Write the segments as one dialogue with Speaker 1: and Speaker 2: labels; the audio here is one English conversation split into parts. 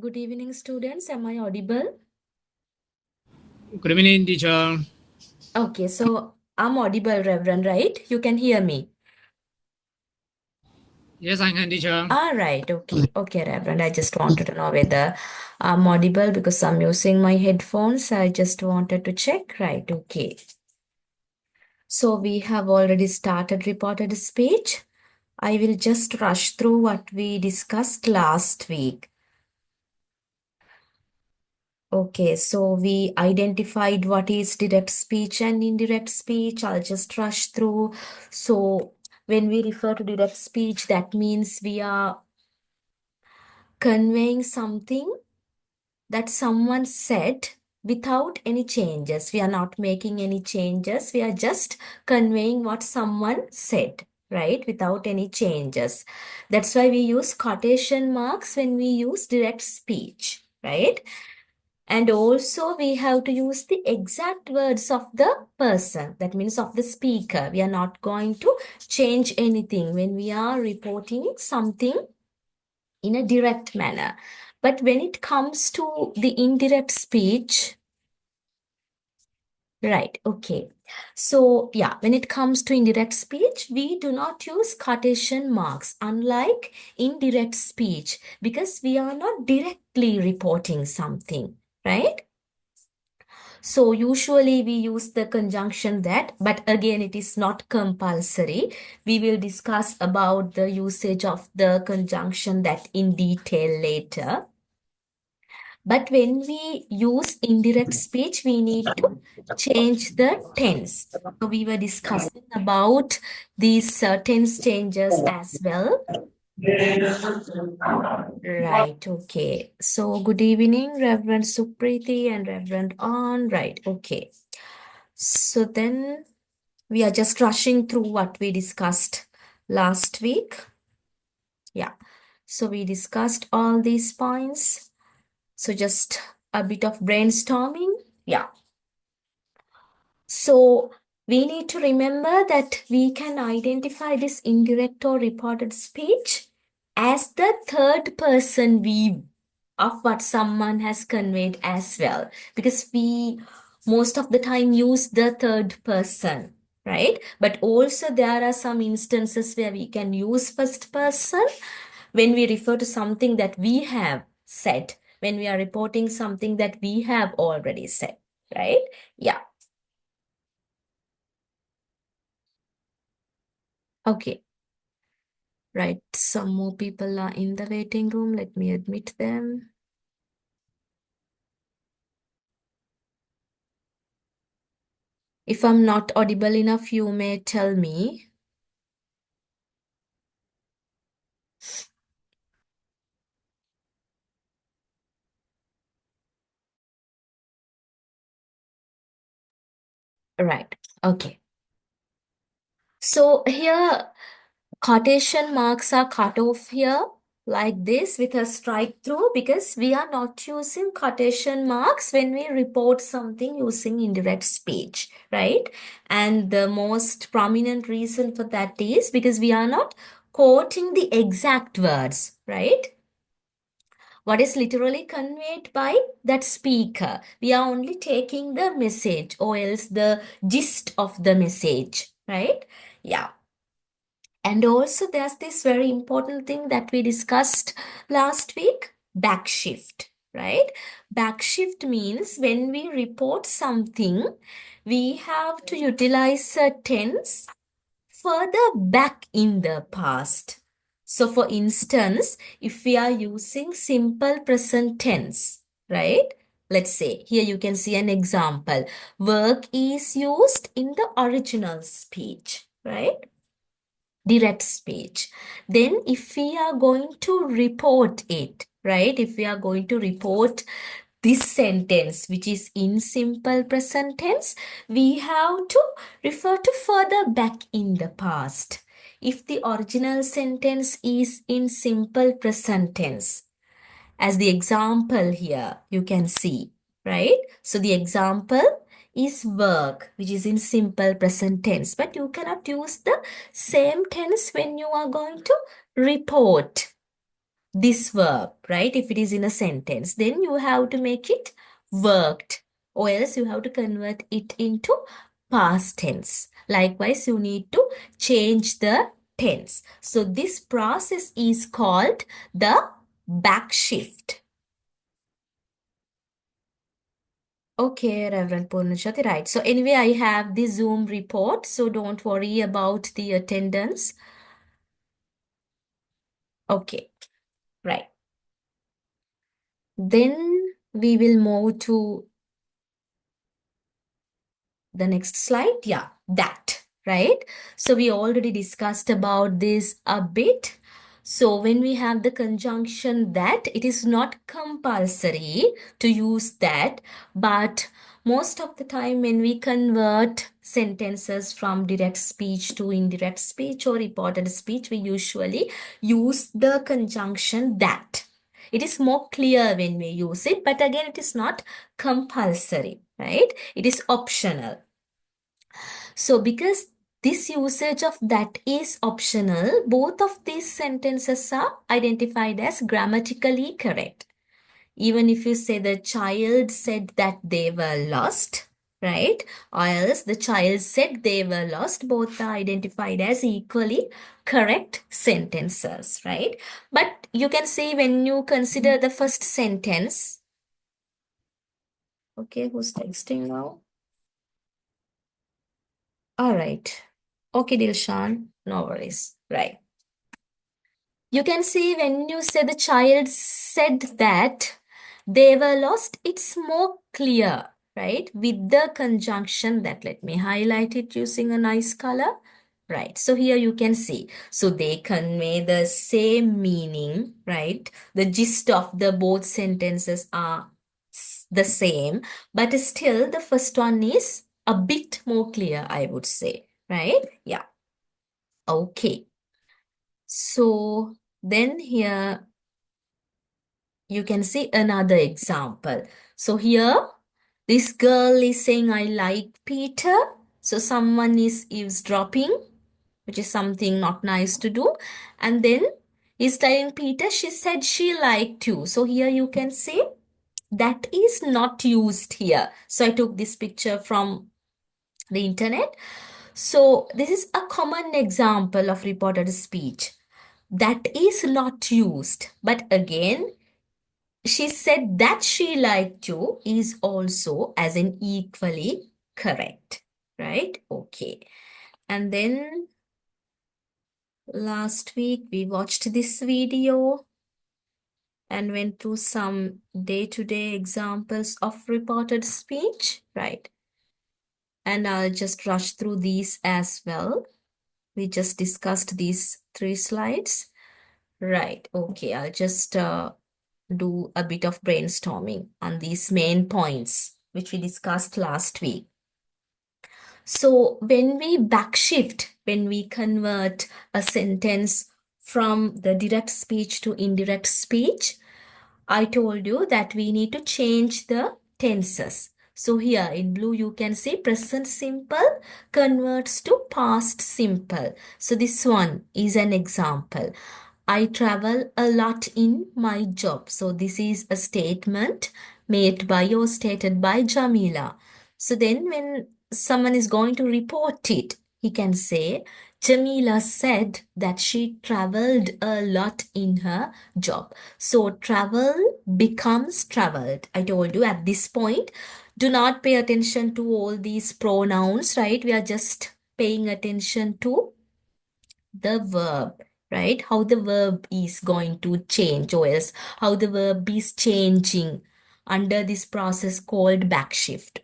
Speaker 1: Good evening, students. Am I audible?
Speaker 2: Good evening, teacher.
Speaker 1: Okay, so I'm audible, Reverend, right? You can hear me.
Speaker 2: Yes, I can, teacher.
Speaker 1: All right, okay. Okay, Reverend. I just wanted to know whether I'm audible because I'm using my headphones. I just wanted to check. Right, okay. So we have already started reported speech. I will just rush through what we discussed last week. Okay, so we identified what is direct speech and indirect speech. I'll just rush through. So when we refer to direct speech, that means we are conveying something that someone said without any changes. We are not making any changes. We are just conveying what someone said, right? Without any changes. That's why we use quotation marks when we use direct speech, right? And also, we have to use the exact words of the person, that means of the speaker. We are not going to change anything when we are reporting something in a direct manner. But when it comes to the indirect speech, right, okay. So, yeah, when it comes to indirect speech, we do not use quotation marks, unlike indirect speech, because we are not directly reporting something, right? So usually we use the conjunction that, but again, it is not compulsory. We will discuss about the usage of the conjunction that in detail later. But when we use indirect speech, we need to change the tense. So we were discussing about these tense changes as well. Right, okay. So good evening, Reverend Supriti and Reverend On. Right, okay. So then we are just rushing through what we discussed last week. Yeah. So we discussed all these points. So just a bit of brainstorming. Yeah. So we need to remember that we can identify this indirect or reported speech as the third person view of what someone has conveyed as well, because we most of the time use the third person, right? But also there are some instances where we can use first person when we refer to something that we have said, when we are reporting something that we have already said, right? Yeah. Okay, right. Some more people are in the waiting room. Let me admit them. If I'm not audible enough, you may tell me. Right. Okay. So here, quotation marks are cut off here like this with a strike through, because we are not using quotation marks when we report something using indirect speech, right? And the most prominent reason for that is because we are not quoting the exact words, right? What is literally conveyed by that speaker. We are only taking the message or else the gist of the message, right? Yeah. And also, there's this very important thing that we discussed last week, backshift, right? Backshift means when we report something, we have to utilize a tense further back in the past. So, for instance, if we are using simple present tense, right? Let's say here you can see an example. Work is used in the original speech, right? Direct speech. Then if we are going to report it, right? If we are going to report this sentence, which is in simple present tense, we have to refer to further back in the past. If the original sentence is in simple present tense, as the example here, you can see, right? So the example is work, which is in simple present tense, but you cannot use the same tense when you are going to report. this verb, right? If it is in a sentence, then you have to make it worked, or else you have to convert it into past tense. Likewise, you need to change the tense. So this process is called the back shift. Okay, Reverend Purnashati, right. So anyway, I have the Zoom report, so don't worry about the attendance. Okay, right. Then we will move to the next slide. Yeah, that, right? So we already discussed about this a bit. So when we have the conjunction that, it is not compulsory to use that, but most of the time when we convert sentences from direct speech to indirect speech or reported speech, we usually use the conjunction that. It is more clear when we use it, but again, it is not compulsory, right? It is optional. So, because this usage of that is optional, both of these sentences are identified as grammatically correct. Even if you say the child said that they were lost, right? Or else the child said they were lost, both are identified as equally correct sentences, right? But you can see when you consider the first sentence, okay, who's texting now? All right. Okay, Dilshan, no worries. Right. You can see when you say the child said that they were lost, it's more clear, right? With the conjunction that, let me highlight it using a nice color. Right. So here you can see. So they convey the same meaning, right? The gist of the both sentences are the same, but still the first one is a bit more clear, I would say, right? Yeah. Okay. So then here you can see another example. So here this girl is saying, I like Peter. So someone is eavesdropping, which is something not nice to do. And then he's telling Peter, she said she liked you. So here you can see that is not used here. So I took this picture from the internet. So this is a common example of reported speech that is not used. But again, she said that she liked you is also as in equally correct, right? Okay. And then last week we watched this video and went through some day-to-day examples of reported speech, right? And I'll just rush through these as well. We just discussed these 3 slides. Right. Okay. I'll just do a bit of brainstorming on these main points, which we discussed last week. So when we backshift, when we convert a sentence from the direct speech to indirect speech, I told you that we need to change the tenses. So here in blue, you can see present simple converts to past simple. So this one is an example. I travel a lot in my job. So this is a statement made by or stated by Jamila. So then when someone is going to report it, he can say, Jamila said that she traveled a lot in her job. So travel becomes traveled. I told you at this point, do not pay attention to all these pronouns, right? We are just paying attention to the verb, right? How the verb is going to change, or else how the verb is changing under this process called backshift.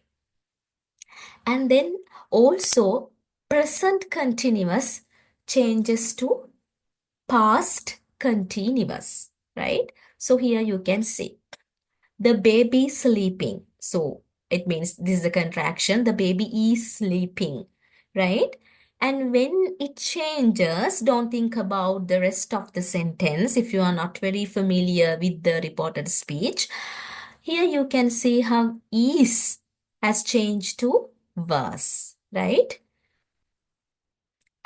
Speaker 1: And then also present continuous changes to past continuous, right? So here you can see the baby sleeping. So it means this is a contraction. The baby is sleeping, right? And when it changes, don't think about the rest of the sentence if you are not very familiar with the reported speech. Here you can see how is has changed to was, right?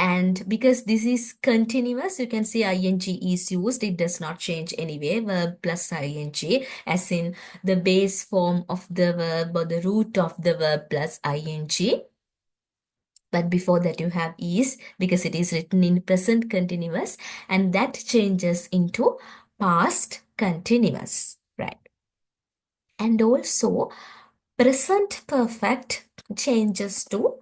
Speaker 1: And because this is continuous, you can see ing is used. It does not change anyway. Verb plus ing, as in the base form of the verb or the root of the verb plus ing. But before that, you have is because it is written in present continuous, and that changes into past continuous, right? And also, present perfect changes to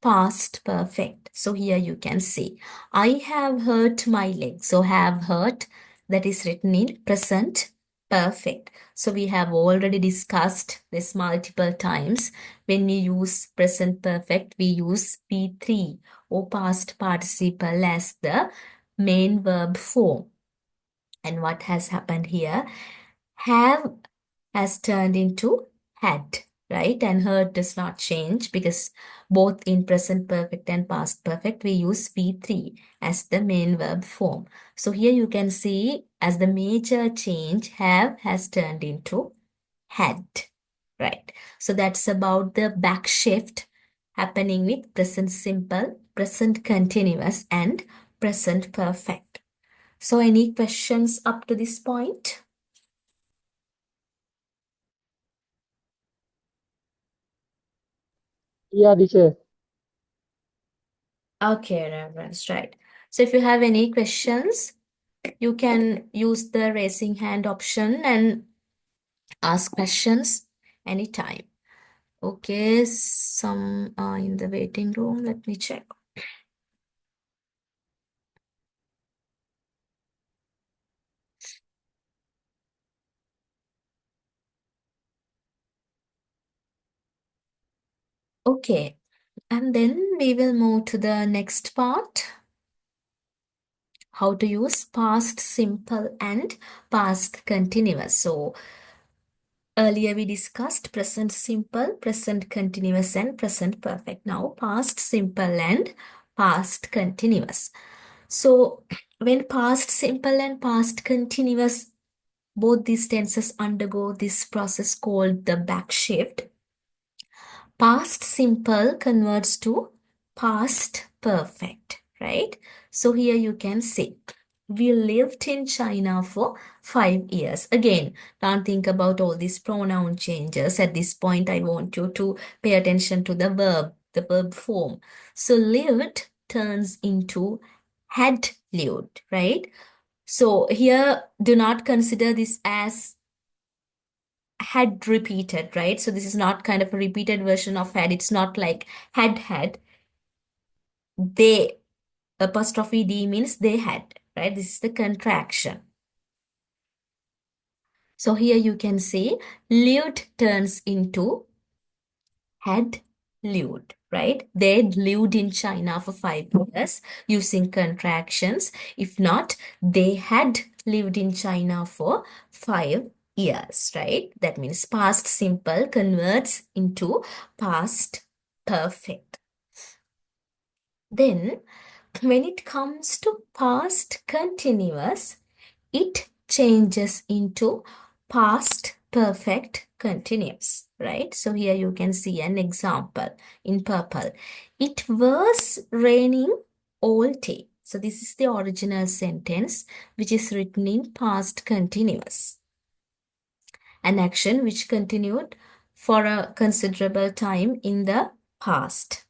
Speaker 1: past perfect. So here you can see, I have hurt my leg. So have hurt, that is written in present perfect. So we have already discussed this multiple times. When we use present perfect, we use P3 or past participle as the main verb form. And what has happened here? Have has turned into had, right? And heard does not change because both in present perfect and past perfect, we use V3 as the main verb form. So here you can see as the major change, have has turned into had, right? So that's about the back shift happening with present simple, present continuous, and present perfect. So any questions up to this point?
Speaker 3: Yeah, teacher.
Speaker 1: Okay, reference, right. So if you have any questions, you can use the raising hand option and ask questions anytime. Okay, some are in the waiting room. Let me check. Okay, and then we will move to the next part. How to use past simple and past continuous. So earlier we discussed present simple, present continuous, and present perfect. Now past simple and past continuous. So when past simple and past continuous, both these tenses undergo this process called the back shift, past simple converts to past perfect, right? So here you can see, we lived in China for 5 years. Again, don't think about all these pronoun changes. At this point, I want you to pay attention to the verb form. So lived turns into had lived, right? So here, do not consider this as had repeated, right? So this is not kind of a repeated version of had. It's not like had. They, apostrophe D means they had, right? This is the contraction. So here you can say lived turns into had lived, right? They lived in China for 5 years using contractions. If not, they had lived in China for 5 years, right? That means past simple converts into past perfect. Then, when it comes to past continuous, it changes into past perfect continuous, right? So here you can see an example in purple. It was raining all day. So this is the original sentence which is written in past continuous. An action which continued for a considerable time in the past.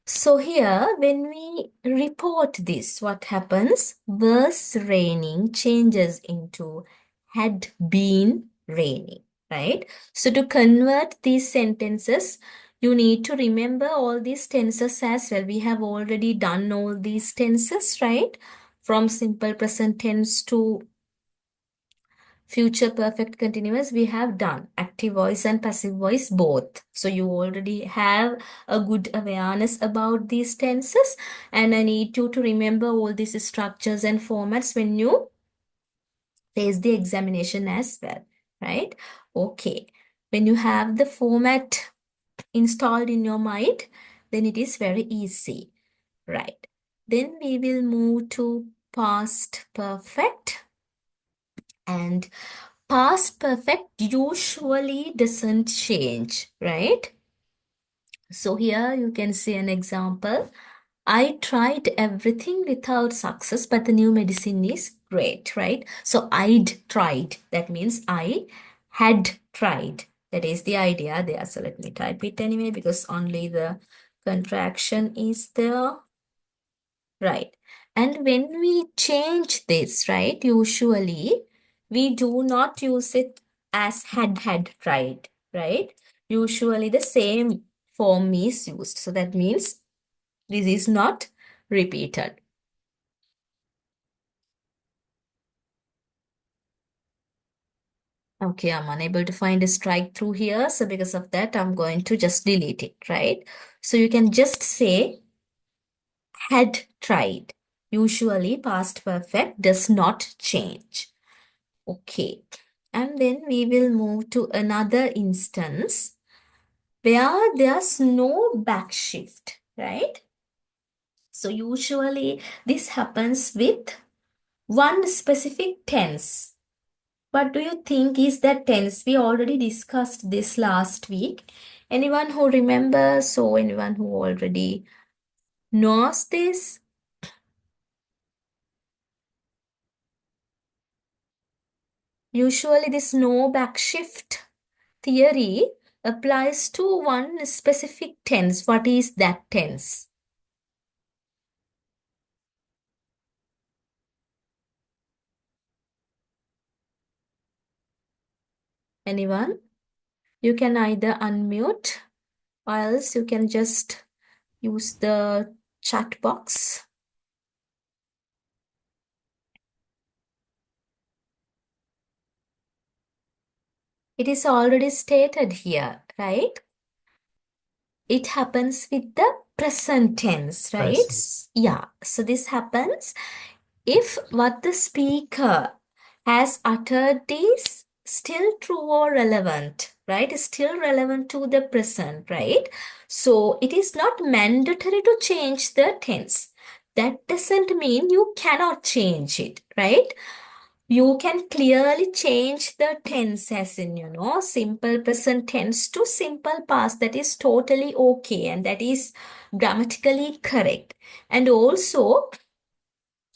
Speaker 1: So here, when we report this, what happens? Was raining changes into had been raining, right? So to convert these sentences, you need to remember all these tenses as well. We have already done all these tenses, right? From simple present tense to future perfect continuous, we have done active voice and passive voice both. So you already have a good awareness about these tenses, and I need you to remember all these structures and formats when you face the examination as well, right? Okay. When you have the format installed in your mind, then it is very easy, right? Then we will move to past perfect. And past perfect usually doesn't change, right? So here you can see an example. I tried everything without success, but the new medicine is great, right? So I'd tried. That means I had tried. That is the idea there. So let me type it anyway because only the contraction is there. Right. And when we change this, right, usually we do not use it as had tried, right? Usually the same form is used. So that means this is not repeated. Okay, I'm unable to find a strike through here. So because of that, I'm going to just delete it, right? So you can just say had tried. Usually past perfect does not change. Okay. And then we will move to another instance where there's no back shift, right? So usually this happens with one specific tense. What do you think is that tense? We already discussed this last week. Anyone who remembers or anyone who already knows this? Usually this no back shift theory applies to one specific tense. What is that tense? Anyone? You can either unmute or else you can just use the chat box. It is already stated here, right? It happens with the present tense, right?
Speaker 2: Present.
Speaker 1: Yeah. So this happens if what the speaker has uttered is still true or relevant, right? Is still relevant to the present, right? So it is not mandatory to change the tense. That doesn't mean you cannot change it, right? You can clearly change the tense as in, simple present tense to simple past. That is totally okay and that is grammatically correct. And also,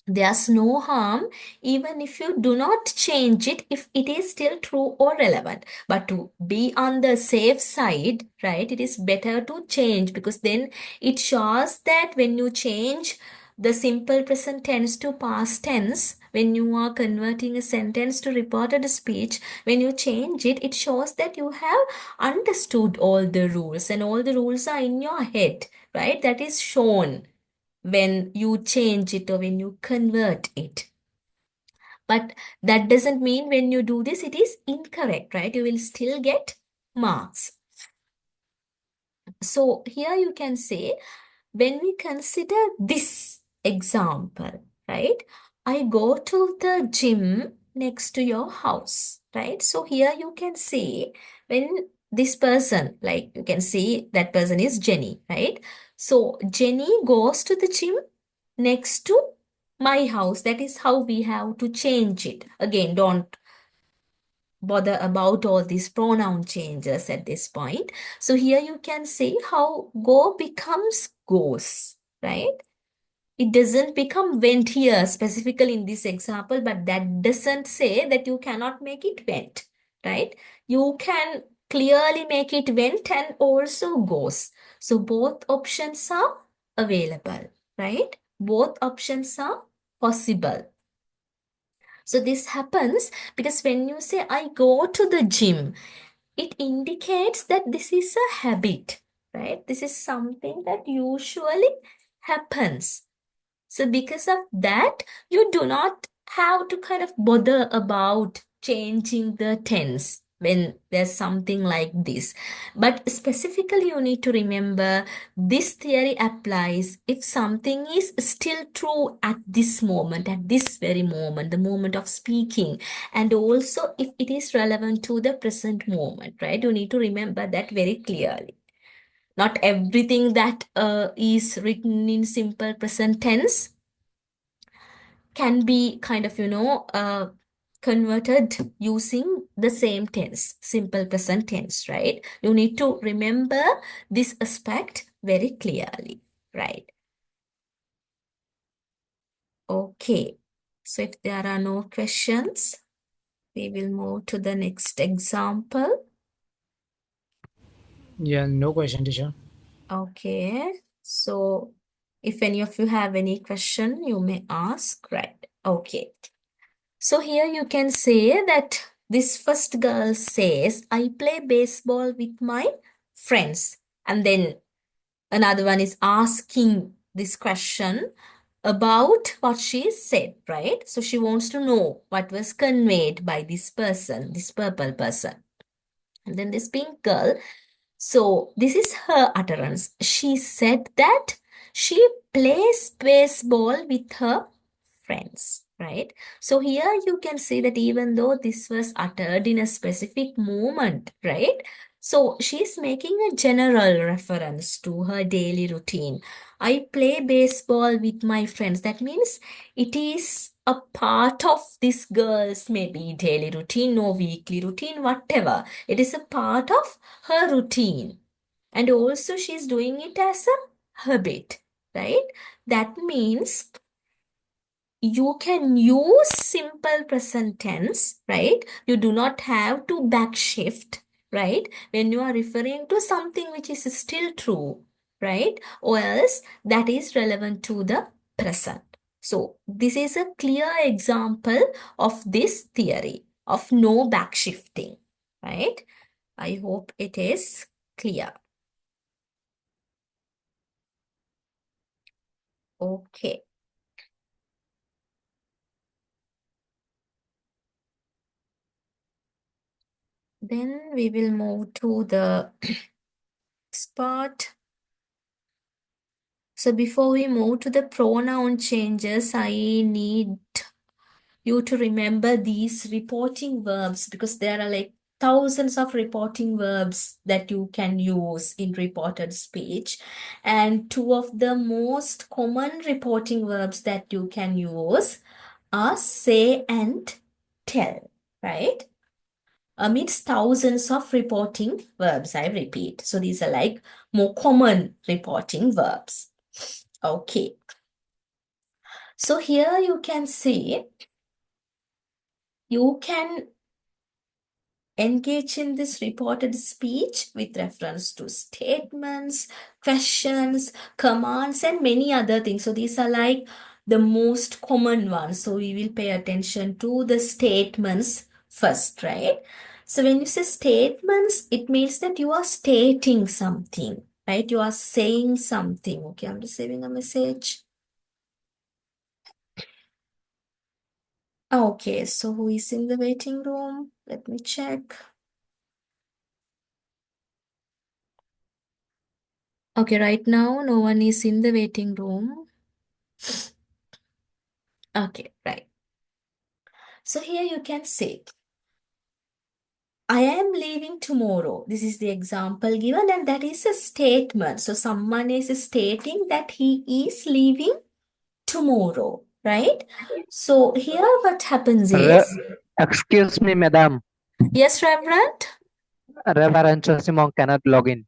Speaker 1: there's no harm even if you do not change it if it is still true or relevant. But to be on the safe side, right, it is better to change because then it shows that when you change the simple present tense to past tense, when you are converting a sentence to reported speech, when you change it, it shows that you have understood all the rules and all the rules are in your head, right? That is shown when you change it or when you convert it. But that doesn't mean when you do this, it is incorrect, right? You will still get marks. So here you can say, when we consider this example, right? I go to the gym next to your house, right? So here you can say, when this person, like you can see that person is Jenny, right? So Jenny goes to the gym next to my house. That is how we have to change it. Again, don't bother about all these pronoun changes at this point. So here you can say how go becomes goes, right? It doesn't become went here specifically in this example, but that doesn't say that you cannot make it went, right? You can clearly make it went and also goes. So both options are available, right? Both options are possible. So this happens because when you say I go to the gym, it indicates that this is a habit, right? This is something that usually happens. So because of that, you do not have to kind of bother about changing the tense when there's something like this. But specifically, you need to remember this theory applies if something is still true at this moment, at this very moment, the moment of speaking, and also if it is relevant to the present moment, right? You need to remember that very clearly. Not everything that is written in simple present tense can be kind of, converted using the same tense, simple present tense, right? You need to remember this aspect very clearly, right? Okay. So if there are no questions, we will move to the next example.
Speaker 2: Yeah, no question, teacher.
Speaker 1: Okay. So if any of you have any question, you may ask, right? Okay. So here you can say that this first girl says, I play baseball with my friends. And then another one is asking this question about what she said, right? So she wants to know what was conveyed by this person, this purple person. And then this pink girl, so this is her utterance. She said that she plays baseball with her friends, right? So here you can see that even though this was uttered in a specific moment, right? So she's making a general reference to her daily routine. I play baseball with my friends. That means it is a part of this girl's maybe daily routine or weekly routine, whatever. It is a part of her routine. And also she's doing it as a habit, right? That means you can use simple present tense, right? You do not have to backshift, right? When you are referring to something which is still true, right? Or else that is relevant to the present. So this is a clear example of this theory of no backshifting, right? I hope it is clear. Okay. Then we will move to the next part. So before we move to the pronoun changes, I need you to remember these reporting verbs because there are like thousands of reporting verbs that you can use in reported speech. And two of the most common reporting verbs that you can use are say and tell, right? Means thousands of reporting verbs, I repeat. So these are like more common reporting verbs. Okay. So here you can see you can engage in this reported speech with reference to statements, questions, commands, and many other things. So these are like the most common ones. So we will pay attention to the statements first, right? So when you say statements, it means that you are stating something, right? You are saying something. Okay, I'm receiving a message. Okay, so who is in the waiting room? Let me check. Okay, right now no one is in the waiting room. Okay, right. So here you can say, I am leaving tomorrow. This is the example given, and that is a statement. So someone is stating that he is leaving tomorrow, right? So here what happens
Speaker 3: Re-
Speaker 1: is,
Speaker 3: Excuse me, madam.
Speaker 1: yes, Reverend?
Speaker 3: Reverend Chosimong cannot log in.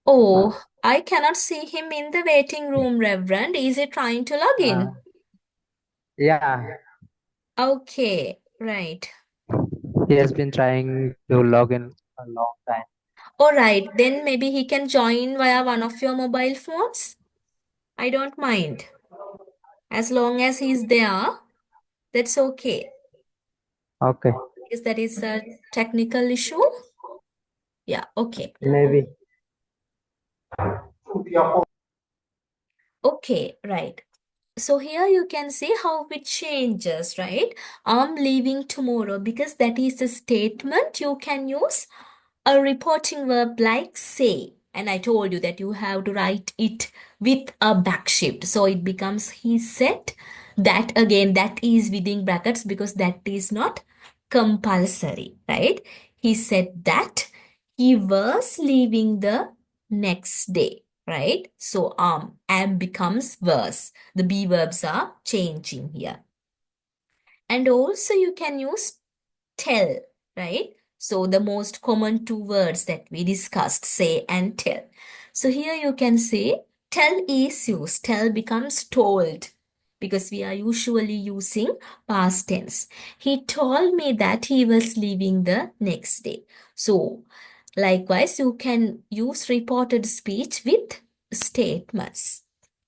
Speaker 1: Oh, I cannot see him in the waiting room, Reverend. Is he trying to log
Speaker 3: Uh,
Speaker 1: in?
Speaker 3: yeah,
Speaker 1: Okay, right.
Speaker 3: he has been trying to log in a long time.
Speaker 1: All right, then maybe he can join via one of your mobile phones. I don't mind. As long as he's there, that's okay.
Speaker 3: Okay,
Speaker 1: Because that is a technical issue. Yeah, okay.
Speaker 3: maybe.
Speaker 1: Okay, right. So here you can see how it changes, right? I'm leaving tomorrow because that is a statement. You can use a reporting verb like say. And I told you that you have to write it with a backshift. So it becomes he said that again, that is within brackets because that is not compulsory, right? He said that he was leaving the next day, right? So am becomes was. The be verbs are changing here. And also you can use tell, right? So the most common two words that we discussed, say and tell. So here you can say tell is used. Tell becomes told, because we are usually using past tense. He told me that he was leaving the next day. So, likewise, you can use reported speech with statements,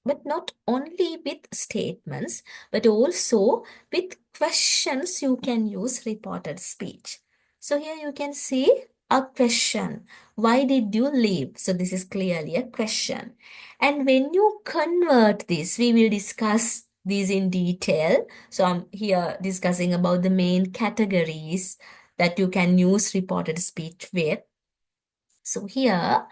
Speaker 1: but not only with statements, but also with questions you can use reported speech. So here you can see a question. Why did you leave? So this is clearly a question. And when you convert this, we will discuss these in detail. So I'm here discussing about the main categories that you can use reported speech with. So here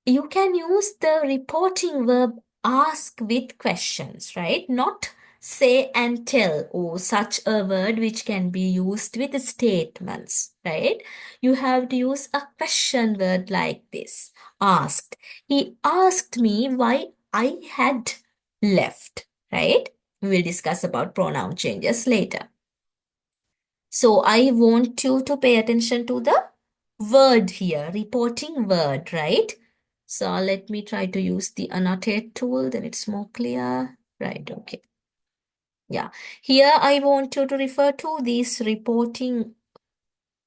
Speaker 1: you can use the reporting verb ask with questions, right? Not say and tell or such a word which can be used with statements, right? You have to use a question word like this. Asked. He asked me why I had left, right? We will discuss about pronoun changes later. So I want you to pay attention to the word here, reporting word, right? So let me try to use the annotate tool, then it's more clear. Right, okay. Yeah. Here I want you to refer to this reporting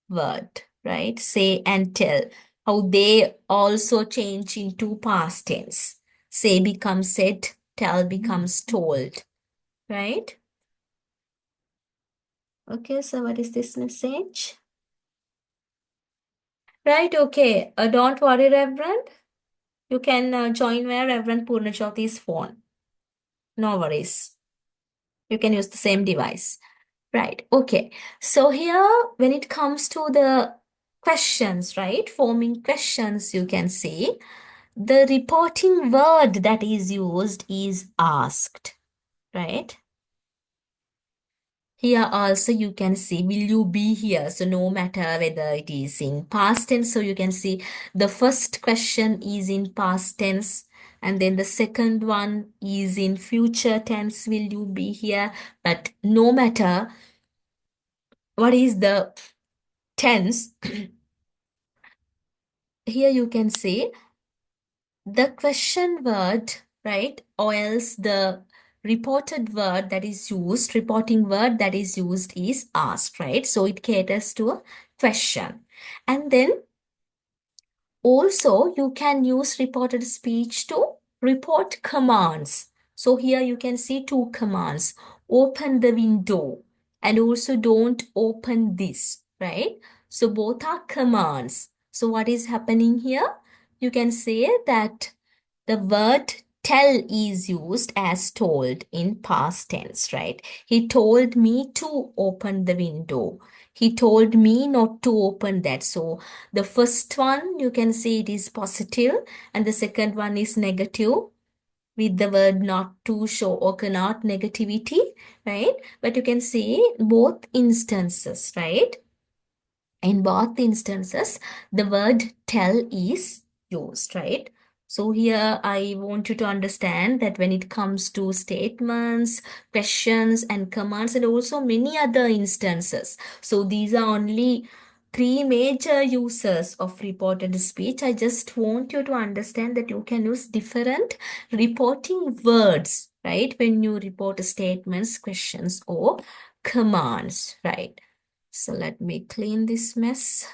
Speaker 1: word, right? Say and tell, how they also change into past tense. Say becomes said, tell becomes told, right? Okay, so what is this message? Right, okay. Don't worry, Reverend. You can join where Reverend Purnajyoti's phone. No worries. You can use the same device. Right, okay. So here, when it comes to the questions, right? Forming questions, you can see the reporting word that is used is asked, right? Here also you can see, will you be here? So no matter whether it is in past tense, so you can see the first question is in past tense, and then the second one is in future tense, will you be here? But no matter what is the tense, here you can see the question word, right? Or else the reported word that is used, reporting word that is used is asked, right? So it caters to a question. And then also you can use reported speech to report commands. So here you can see two commands, open the window and also don't open this, right? So both are commands. So what is happening here? You can say that the word tell is used as told in past tense, right? He told me to open the window. He told me not to open that. So the first one, you can see it is positive, and the second one is negative with the word not to show or cannot negativity, right? But you can see both instances, right? In both instances, the word tell is used, right? So here I want you to understand that when it comes to statements, questions, and commands, and also many other instances. So these are only three major uses of reported speech. I just want you to understand that you can use different reporting words, right? When you report statements, questions, or commands, right? So let me clean this mess.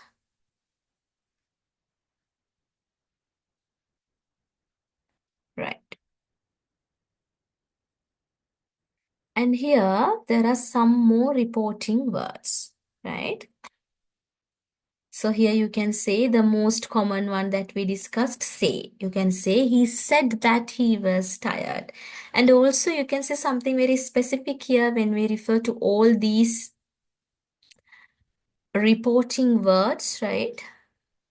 Speaker 1: Right. And here there are some more reporting words, right? So here you can say the most common one that we discussed, say. You can say he said that he was tired. And also you can say something very specific here when we refer to all these reporting words, right?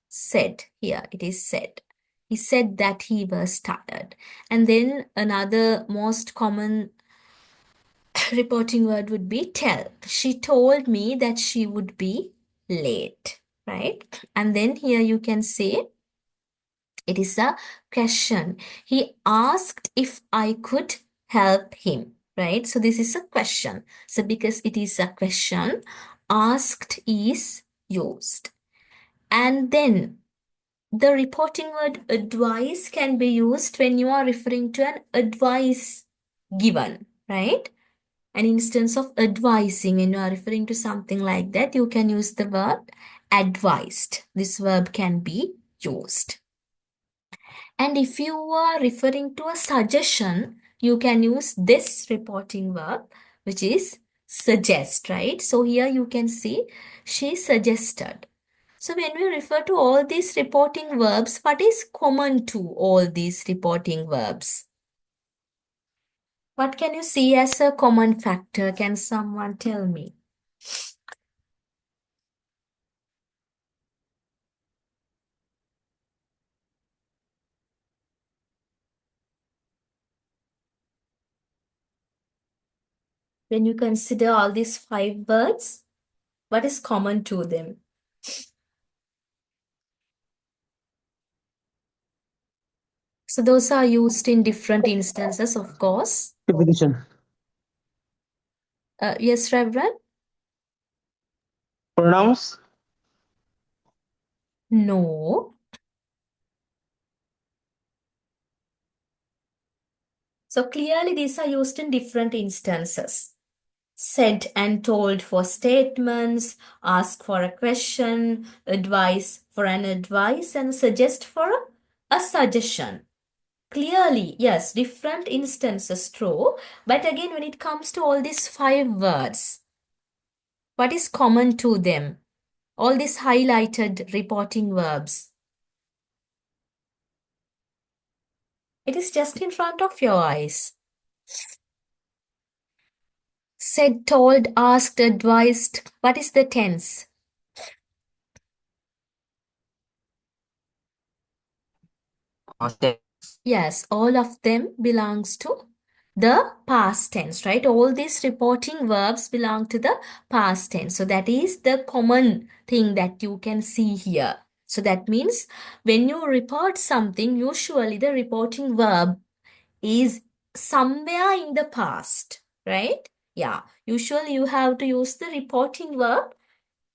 Speaker 1: Said, here it is said. He said that he was tired. And then another most common reporting word would be tell. She told me that she would be late, right? And then here you can say it is a question. He asked if I could help him, right? So this is a question. So because it is a question, asked is used. And then the reporting word advice can be used when you are referring to an advice given, right? An instance of advising, when you are referring to something like that, you can use the verb advised. This verb can be used. And if you are referring to a suggestion, you can use this reporting verb, which is suggest, right? So here you can see she suggested. So when we refer to all these reporting verbs, what is common to all these reporting verbs? What can you see as a common factor? Can someone tell me? When you consider all these 5 words, what is common to them? So those are used in different instances, of course.
Speaker 4: Preposition.
Speaker 1: Yes, Reverend?
Speaker 4: Pronouns.
Speaker 1: No. So clearly these are used in different instances. Said and told for statements, ask for a question, advise for an advice, and suggest for a suggestion. Clearly, yes, different instances true. But again, when it comes to all these 5 words, what is common to them? All these highlighted reporting verbs. It is just in front of your eyes. Said, told, asked, advised. What is the tense?
Speaker 4: Past tense.
Speaker 1: Yes, all of them belongs to the past tense, right? All these reporting verbs belong to the past tense. So that is the common thing that you can see here. So that means when you report something, usually the reporting verb is somewhere in the past, right? Yeah, usually you have to use the reporting verb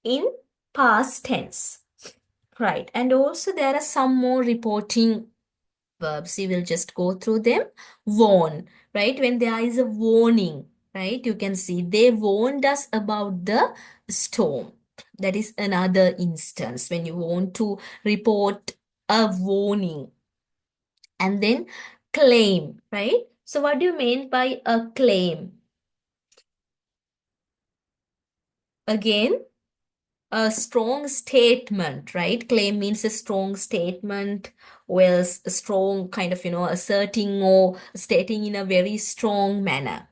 Speaker 1: in past tense, right? And also there are some more reporting verbs. We will just go through them. Warn, right? When there is a warning, right? You can see they warned us about the storm. That is another instance when you want to report a warning. And then claim, right? So what do you mean by a claim? Again, a strong statement, right? Claim means a strong statement, or else a strong kind of, asserting or stating in a very strong manner,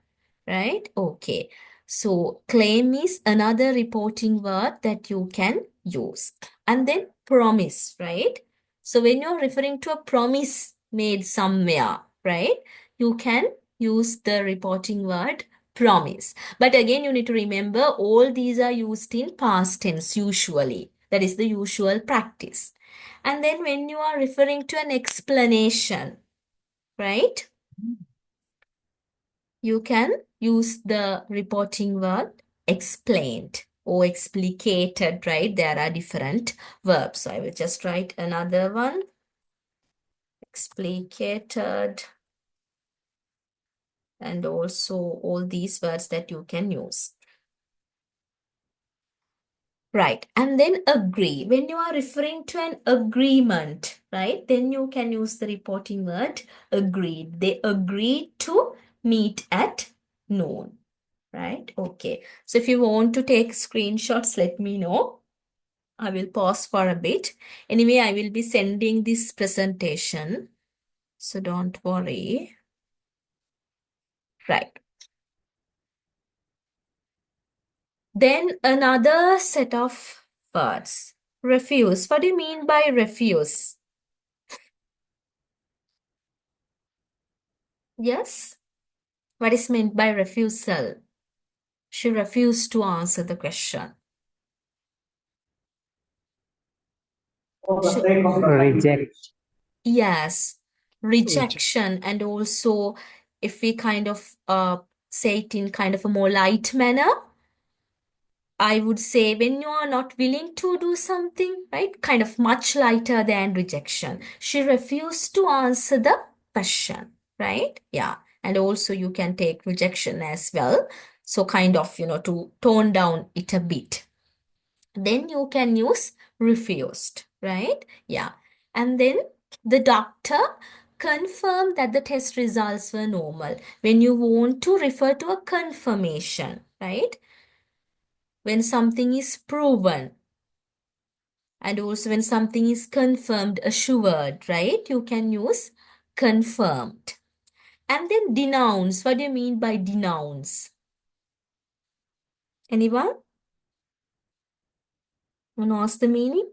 Speaker 1: right? Okay. So claim is another reporting word that you can use. And then promise, right? So when you're referring to a promise made somewhere, right? You can use the reporting word promise. But again, you need to remember all these are used in past tense usually. That is the usual practice. And then when you are referring to an explanation, right? You can use the reporting word explained or explicated, right? There are different verbs. So I will just write another one. Explicated. And also all these words that you can use. Right. And then agree. When you are referring to an agreement, right, then you can use the reporting word agreed. They agreed to meet at noon, right? Okay. So if you want to take screenshots, let me know. I will pause for a bit. Anyway, I will be sending this presentation. So don't worry. Right. Then another set of words. Refuse. What do you mean by refuse? Yes? What is meant by refusal? She refused to answer the question. She,
Speaker 3: Reject.
Speaker 1: yes,
Speaker 2: Reject.
Speaker 1: rejection. And also, if we kind of say it in kind of a more light manner, I would say when you are not willing to do something, right? Kind of much lighter than rejection. She refused to answer the question, right? Yeah. And also you can take rejection as well. So kind of, to tone down it a bit. Then you can use refused, right? Yeah. And then the doctor confirmed that the test results were normal. When you want to refer to a confirmation, right? When something is proven, and also when something is confirmed, assured, right? You can use confirmed. And then denounce. What do you mean by denounce? Anyone? Want to ask the meaning?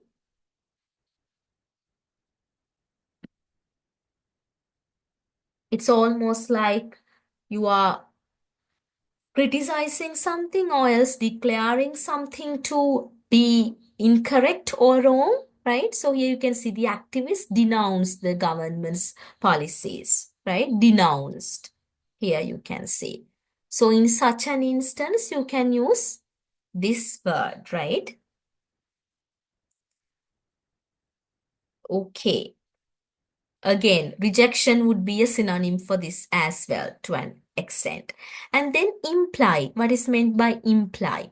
Speaker 1: It's almost like you are criticizing something or else declaring something to be incorrect or wrong, right? So here you can see the activists denounce the government's policies, right? Denounced. Here you can see. So in such an instance, you can use this word, right? Okay. Again, rejection would be a synonym for this as well to an extent. And then imply. What is meant by imply?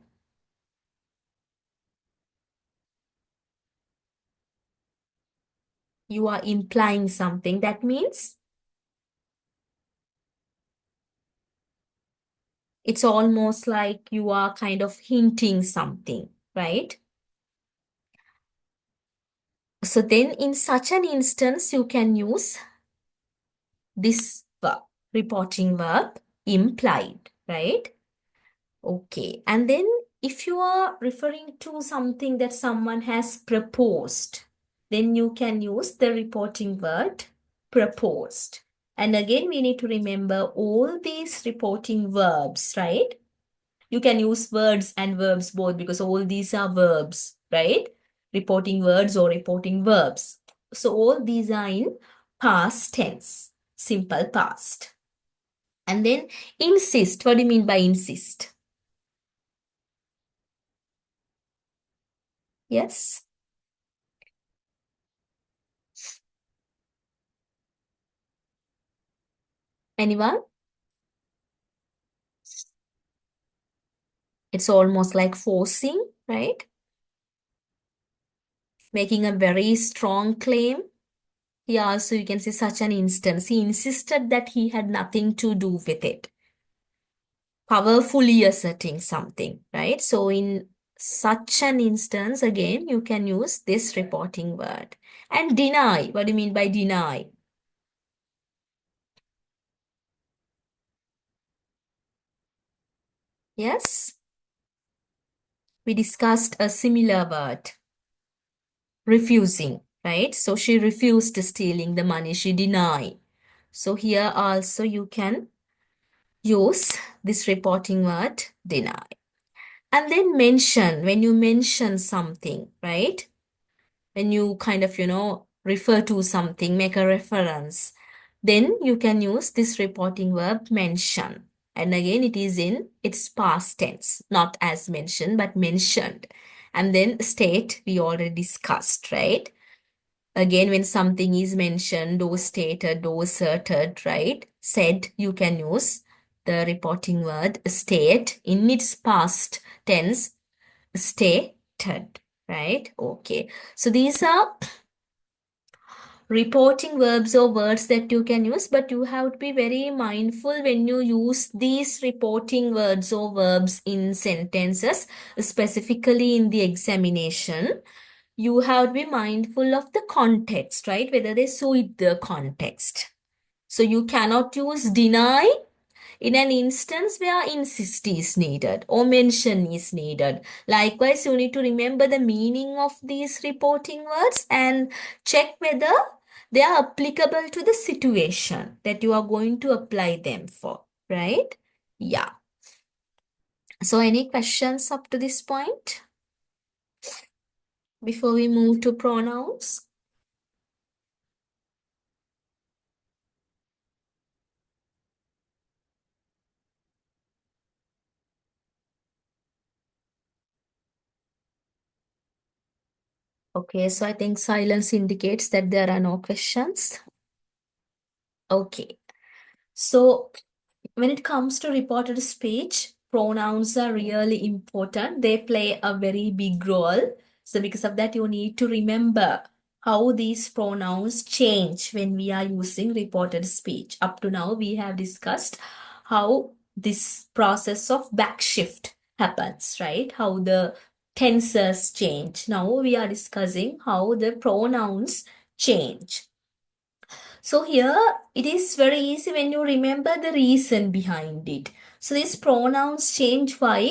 Speaker 1: You are implying something. That means it's almost like you are kind of hinting something, right? So then in such an instance, you can use this verb, reporting verb, implied, right? Okay. And then if you are referring to something that someone has proposed, then you can use the reporting word proposed. And again, we need to remember all these reporting verbs, right? You can use words and verbs both because all these are verbs, right? Reporting words or reporting verbs. So all these are in past tense, simple past. And then insist. What do you mean by insist? Yes? Anyone? It's almost like forcing, right? Making a very strong claim. Yeah, so you can see such an instance. He insisted that he had nothing to do with it. Powerfully asserting something, right? So in such an instance, again, you can use this reporting word. And deny. What do you mean by deny? Yes? We discussed a similar word. Refusing, right? So she refused stealing the money. She denied. So here also you can use this reporting word deny. And then mention, when you mention something, right? When you kind of, refer to something, make a reference, then you can use this reporting verb mention. And again, it is in its past tense, not as mentioned, but mentioned. And then state, we already discussed, right? Again, when something is mentioned or stated or asserted, right? Said, you can use the reporting word state in its past tense, stated, right? Okay. So these are reporting verbs or words that you can use, but you have to be very mindful when you use these reporting words or verbs in sentences, specifically in the examination. You have to be mindful of the context, right? Whether they suit the context. So you cannot use deny in an instance where insist is needed or mention is needed. Likewise, you need to remember the meaning of these reporting words and check whether they are applicable to the situation that you are going to apply them for, right? Yeah. So any questions up to this point before we move to pronouns? Okay, so I think silence indicates that there are no questions. Okay, so when it comes to reported speech, pronouns are really important. They play a very big role. So because of that, you need to remember how these pronouns change when we are using reported speech. Up to now, we have discussed how this process of backshift happens, right? How the tenses change. Now we are discussing how the pronouns change. So here it is very easy when you remember the reason behind it. So these pronouns change. Why?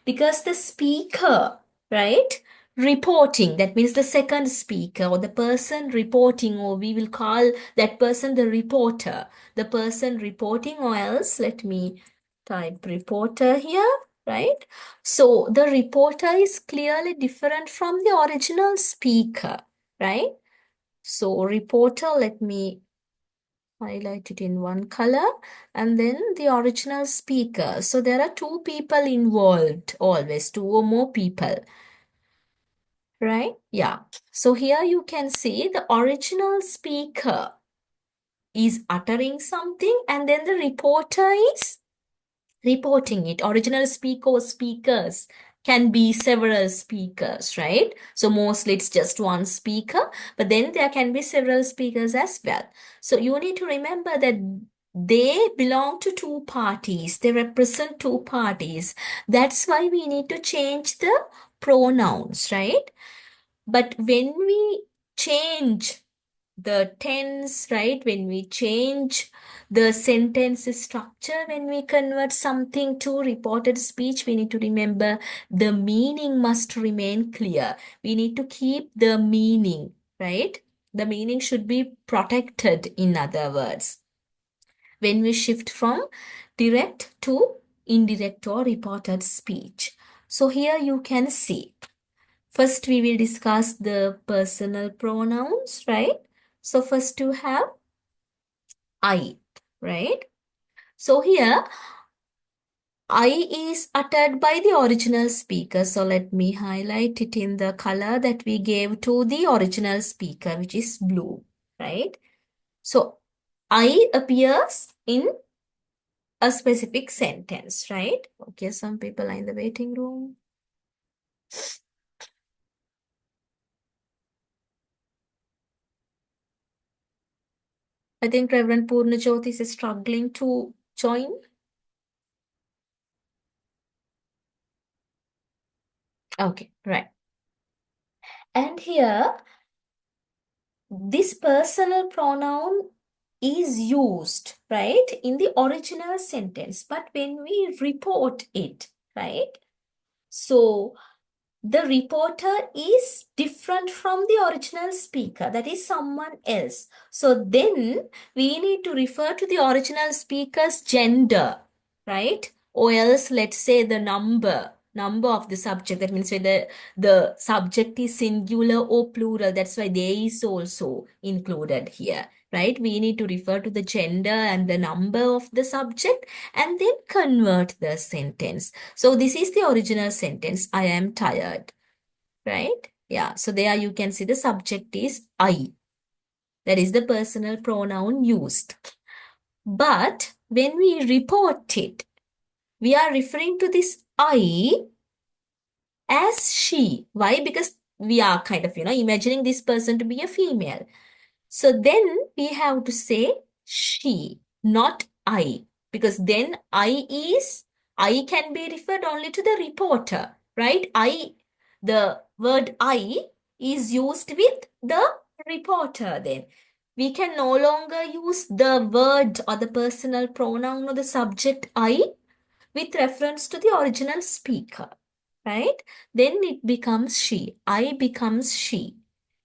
Speaker 1: Because the speaker, right? Reporting, that means the second speaker or the person reporting, or we will call that person the reporter. The person reporting, or else let me type reporter here, right? So the reporter is clearly different from the original speaker, right? So reporter, let me highlight it in one color, and then the original speaker. So there are two people involved, always two or more people, right? Yeah. So here you can see the original speaker is uttering something, and then the reporter is reporting it. Original speaker or speakers can be several speakers, right? So mostly it's just one speaker, but then there can be several speakers as well. So you need to remember that they belong to two parties. They represent two parties. That's why we need to change the pronouns, right? But when we change the tense, right? When we change the sentence structure, when we convert something to reported speech, we need to remember the meaning must remain clear. We need to keep the meaning, right? The meaning should be protected, in other words, when we shift from direct to indirect or reported speech. So here you can see. First, we will discuss the personal pronouns, right? So first you have I, right? So here, I is uttered by the original speaker. So let me highlight it in the color that we gave to the original speaker, which is blue, right? So I appears in a specific sentence, right? Okay, some people are in the waiting room. I think Reverend Purnajyothi is struggling to join. Okay, right. And here, this personal pronoun is used, right, in the original sentence. But when we report it, right, so the reporter is different from the original speaker, that is someone else. So then we need to refer to the original speaker's gender, right? Or else let's say the number of the subject. That means whether the subject is singular or plural. That's why there is also included here, right? We need to refer to the gender and the number of the subject and then convert the sentence. So this is the original sentence, I am tired, right? Yeah, so there you can see the subject is I. That is the personal pronoun used. But when we report it, we are referring to this I as she. Why? Because we are kind of, imagining this person to be a female. So then we have to say she, not I, because then I can be referred only to the reporter, right? The word I is used with the reporter then. We can no longer use the word or the personal pronoun or the subject I with reference to the original speaker, right? Then it becomes she. I becomes she.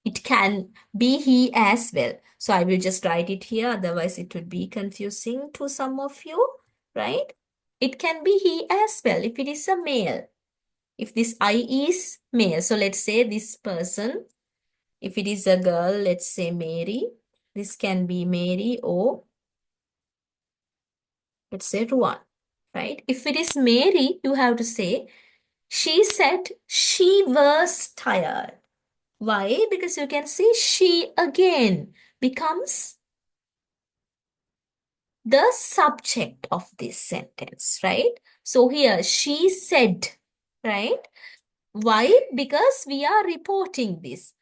Speaker 1: It can be he as well. So I will just write it here, otherwise it would be confusing to some of you, right? It can be he as well if it is a male. If this I is male, so let's say this person, if it is a girl, let's say Mary, this can be Mary or let's say Ruan, right? If it is Mary, you have to say, she said she was tired. Why? Because you can see she again becomes the subject of this sentence, right? So here, she said, right? Why? Because we are reporting this.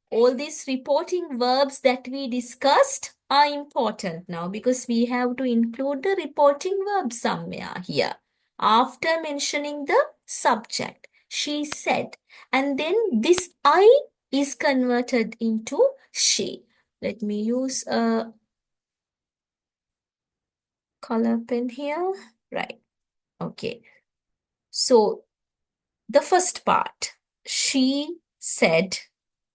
Speaker 1: All these reporting verbs that we discussed are important now because we have to include the reporting verb somewhere here after mentioning the subject. She said, and then this I is converted into she. Let me use a color pen here. Right. Okay. So the first part, she said,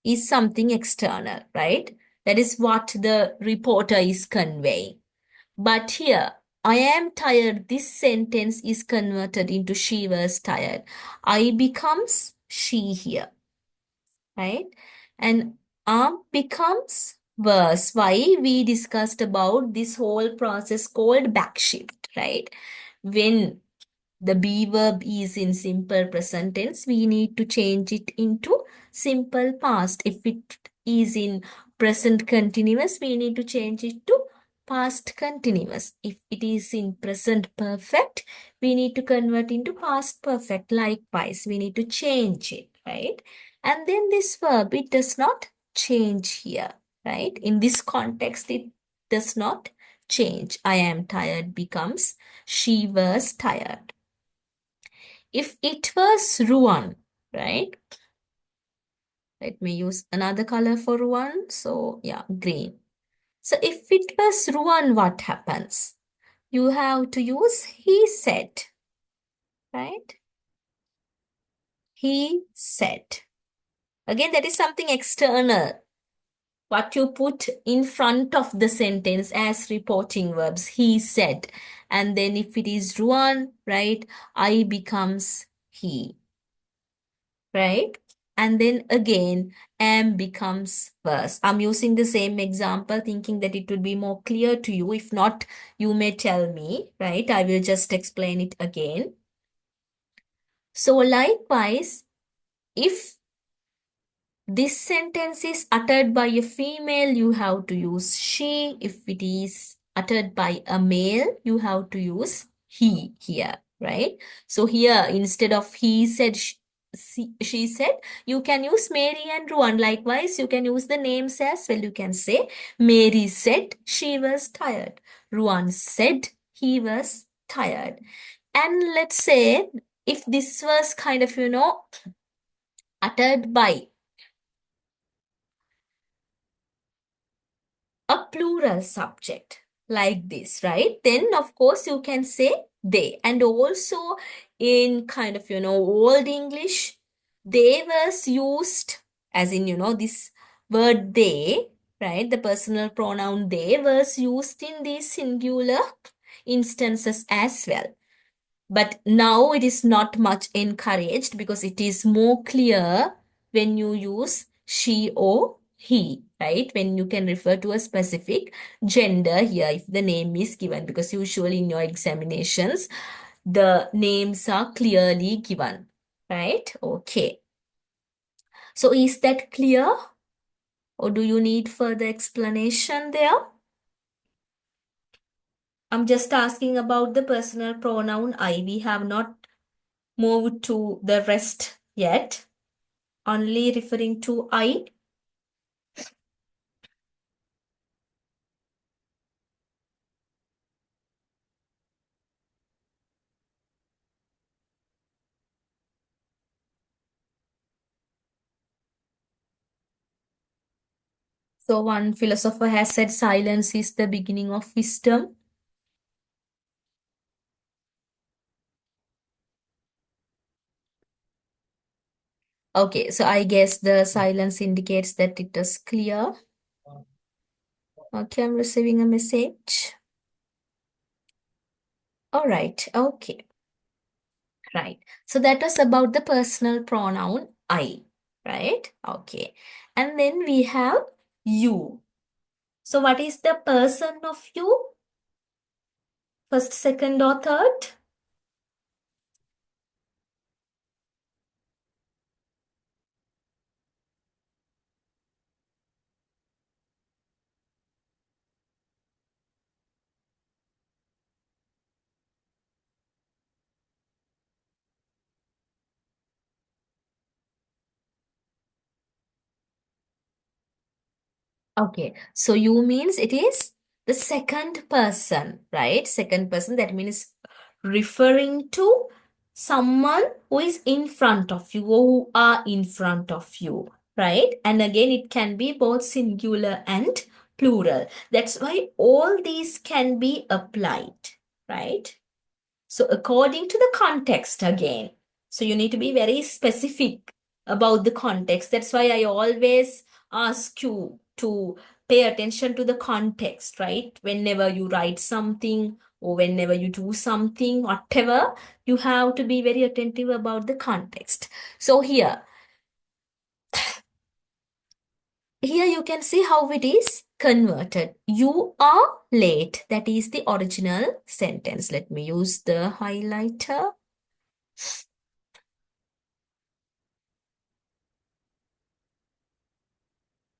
Speaker 1: is something external, right? That is what the reporter is conveying. But here, I am tired, this sentence is converted into she was tired. I becomes she here, right? And am becomes was. Why? We discussed about this whole process called backshift, right? When the be verb is in simple present tense, we need to change it into simple past. If it is in present continuous, we need to change it to past continuous. If it is in present perfect, we need to convert into past perfect. Likewise, we need to change it, right? And then this verb, it does not change here, right? In this context, it does not change. I am tired becomes she was tired. If it was Ruan, right? Let me use another color for Ruan. So yeah, green. So if it was Ruan, what happens? You have to use he said, right? He said. Again, that is something external. What you put in front of the sentence as reporting verbs. He said. And then if it is Ruan, right? I becomes he. Right? And then again, am becomes was. I'm using the same example, thinking that it would be more clear to you. If not, you may tell me, right? I will just explain it again. So likewise, if this sentence is uttered by a female, you have to use she. If it is uttered by a male, you have to use he here, right? So here, instead of he said, she said, you can use Mary and Ruan. Likewise, you can use the names as well. You can say, Mary said she was tired. Ruan said he was tired. And let's say, if this was kind of, uttered by a plural subject like this, right? Then, of course, you can say they. And also in kind of, Old English, they was used as in, this word they, right? The personal pronoun they was used in these singular instances as well. But now it is not much encouraged because it is more clear when you use she or he, right? When you can refer to a specific gender here if the name is given, because usually in your examinations, the names are clearly given, right? Okay. So is that clear? Or do you need further explanation there? I'm just asking about the personal pronoun I. We have not moved to the rest yet. Only referring to I. So one philosopher has said silence is the beginning of wisdom. Okay, so I guess the silence indicates that it is clear. Okay, I'm receiving a message. All right, okay, right. So that was about the personal pronoun I, right? Okay. And then we have you. So what is the person of you? First, second, or third? Okay, so you means it is the second person, right? Second person, that means referring to someone who is in front of you or who are in front of you, right? And again, it can be both singular and plural. That's why all these can be applied, right? So according to the context again. So you need to be very specific about the context. That's why I always ask you to pay attention to the context, right? Whenever you write something or whenever you do something, whatever, you have to be very attentive about the context. So here you can see how it is converted. You are late. That is the original sentence. Let me use the highlighter.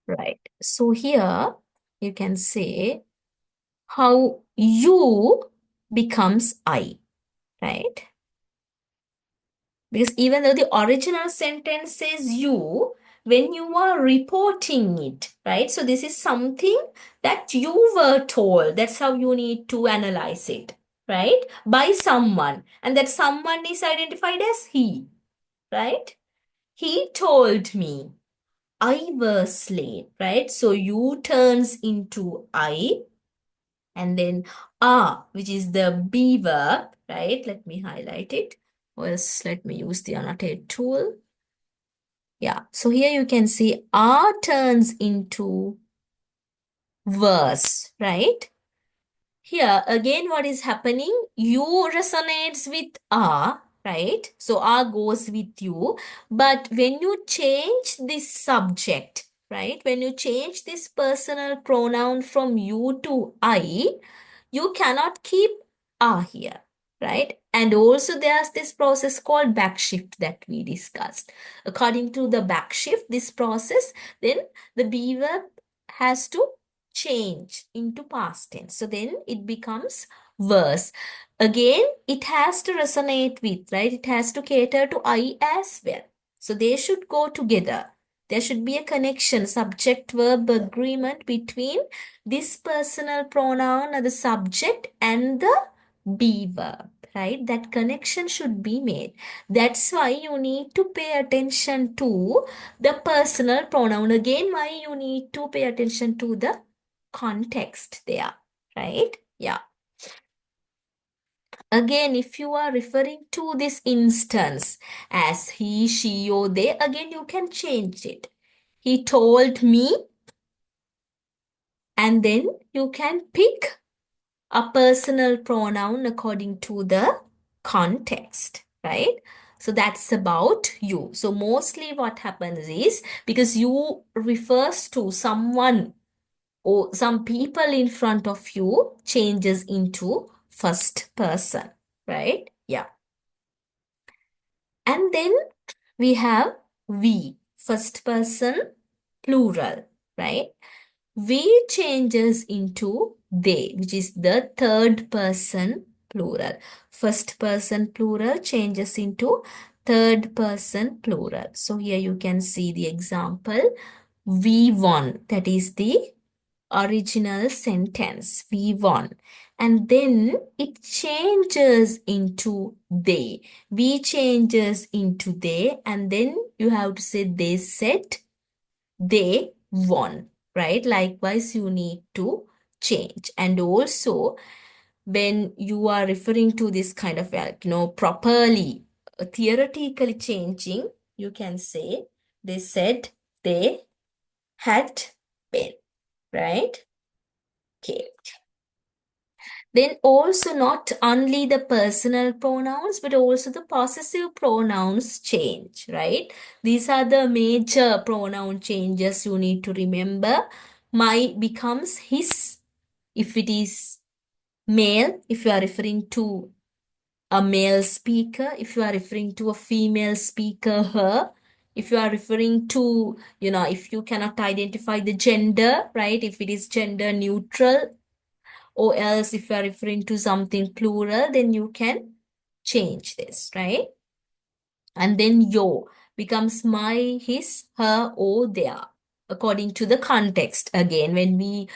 Speaker 1: Right. So here you can say how you becomes I, right? Because even though the original sentence says you, when you are reporting it, right? So this is something that you were told. That's how you need to analyze it, right? By someone. And that someone is identified as he, right? He told me. I was late, right? So you turns into I, and then which is the be verb, right? Let me highlight it. Or else let me use the annotate tool. Yeah, so here you can see turns into verse, right? Here again, what is happening? You resonates with right? So goes with you. But when you change this subject, right? When you change this personal pronoun from you to I, you cannot keep here, right? And also there's this process called backshift that we discussed. According to the backshift, this process, then the be verb has to change into past tense. So then it becomes verse. Again, it has to resonate with, right? It has to cater to I as well. So they should go together. There should be a connection, subject verb agreement between this personal pronoun or the subject and the be verb, right? That connection should be made. That's why you need to pay attention to the personal pronoun. Again, why you need to pay attention to the context there, right? Yeah. Again, if you are referring to this instance as he, she, or they, again, you can change it. He told me, and then you can pick a personal pronoun according to the context, right? So that's about you. So mostly what happens is because you refers to someone or some people in front of you changes into first person, right? Yeah. And then we have we, first person plural, right? We changes into they, which is the third person plural. First person plural changes into third person plural. So here you can see the example. We won. That is the original sentence. We won. And then it changes into they. We changes into they. And then you have to say they said, they won, right? Likewise, you need to change. And also, when you are referring to this kind of, properly, theoretically changing, you can say, they said they had been, right? Okay. Then also not only the personal pronouns, but also the possessive pronouns change, right? These are the major pronoun changes you need to remember. My becomes his if it is male, if you are referring to a male speaker, if you are referring to a female speaker, her. If you are referring to, if you cannot identify the gender, right? If it is gender neutral, or else if you are referring to something plural, then you can change this, right? And then yo becomes my, his, her, or their. according to the context. Again, when we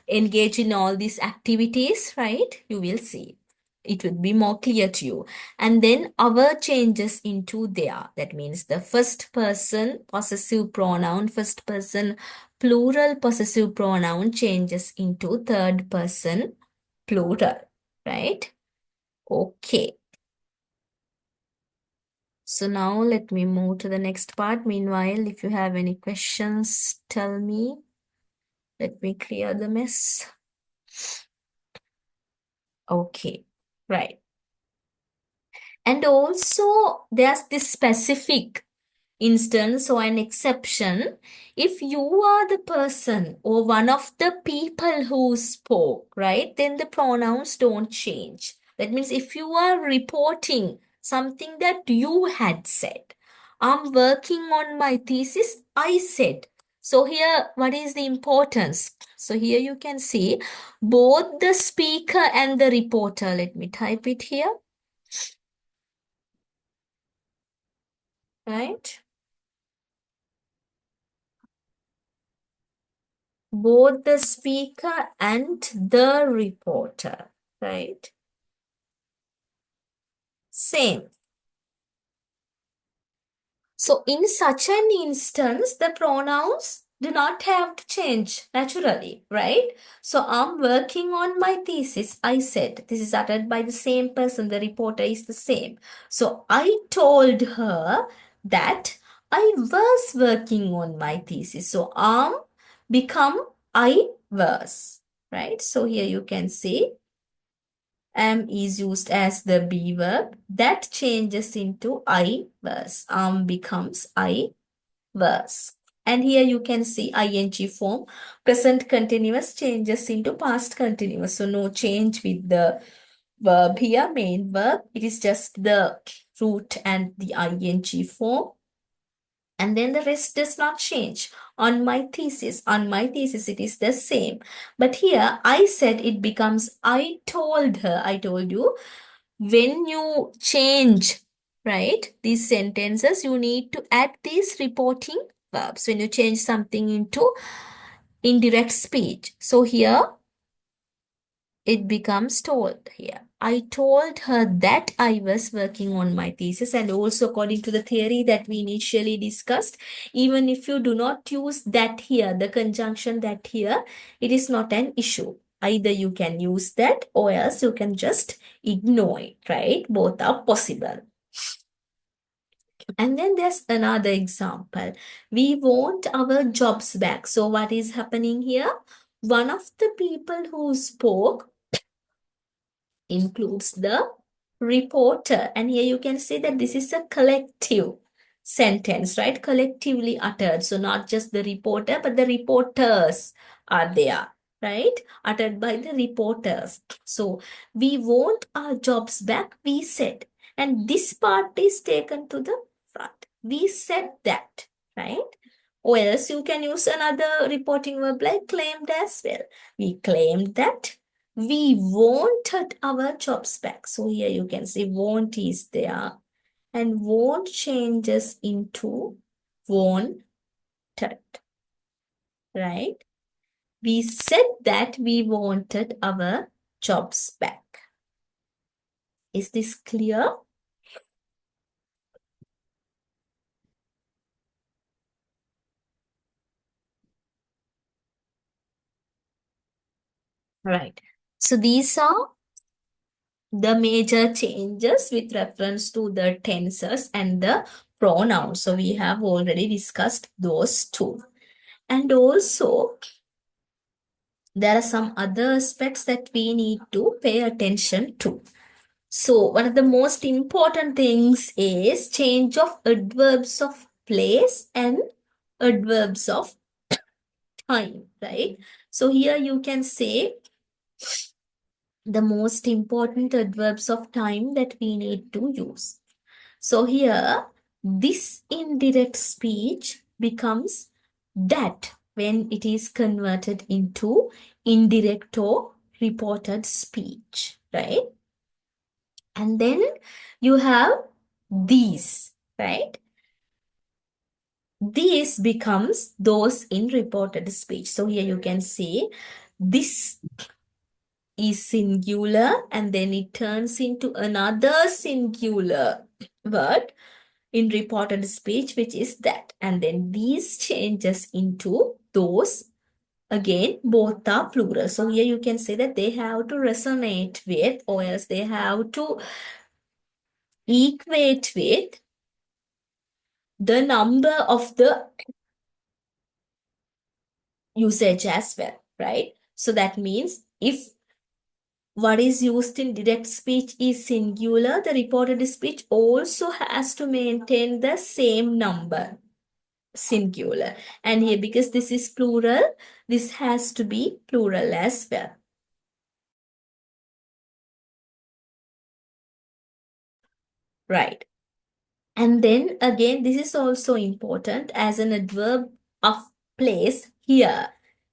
Speaker 1: engage in all these activities, right, you will see. It would be more clear to you. And then our changes into their. That means the first person possessive pronoun, first person plural possessive pronoun changes into third person plural, right? Okay. So now let me move to the next part. Meanwhile, if you have any questions, tell me. Let me clear the mess. Okay, right. And also there's this specific instance or an exception. If you are the person or one of the people who spoke, right, then the pronouns don't change. That means if you are reporting something that you had said, I'm working on my thesis, I said. So here, what is the importance? So here you can see both the speaker and the reporter. Let me type it here, right? Both the speaker and the reporter, right? Same. So in such an instance, the pronouns do not have to change naturally, right? So I'm working on my thesis. I said, this is uttered by the same person. The reporter is the same. So I told her that I was working on my thesis. So become I was, right? So here you can see am is used as the be verb. That changes into I was. Becomes I was. And here you can see ing form. Present continuous changes into past continuous. So no change with the verb here, main verb. It is just the root and the ing form. And then the rest does not change. On my thesis, it is the same. But here I said it becomes I told her. I told you when you change, right, these sentences, you need to add these reporting verbs when you change something into indirect speech. So here it becomes told here. I told her that I was working on my thesis, and also according to the theory that we initially discussed, even if you do not use that here, the conjunction that here, it is not an issue. Either you can use that or else you can just ignore it, right? Both are possible. And then there's another example. We want our jobs back. So what is happening here? One of the people who spoke includes the reporter. And here you can see that this is a collective sentence, right? Collectively uttered. So not just the reporter, but the reporters are there, right? Uttered by the reporters. So we want our jobs back, we said. And this part is taken to the front. We said that, right? Or else you can use another reporting verb like claimed as well. We claimed that we wanted our jobs back. So here you can see want is there and want changes into wanted, right? We said that we wanted our jobs back. Is this clear? Right. So these are the major changes with reference to the tenses and the pronouns. So we have already discussed those two. And also, there are some other aspects that we need to pay attention to. So one of the most important things is change of adverbs of place and adverbs of time, right? So here you can say the most important adverbs of time that we need to use. So here, this indirect speech becomes that when it is converted into indirect or reported speech, right? And then you have these, right? this becomes those in reported speech. So here you can see this is singular and then it turns into another singular word in reported speech, which is that. And then these changes into those. Again, both are plural. So here you can say that they have to resonate with, or else they have to equate with the number of the usage as well, right? So that means if what is used in direct speech is singular, the reported speech also has to maintain the same number, singular. And here, because this is plural, this has to be plural as well. Right. And then again, this is also important as an adverb of place here.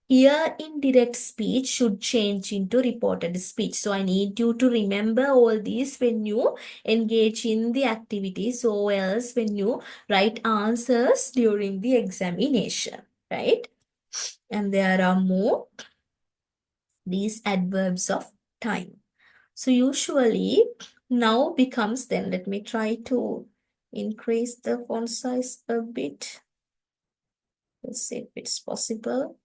Speaker 1: Here in direct speech should change into reported speech. So I need you to remember all these when you engage in the activities or else when you write answers during the examination, right? And there are more these adverbs of time. So usually now becomes then, let me try to increase the font size a bit. Let's see if it's possible.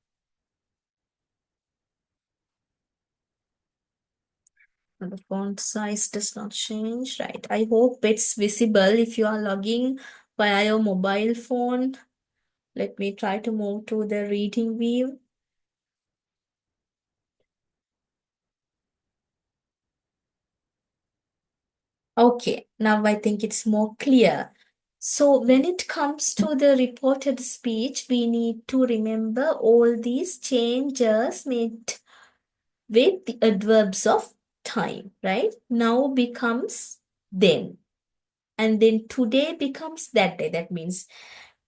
Speaker 1: And the font size does not change, right? I hope it's visible if you are logging via your mobile phone. Let me try to move to the reading view. Okay, now I think it's more clear. So when it comes to the reported speech, we need to remember all these changes made with the adverbs of time, right? Now becomes then. And then today becomes that day. That means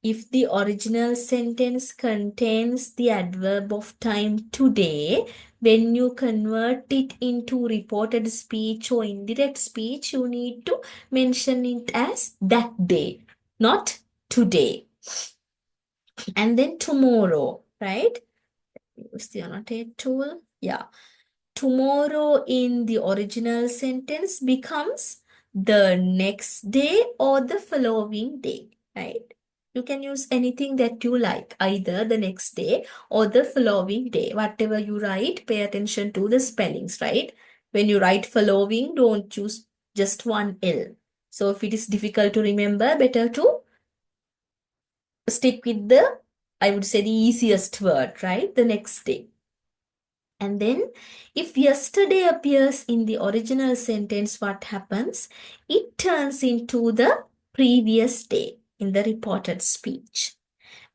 Speaker 1: if the original sentence contains the adverb of time today, when you convert it into reported speech or indirect speech, you need to mention it as that day, not today. And then tomorrow, right? Use the annotate tool. Yeah. Tomorrow in the original sentence becomes the next day or the following day, right? You can use anything that you like, either the next day or the following day. Whatever you write, pay attention to the spellings, right? When you write following, don't choose just one L. So if it is difficult to remember, better to stick with the, I would say, the easiest word, right? The next day. And then if yesterday appears in the original sentence, what happens? It turns into the previous day in the reported speech.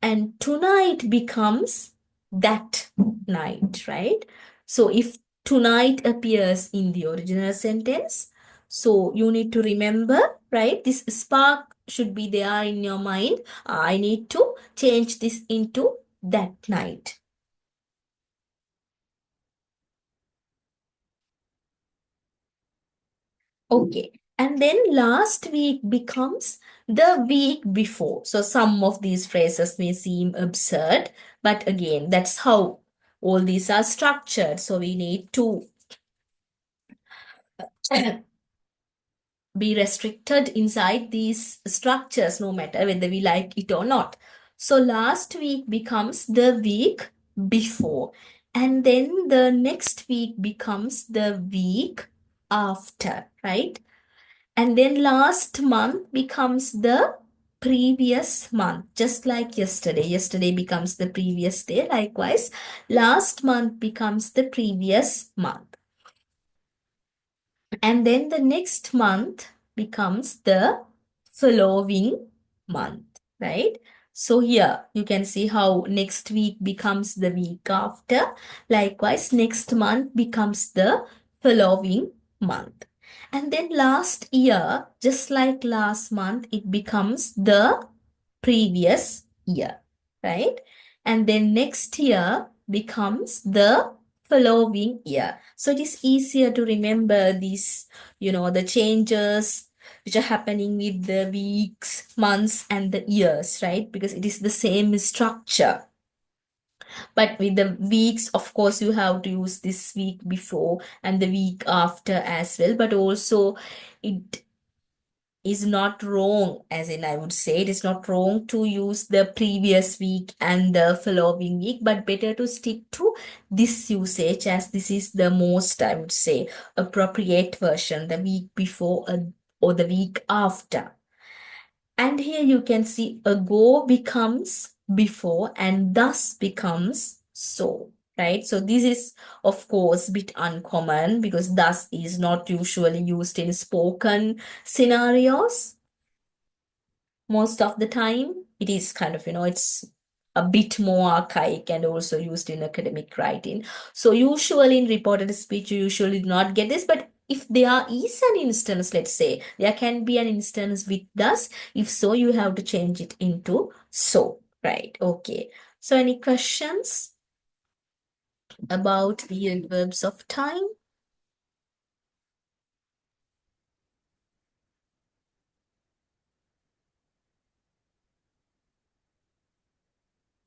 Speaker 1: And tonight becomes that night, right? So if tonight appears in the original sentence, so you need to remember, right? This spark should be there in your mind. I need to change this into that night. Okay. And then last week becomes the week before. So some of these phrases may seem absurd, but again, that's how all these are structured. So we need to be restricted inside these structures, no matter whether we like it or not. So last week becomes the week before. And then the next week becomes the week after, right? And then last month becomes the previous month, just like yesterday. Yesterday becomes the previous day. Likewise, last month becomes the previous month. And then the next month becomes the following month, right? So here you can see how next week becomes the week after. Likewise, next month becomes the following month. And then last year, just like last month, it becomes the previous year, right? And then next year becomes the following year. So it is easier to remember these, the changes which are happening with the weeks months, and the years, right? Because it is the same structure. But with the weeks, of course, you have to use this week before and the week after as well. But also, it is not wrong, as in, I would say, it is not wrong to use the previous week and the following week, but better to stick to this usage, as this is the most, I would say, appropriate version, the week before or the week after. And here you can see ago becomes before and thus becomes so, right? So this is, of course, a bit uncommon because thus is not usually used in spoken scenarios. Most of the time, it is kind of, it's a bit more archaic and also used in academic writing. So usually in reported speech, you usually do not get this, but if there is an instance, let's say, there can be an instance with thus. If so, you have to change it into so, right? Okay. So any questions about real verbs of time?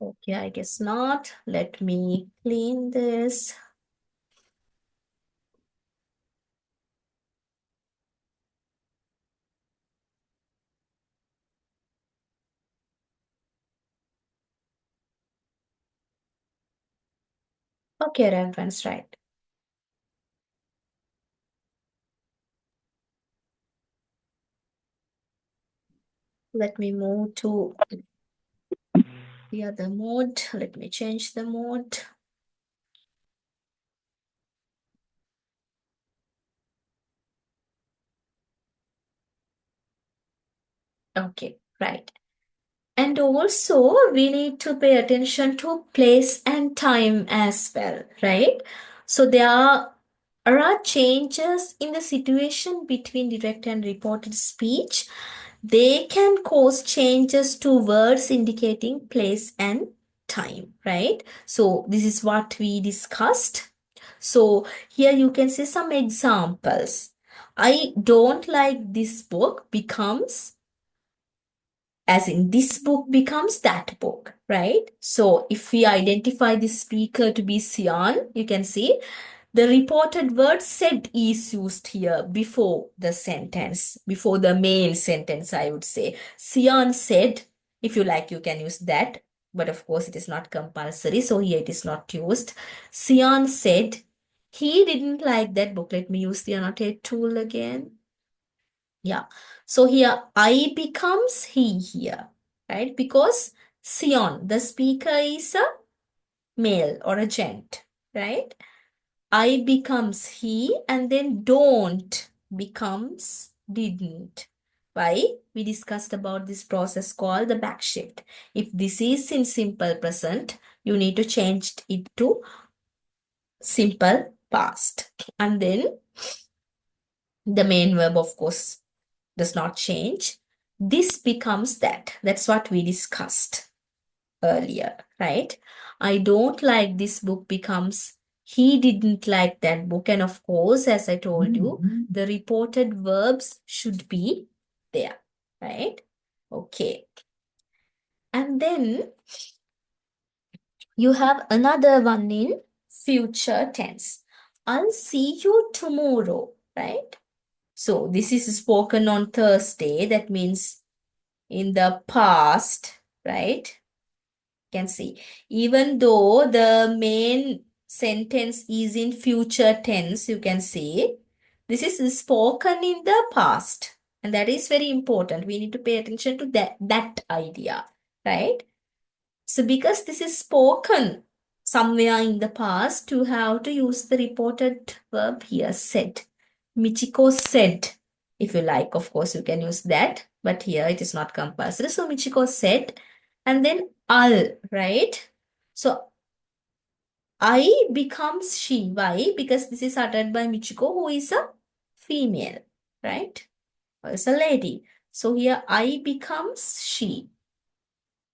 Speaker 1: Okay, I guess not. Let me clean this. Okay, reference, right. Let me move to the other mode. Let me change the mode. Okay, right. And also, we need to pay attention to place and time as well, right? So there are changes in the situation between direct and reported speech. They can cause changes to words indicating place and time, right? So this is what we discussed. So here you can see some examples. I don't like this book becomes, as in this book becomes that book, right? So if we identify the speaker to be Sian, you can see the reported word said is used here before the sentence, before the main sentence, I would say. Sian said, if you like, you can use that, but of course it is not compulsory, so here it is not used. Sian said, he didn't like that book. Let me use the annotate tool again. Yeah. So here I becomes he here, right? Because Sion, the speaker is a male or a gent, right? I becomes he and then don't becomes didn't. Why? We discussed about this process called the back shift. If this is in simple present, you need to change it to simple past. And then the main verb, of course, does not change. This becomes that. That's what we discussed earlier, right? I don't like this book becomes he didn't like that book. And of course, as I told you, the reported verbs should be there, right? Okay. And then you have another one in future tense. I'll see you tomorrow, right? So this is spoken on Thursday. That means in the past, right? Can see. Even though the main sentence is in future tense, you can see this is spoken in the past. And that is very important. We need to pay attention to that idea, right? So because this is spoken somewhere in the past, you have to use the reported verb here, said. Michiko said. If you like, of course, you can use that. But here it is not compulsory. So Michiko said, and then I'll, right? So I becomes she. Why? Because this is uttered by Michiko, who is a female, right? Or is a lady. So here I becomes she,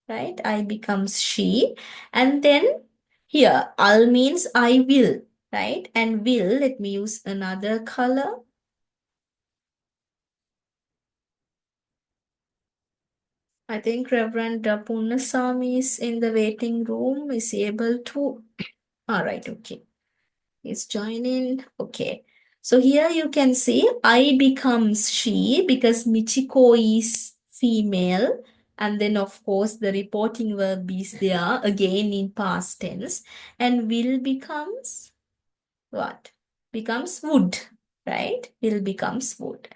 Speaker 1: right? I becomes she. And then here, I'll means I will, right? And will, let me use another color. I think Reverend Punnasamy is in the waiting room, is able to. All right, okay. He's joining. Okay. So here you can see I becomes she because Michiko is female. And then, of course, the reporting verb is there again in past tense. And will becomes what? Becomes would, right? Will becomes would.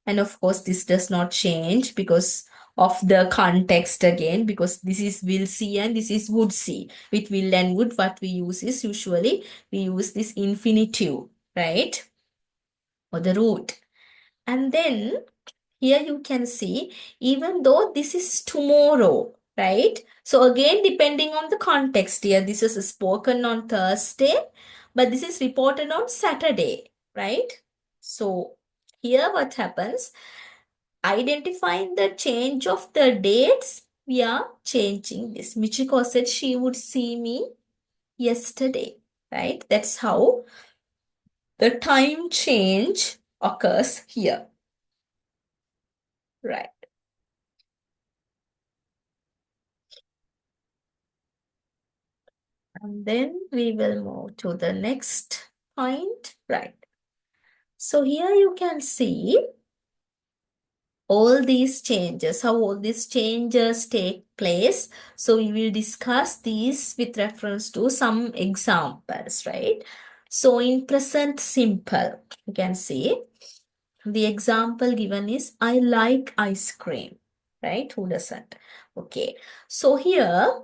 Speaker 1: And of course, this does not change because of the context again, because this is will see and this is would see. With will and would, what we use is usually we use this infinitive, right? Or the root. And then here you can see, even though this is tomorrow, right? So again, depending on the context here, this is spoken on Thursday, but this is reported on Saturday, right? So here what happens, identifying the change of the dates, we are changing this. Michiko said she would see me yesterday, right? That's how the time change occurs here, right? And then we will move to the next point, right? So here you can see all these changes, how all these changes take place. So we will discuss these with reference to some examples, right? So in present simple, you can see the example given is I like ice cream, right? Who doesn't? Okay. So here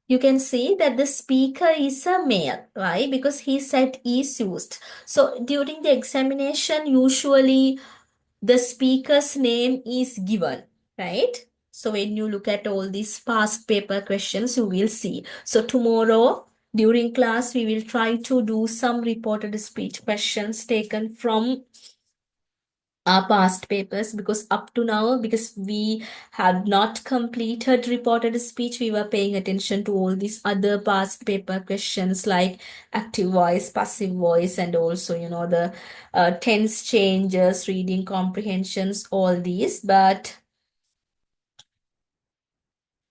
Speaker 1: you can see that the speaker is a male. Why? Because he said is used. So during the examination, usually the speaker's name is given, right? So when you look at all these past paper questions, you will see. So tomorrow during class, we will try to do some reported speech questions taken from our past papers, because up to now, because we had not completed reported speech, we were paying attention to all these other past paper questions like active voice, passive voice, and also, the tense changes, reading comprehensions, all these. But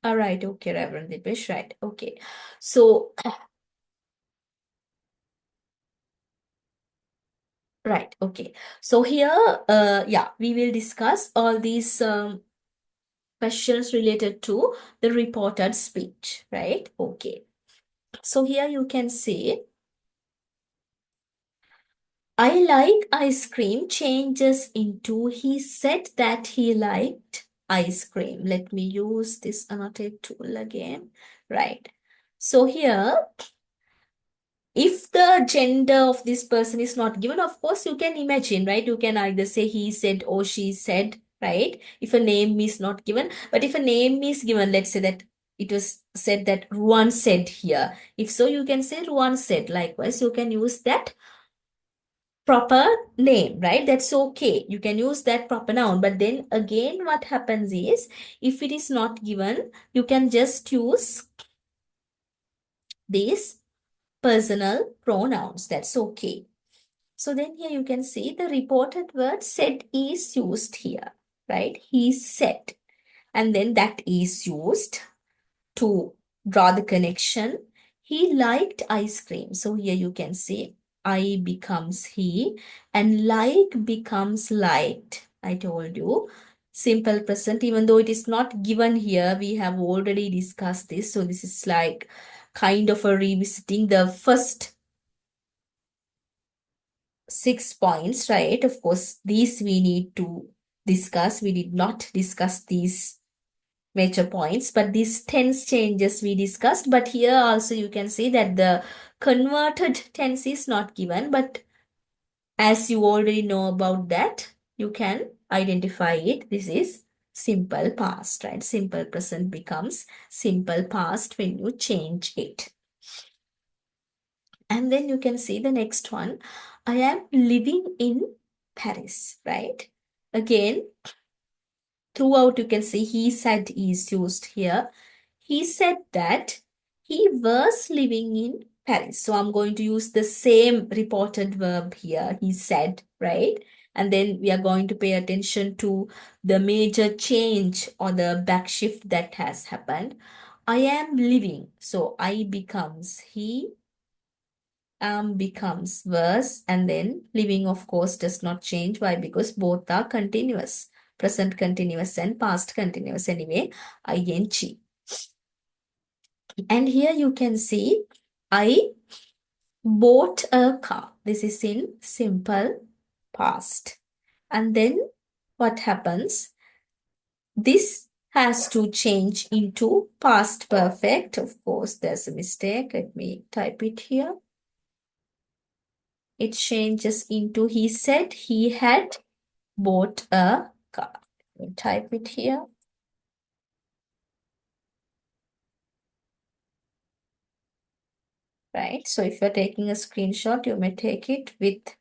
Speaker 1: all right, okay, Reverend Dipesh, right, okay. So right, okay. So here, yeah, we will discuss all these questions related to the reported speech, right? Okay. So here you can see, I like ice cream changes into he said that he liked ice cream. Let me use this annotate tool again. Right. So here, if the gender of this person is not given, of course, you can imagine, right? You can either say he said or she said, right? If a name is not given. But if a name is given, let's say that it was said that Ruan said here. If so, you can say Ruan said. Likewise, you can use that proper name, right? That's okay. You can use that proper noun. But then again, what happens is, if it is not given, you can just use these personal pronouns. That's okay. So then here you can see the reported word said is used here, right? He said. And then that is used to draw the connection. He liked ice cream. So here you can see I becomes he and like becomes liked. I told you. Simple present, even though it is not given here, we have already discussed this. So this is like kind of a revisiting the first 6 points, right? Of course, these we need to discuss. We did not discuss these major points, but these tense changes we discussed. But here also you can see that the converted tense is not given, but as you already know about that, you can identify it. This is simple past, right? Simple present becomes simple past when you change it. And then you can see the next one. I am living in Paris, right? Again, throughout you can see he said is used here. He said that he was living in Paris. So I'm going to use the same reported verb here. He said, right? And then we are going to pay attention to the major change or the back shift that has happened. I am living. So I becomes he, am becomes was, and then living, of course, does not change. Why? Because both are continuous. Present continuous and past continuous. Anyway, ing. And here you can see I bought a car. This is in simple past. And then what happens? This has to change into past perfect. Of course, there's a mistake. Let me type it here. It changes into he said he had bought a car. Let me type it here. Right. So if you're taking a screenshot, you may take it with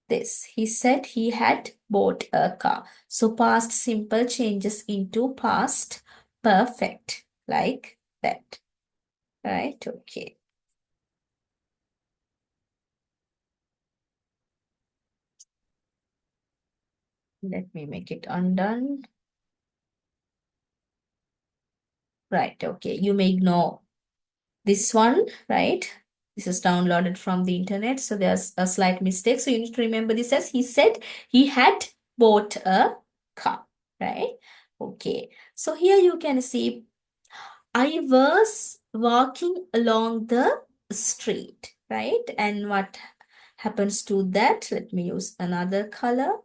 Speaker 1: this. He said he had bought a car. So past simple changes into past perfect, like that. Right? Okay. Let me make it undone. Right. Okay. You may ignore this one, right? This is downloaded from the internet. So there's a slight mistake. So you need to remember this as he said he had bought a car, right? Okay. So here you can see I was walking along the street, right? And what happens to that? Let me use another color.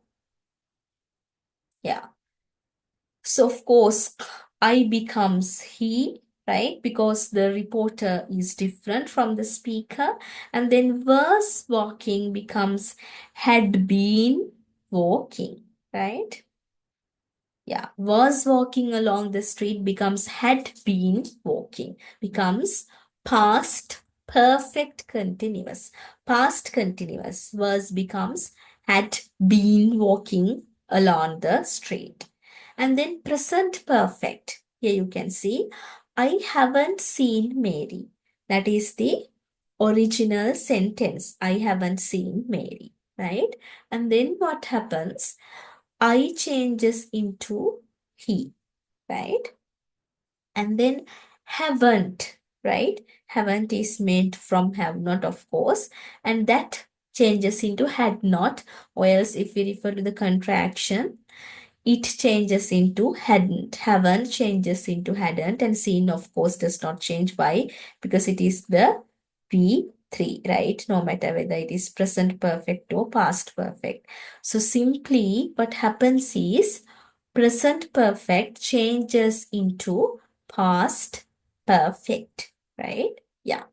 Speaker 1: Yeah. So of course, I becomes he, right? Because the reporter is different from the speaker. And then was walking becomes had been walking, right? Yeah, was walking along the street becomes had been walking, becomes past perfect continuous. Past continuous was becomes had been walking along the street. And then present perfect. Here you can see, I haven't seen Mary. That is the original sentence. I haven't seen Mary, right? And then what happens? I changes into he, right? And then haven't, right? Haven't is made from have not, of course, and that changes into had not, or else if we refer to the contraction, it changes into hadn't. Haven't changes into hadn't, and seen, of course, does not change. Why? Because it is the P3, right? No matter whether it is present perfect or past perfect. So simply what happens is present perfect changes into past perfect, right? Yeah.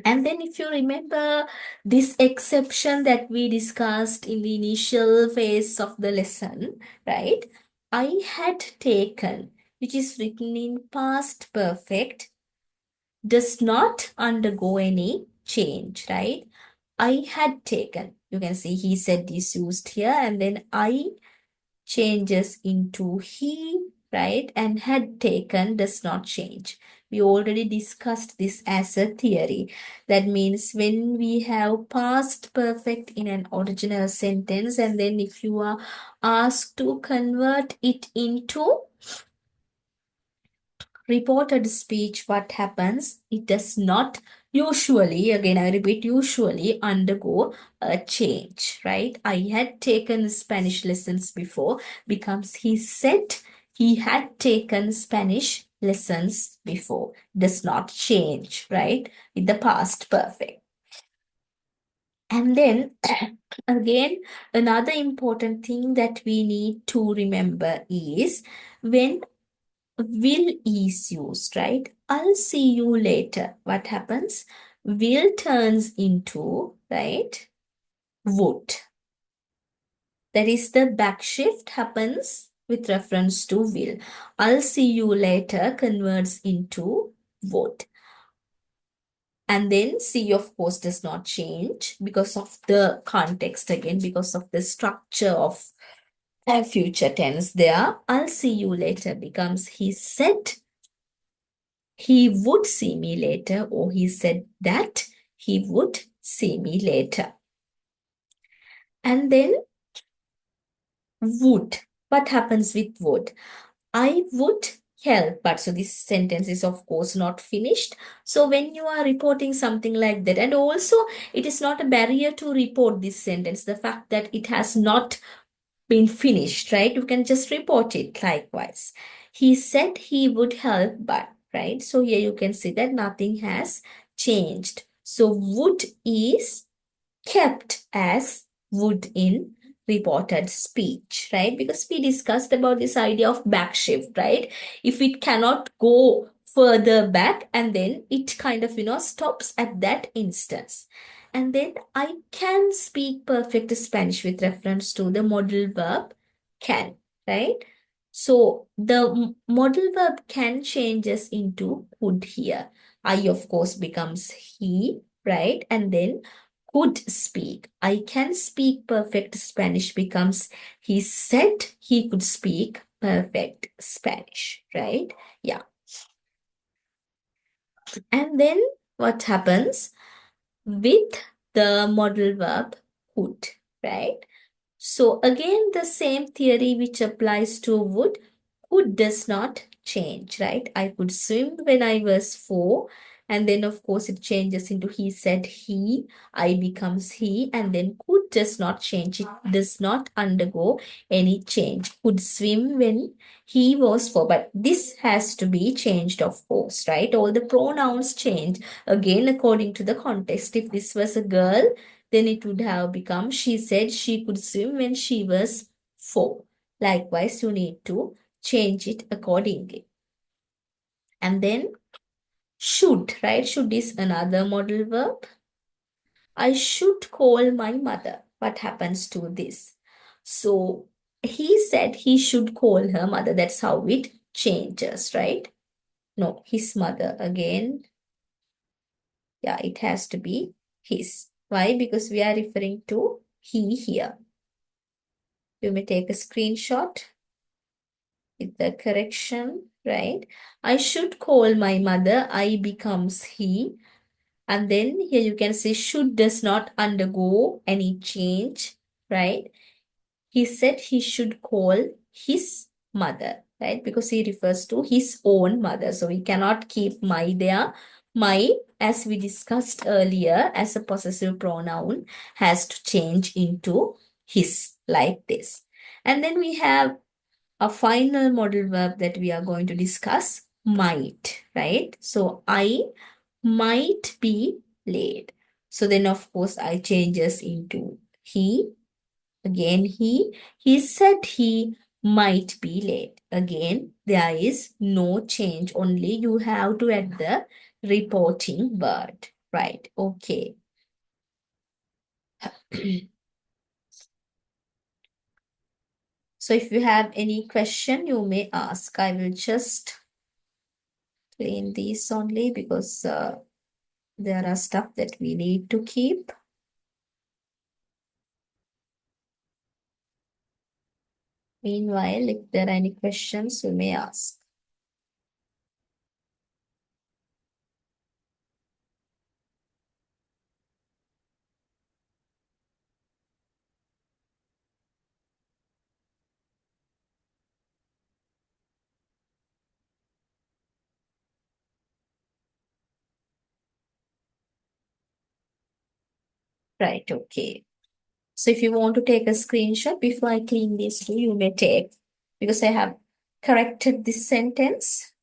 Speaker 1: And then if you remember this exception that we discussed in the initial phase of the lesson, right? I had taken, which is written in past perfect, does not undergo any change, right? I had taken. You can see he said is used here, and then I changes into he, right? And had taken does not change. We already discussed this as a theory. That means when we have past perfect in an original sentence, and then if you are asked to convert it into reported speech, what happens? It does not usually, again I repeat, usually undergo a change, right? I had taken Spanish lessons before becomes he said he had taken Spanish lessons before. Does not change, right? With the past perfect. And then again, another important thing that we need to remember is when will is used, right? I'll see you later. What happens? Will turns into, right? Would. That is the back shift happens with reference to will. I'll see you later converts into would. And then see, of course, does not change because of the context again, because of the structure of a future tense there. I'll see you later becomes he said he would see me later, or he said that he would see me later. And then would. What happens with would? I would help, but so this sentence is of course not finished. So when you are reporting something like that, and also it is not a barrier to report this sentence, the fact that it has not been finished, right? You can just report it likewise. He said he would help, but, right? So here you can see that nothing has changed. So would is kept as would in reported speech, right? Because we discussed about this idea of back shift, right? If it cannot go further back and then it kind of, stops at that instance. And then I can speak perfect Spanish with reference to the modal verb can, right? So the modal verb can changes into could here. I, of course, becomes he, right? And then could speak. I can speak perfect Spanish becomes he said he could speak perfect Spanish, right? Yeah. And then what happens with the modal verb could, right? So again, the same theory which applies to would, could does not change, right? I could swim when I was 4, and then of course it changes into he said he, I becomes he, and then could does not change. It does not undergo any change. Could swim when he was 4, but this has to be changed, of course, right? All the pronouns change again according to the context. If this was a girl, then it would have become she said she could swim when she was 4. Likewise, you need to change it accordingly. And then should, right? Should is another modal verb. I should call my mother. What happens to this? So he said he should call her mother. That's how it changes, right? No, his mother again. Yeah, it has to be his. Why? Because we are referring to he here. You may take a screenshot with the correction, right? I should call my mother. I becomes he. And then here you can say should does not undergo any change, right? He said he should call his mother, right? Because he refers to his own mother. So we cannot keep my there. My, as we discussed earlier, as a possessive pronoun, has to change into his, like this. And then we have a final modal verb that we are going to discuss, might, right? So I might be late. So then, of course, I changes into he. Again, he said he might be late. Again, there is no change. Only you have to add the reporting word. Right. Okay. So if you have any question, you may ask. I will just clean these only because there are stuff that we need to keep. Meanwhile, if there are any questions, you may ask. Right, okay. So if you want to take a screenshot before I clean these two, you may take, because I have corrected this sentence.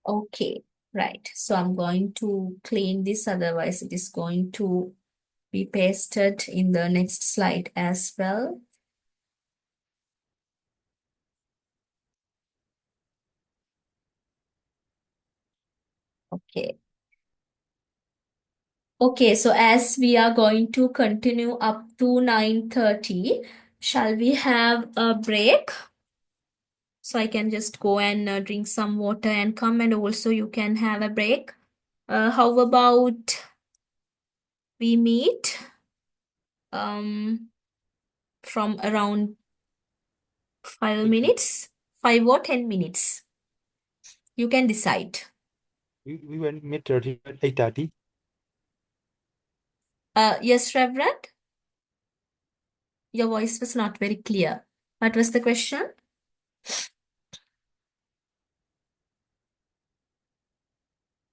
Speaker 1: Okay, right. So I'm going to clean this, otherwise it is going to be pasted in the next slide as well. Okay. Okay, so as we are going to continue up to 9:30, shall we have a break? So I can just go and drink some water and come, and also you can have a break. How about we meet from around 5 minutes? 5 or 10 minutes. You can decide.
Speaker 5: We went mid-30 at 8:30.
Speaker 1: Yes, Reverend? Your voice was not very clear. What was the question?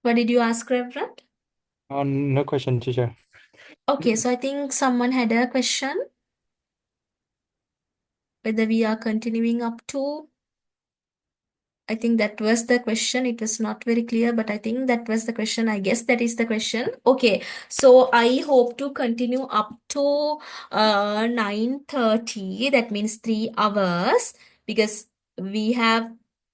Speaker 1: What did you ask, Reverend?
Speaker 5: No question, teacher.
Speaker 1: Okay, so I think someone had a question whether we are continuing up to. I think that was the question. It was not very clear, but I think that was the question. I guess that is the question. Okay, so I hope to continue up to 9:30. That means 3 hours because we have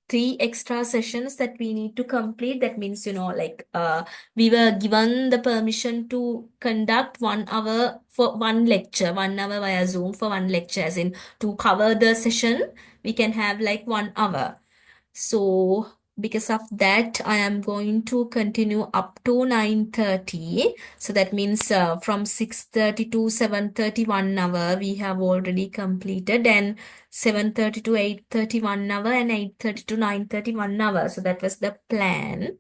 Speaker 1: 3 extra sessions that we need to complete. That means, we were given the permission to conduct 1 hour for one lecture, 1 hour via Zoom for one lecture, as in to cover the session, we can have like 1 hour. So because of that, I am going to continue up to 9:30. So that means from 6:30 to 7:30, 1 hour we have already completed, and 7:30 to 8:30, 1 hour, and 8:30 to 9:30, 1 hour. So that was the plan.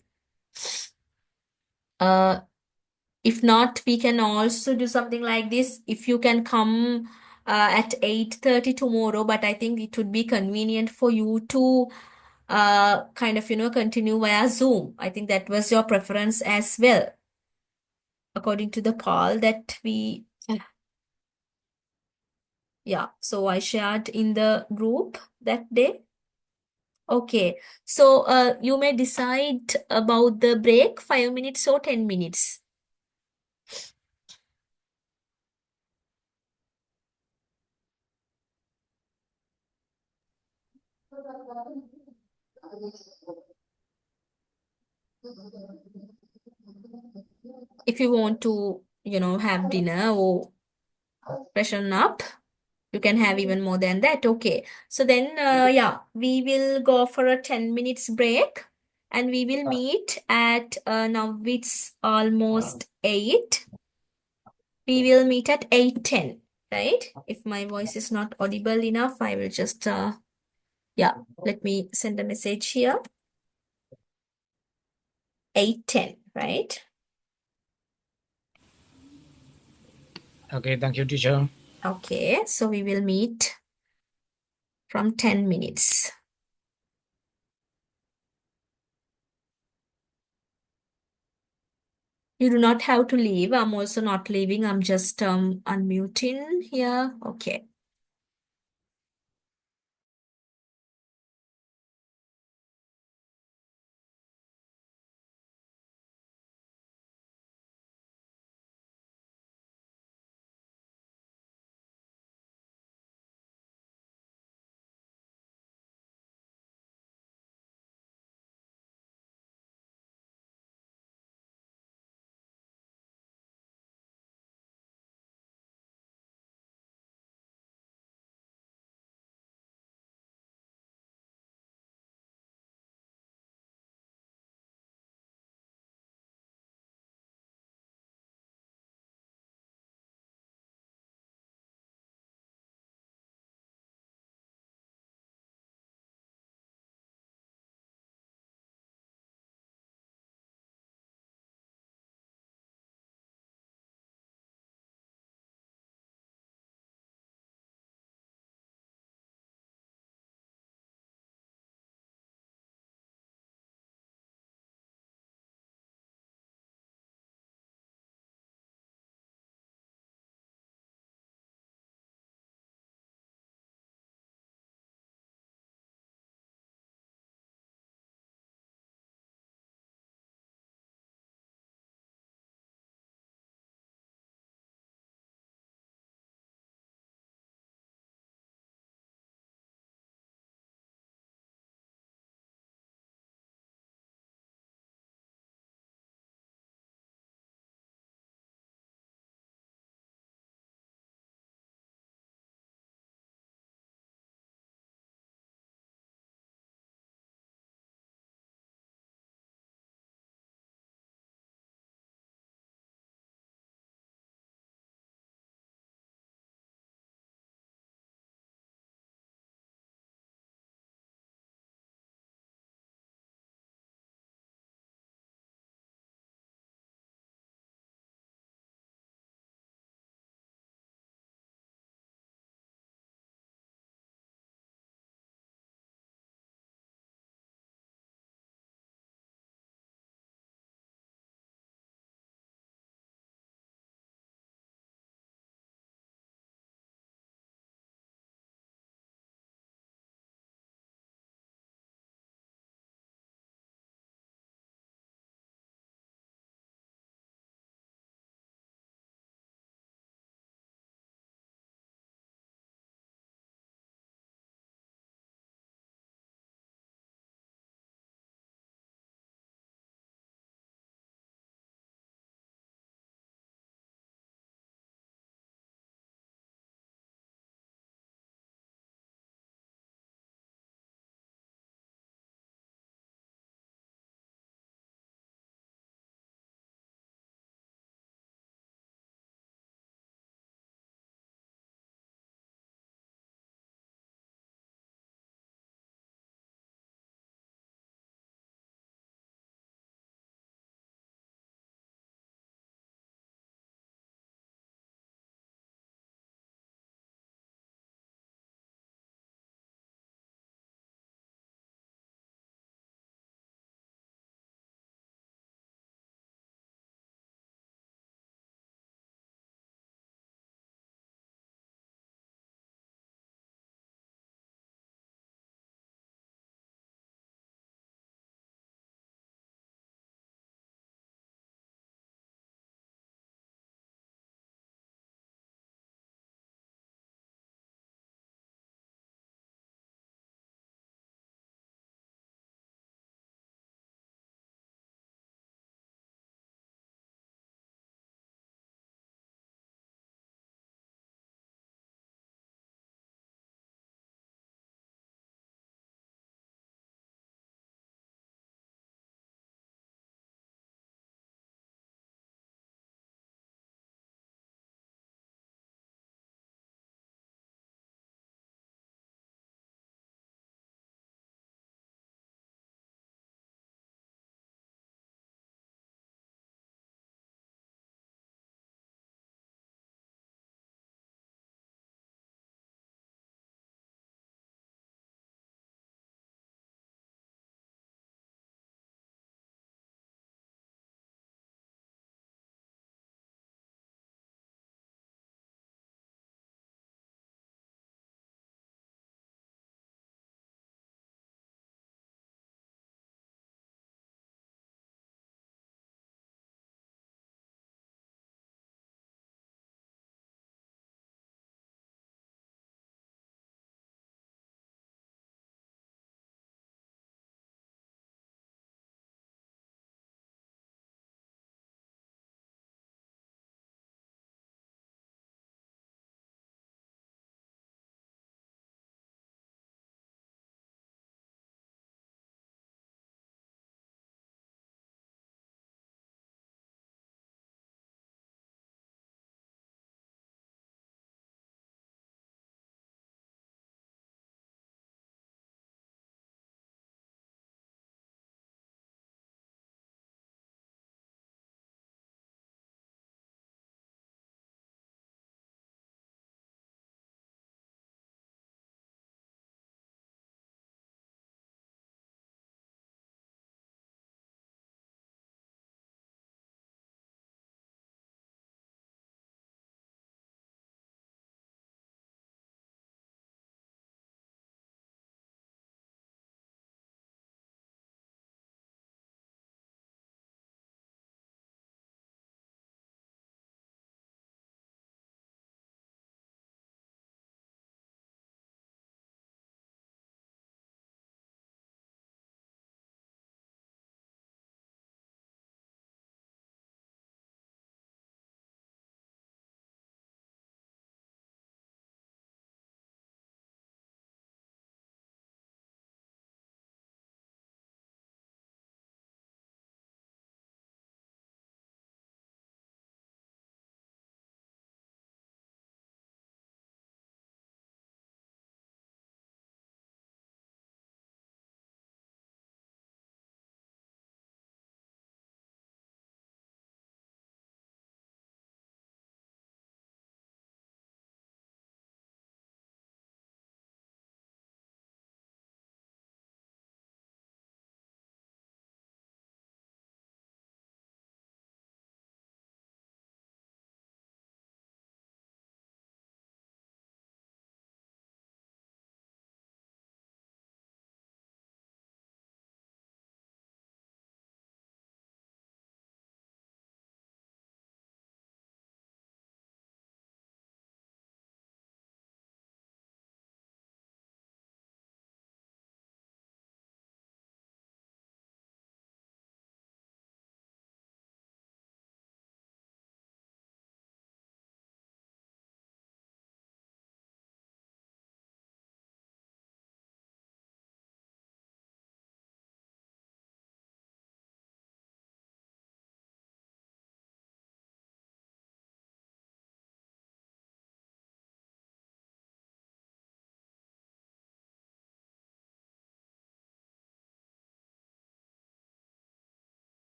Speaker 1: If not, we can also do something like this. If you can come at 8:30 tomorrow, but I think it would be convenient for you to kind of, continue via Zoom. I think that was your preference as well, according to the poll that we, yeah, so I shared in the group that day. Okay, so you may decide about the break, 5 minutes or 10 minutes. If you want to, have dinner or freshen up, you can have even more than that. Okay. So then, yeah, we will go for a 10 minutes break and we will meet at, now it's almost 8. We will meet at 8:10, right? If my voice is not audible enough, I will just, yeah, let me send a message here. 8:10, right?
Speaker 2: Okay, thank you, teacher.
Speaker 1: Okay. So we will meet from 10 minutes. You do not have to leave. I'm also not leaving. I'm just unmuting here. Okay.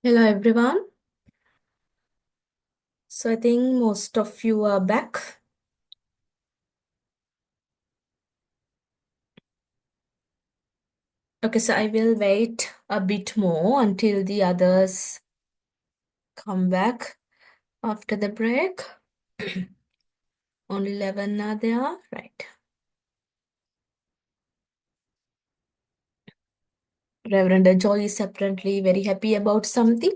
Speaker 1: Hello, everyone. So I think most of you are back. Okay, so I will wait a bit more until the others come back after the break. Only 11 are there, right? Reverend Joy is apparently very happy about something.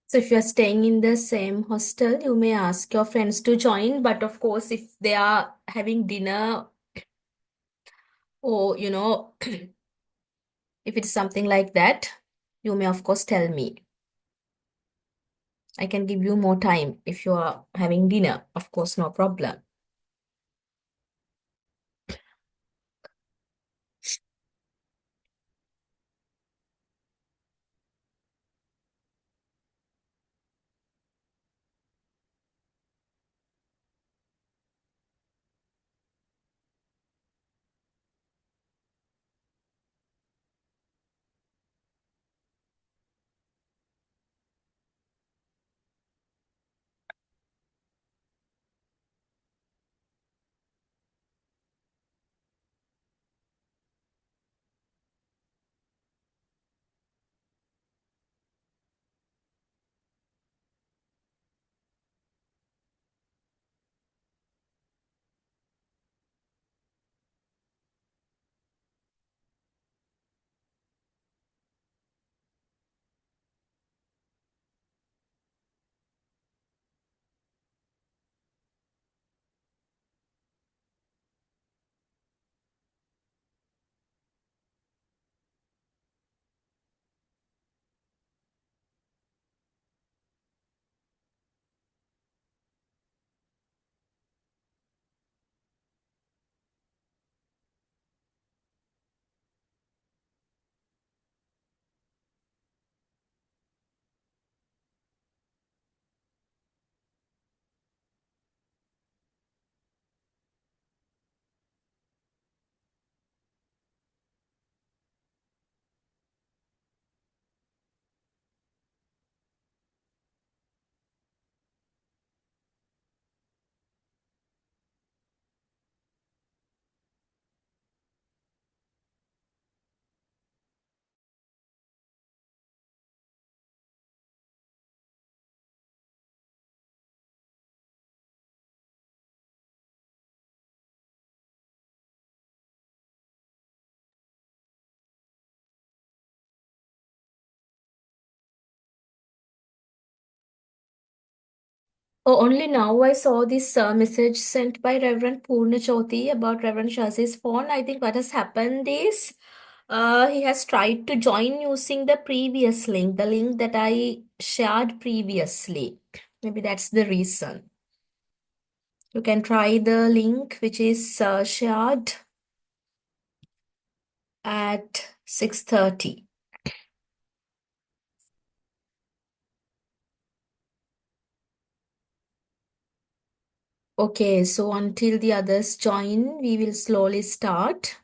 Speaker 1: So if you're staying in the same hostel, you may ask your friends to join. But of course, if they are having dinner or, if it's something like that, you may of course tell me. I can give you more time if you are having dinner. Of course, no problem. Oh, only now I saw this message sent by Reverend Purna Jyoti about Reverend Shazi's phone. I think what has happened is he has tried to join using the previous link, the link that I shared previously. Maybe that's the reason. You can try the link which is shared at 6:30. Okay, so until the others join, we will slowly start.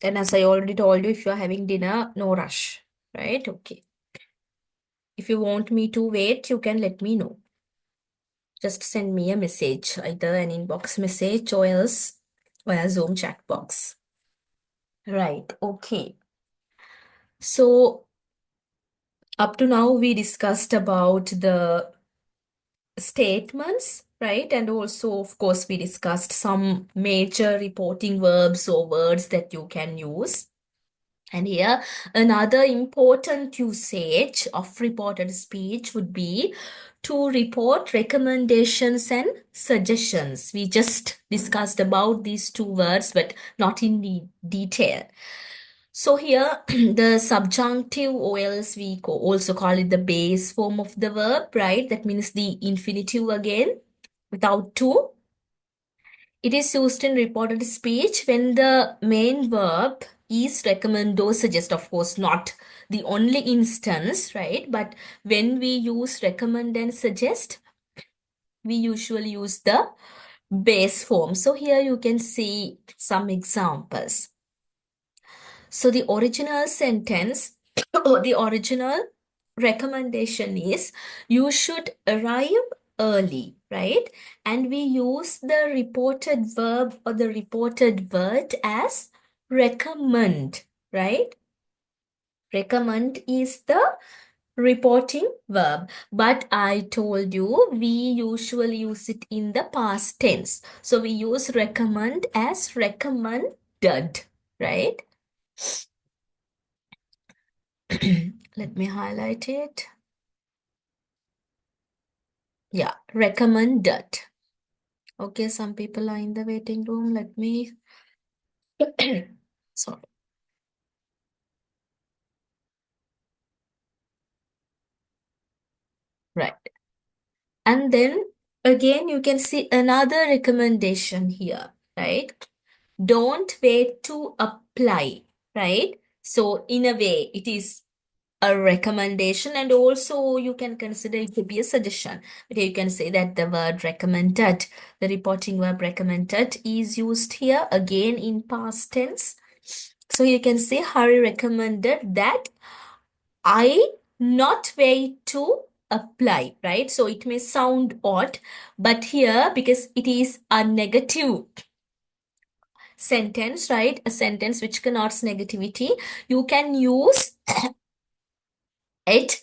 Speaker 1: And as I already told you, if you're having dinner, no rush, right? Okay. If you want me to wait, you can let me know. Just send me a message, either an inbox message or else via Zoom chat box. Right, okay. So up to now, we discussed about the statements, right? And also, of course, we discussed some major reporting verbs or words that you can use. And here, another important usage of reported speech would be to report recommendations and suggestions. We just discussed about these two words, but not in detail. So here, the subjunctive, or else we also call it the base form of the verb, right? That means the infinitive again, without to. It is used in reported speech when the main verb is recommend or suggest. Of course, not the only instance, right? But when we use recommend and suggest, we usually use the base form. So here you can see some examples. So the original sentence or the original recommendation is you should arrive early, right? And we use the reported verb or the reported word as recommend, right? Recommend is the reporting verb, but I told you we usually use it in the past tense. So we use recommend as recommended, right? Let me highlight it. Yeah, recommended. Okay, some people are in the waiting room. Let me. Sorry. Right. And then again, you can see another recommendation here, right? Don't wait to apply, right? So in a way, it is a recommendation, and also you can consider it to be a suggestion. But you can say that the word recommended, the reporting verb recommended, is used here again in past tense. So you can say Hari recommended that I not wait to apply, right? So it may sound odd, but here, because it is a negative sentence, right? A sentence which connotes negativity, you can use it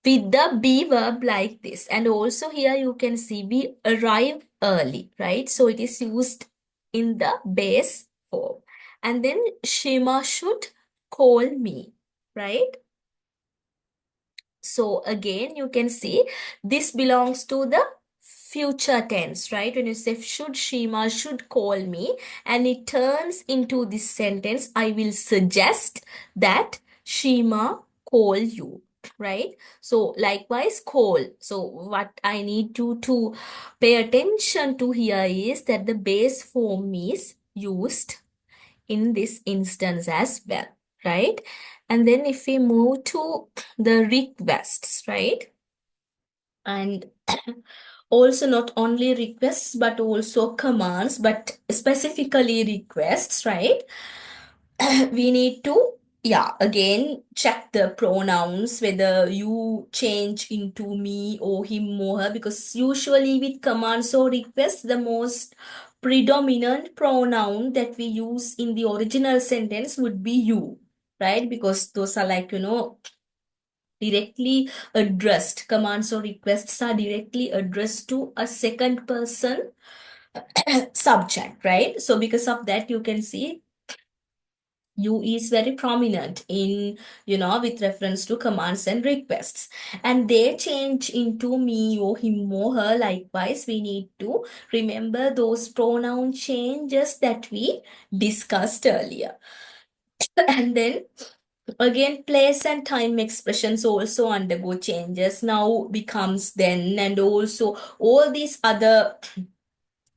Speaker 1: with the be verb like this. And also here you can see we arrive early, right? So it is used in the base form. And then Shima should call me, right? So again, you can see this belongs to the future tense, right? When you say should, Shima should call me, and it turns into this sentence, I will suggest that Shima call you, right? So likewise, call. So what I need to pay attention to here is that the base form is used in this instance as well, right? And then if we move to the requests, right? And also not only requests, but also commands, but specifically requests, right? We need to, yeah, again, check the pronouns, whether you change into me or him or her, because usually with commands or requests, the most predominant pronoun that we use in the original sentence would be you, right? Because those are like, directly addressed. Commands or requests are directly addressed to a second person subject, right? So because of that, you can see you is very prominent in, with reference to commands and requests. And they change into me or him or her. Likewise, we need to remember those pronoun changes that we discussed earlier. And then again, place and time expressions also undergo changes. Now becomes then, and also all these other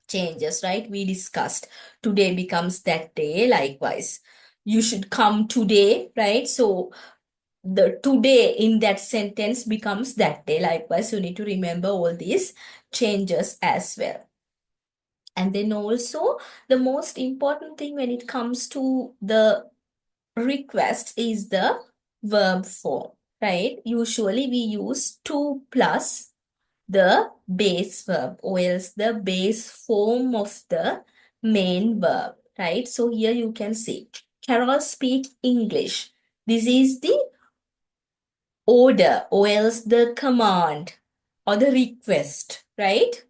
Speaker 1: changes, right? We discussed today becomes that day. Likewise, you should come today, right? So the today in that sentence becomes that day. Likewise, you need to remember all these changes as well. And then also the most important thing when it comes to the request is the verb form, right? Usually we use to plus the base verb or else the base form of the main verb, right? So here you can see Carol speak English. This is the order or else the command or the request, right?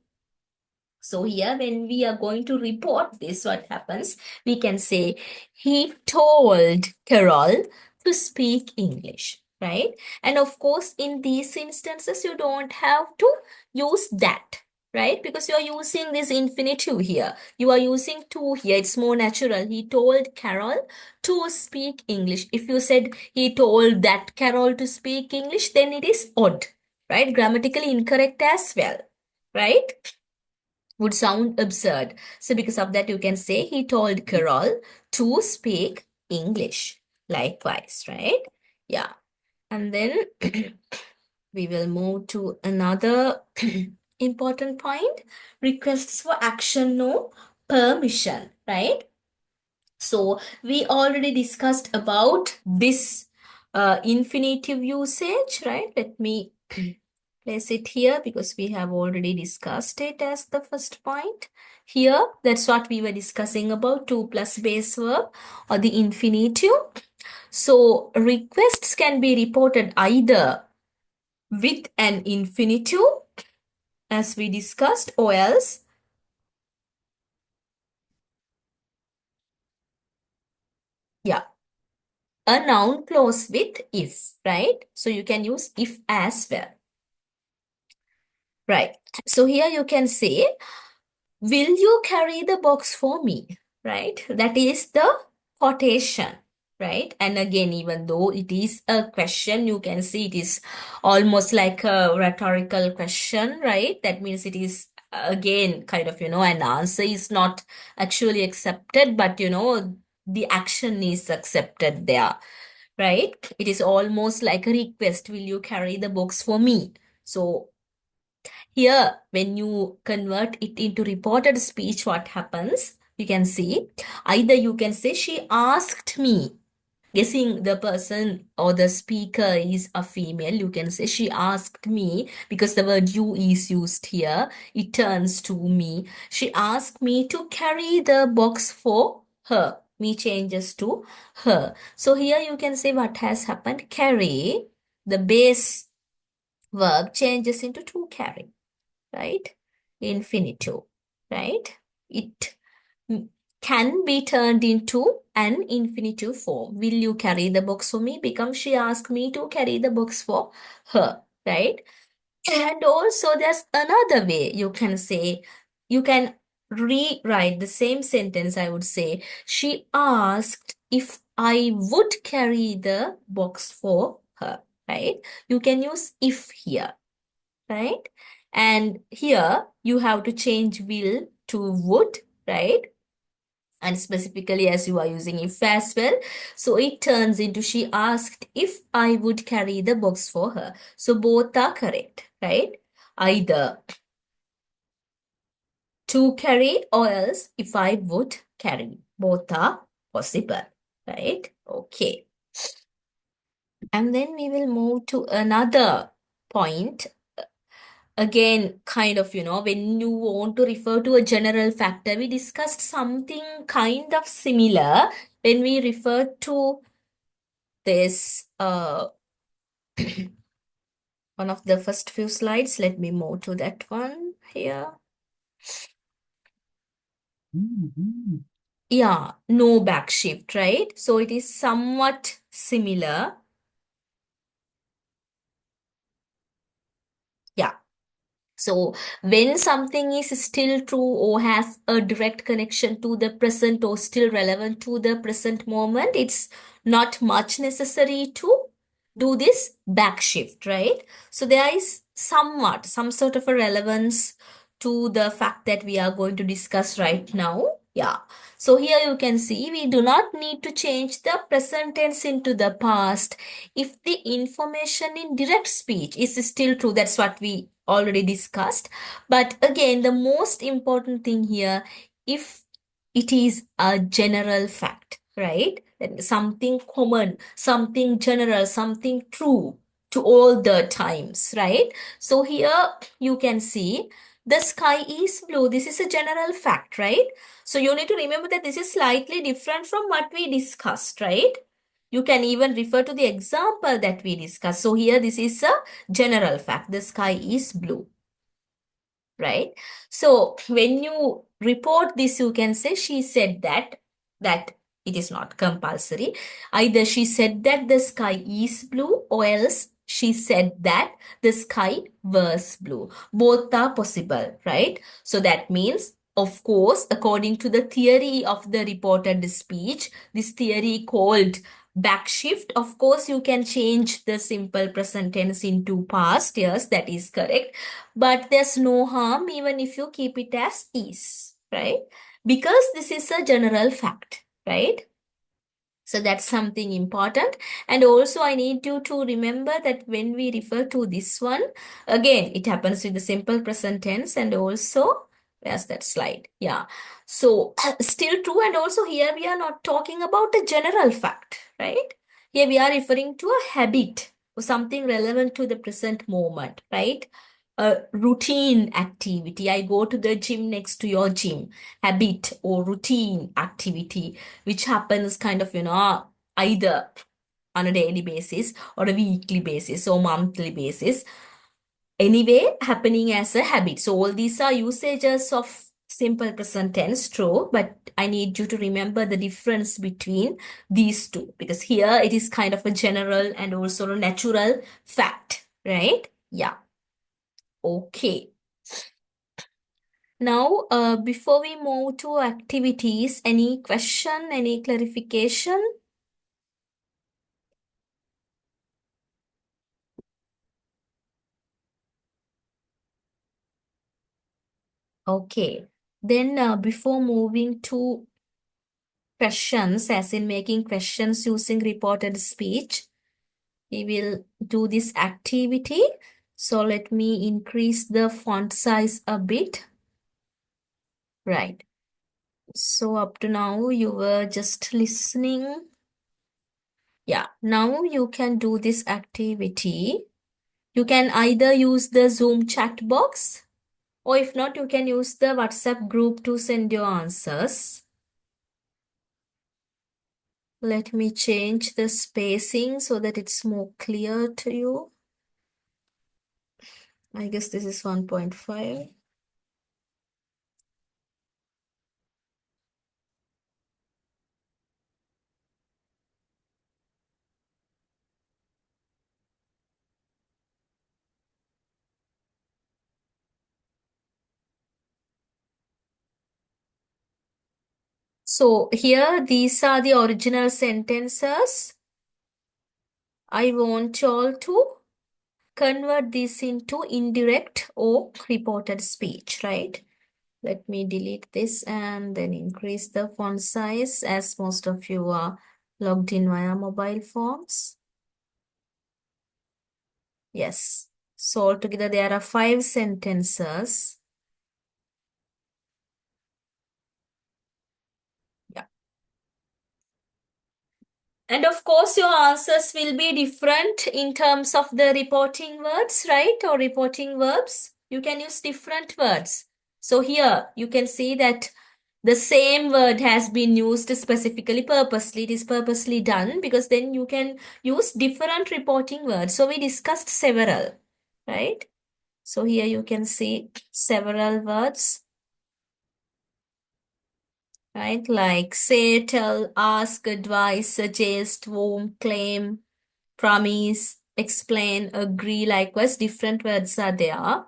Speaker 1: So here when we are going to report this, what happens? We can say he told Carol to speak English, right? And of course, in these instances, you don't have to use that, right? Because you are using this infinitive here. You are using to here. It's more natural. He told Carol to speak English. If you said he told that Carol to speak English, then it is odd, right? Grammatically incorrect as well, right? Would sound absurd. So because of that, you can say he told Carol to speak English. Likewise, right? Yeah. And then we will move to another important point. Requests for action, no permission, right? So we already discussed about this infinitive usage, right? Let me place it here because we have already discussed it as the first point. Here, that's what we were discussing about to plus base verb or the infinitive. So requests can be reported either with an infinitive as we discussed or else a noun clause with if, right? So you can use if as well. Right. So here you can say, will you carry the box for me? Right. That is the quotation. Right. And again, even though it is a question, you can see it is almost like a rhetorical question, right? That means it is again kind of, an answer is not actually accepted, but the action is accepted there, right? It is almost like a request. Will you carry the box for me? So here, when you convert it into reported speech, what happens? You can see, either you can say, she asked me. Guessing the person or the speaker is a female, you can say, she asked me, because the word you is used here. It turns to me. She asked me to carry the box for her. Me changes to her. So here you can say what has happened. Carry, the base verb changes into to carry, right? Infinitive, right? It can be turned into an infinitive form. Will you carry the box for me? Becomes she asked me to carry the box for her, right? And also there's another way you can say, you can rewrite the same sentence, I would say. She asked if I would carry the box for her, right? You can use if here, right? And here you have to change will to would, right? And specifically as you are using if as well. So it turns into she asked if I would carry the box for her. So both are correct, right? Either to carry or else if I would carry. Both are possible, right? Okay. And then we will move to another point. Again, kind of, when you want to refer to a general factor, we discussed something kind of similar when we refer to this, one of the first few slides. Let me move to that one here. Yeah, no back shift, right? So it is somewhat similar. Yeah. So when something is still true or has a direct connection to the present or still relevant to the present moment, it's not much necessary to do this back shift, right? So there is some sort of a relevance to the fact that we are going to discuss right now. Yeah. So here you can see we do not need to change the present tense into the past if the information in direct speech is still true. That's what we already discussed. But again, the most important thing here, if it is a general fact, right? Then something common, something general, something true, to all the times, right? So here you can see the sky is blue. This is a general fact, right? So you need to remember that this is slightly different from what we discussed, right? You can even refer to the example that we discussed. So here this is a general fact. The sky is blue, right? So when you report this, you can say she said that it is not compulsory. Either she said that the sky is blue or else she said that the sky was blue. Both are possible, right? So that means, of course, according to the theory of the reported speech, this theory called backshift, of course, you can change the simple present tense into past. Yes, that is correct. But there's no harm even if you keep it as is, right? Because this is a general fact, right? So that's something important. And also I need you to remember that when we refer to this one, again, it happens with the simple present tense and also, where's that slide? Yeah. So still true. And also here we are not talking about a general fact, right? Here we are referring to a habit or something relevant to the present moment, right? A routine activity. I go to the gym next to your gym. Habit or routine activity which happens kind of, either on a daily basis or a weekly basis or monthly basis. Anyway, happening as a habit. So all these are usages of simple present tense, true, but I need you to remember the difference between these two because here it is kind of a general and also a natural fact, right? Yeah. Okay. Now, before we move to activities, any question, any clarification? Okay. Then, before moving to questions, as in making questions using reported speech, we will do this activity. So let me increase the font size a bit. Right. So up to now, you were just listening. Yeah. Now you can do this activity. You can either use the Zoom chat box, or if not, you can use the WhatsApp group to send your answers. Let me change the spacing so that it's more clear to you. I guess this is 1.5. So here, these are the original sentences. I want you all to convert this into indirect or reported speech, right? Let me delete this and then increase the font size as most of you are logged in via mobile phones. Yes. So altogether there are 5 sentences. Yeah. And of course your answers will be different in terms of the reporting words, right? Or reporting verbs. You can use different words. So here you can see that the same word has been used specifically purposely. It is purposely done because then you can use different reporting words. So we discussed several, right? So here you can see several words, right? Like say, tell, ask, advise, suggest, warn, claim, promise, explain, agree. Likewise, different words are there.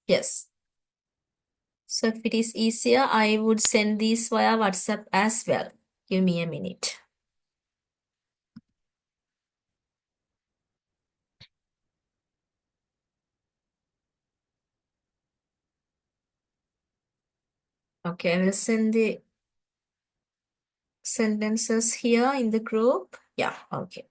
Speaker 1: Yes. So if it is easier, I would send these via WhatsApp as well. Give me a minute. Okay, I will send the sentences here in the group. Yeah, okay.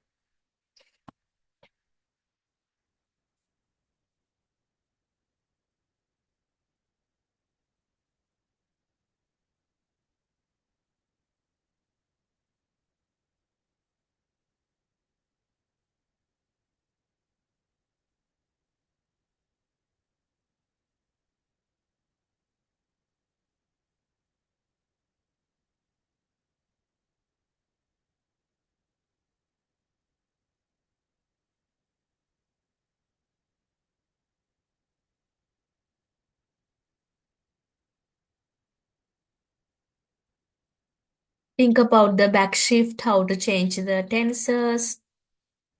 Speaker 1: Think about the back shift, how to change the tenses,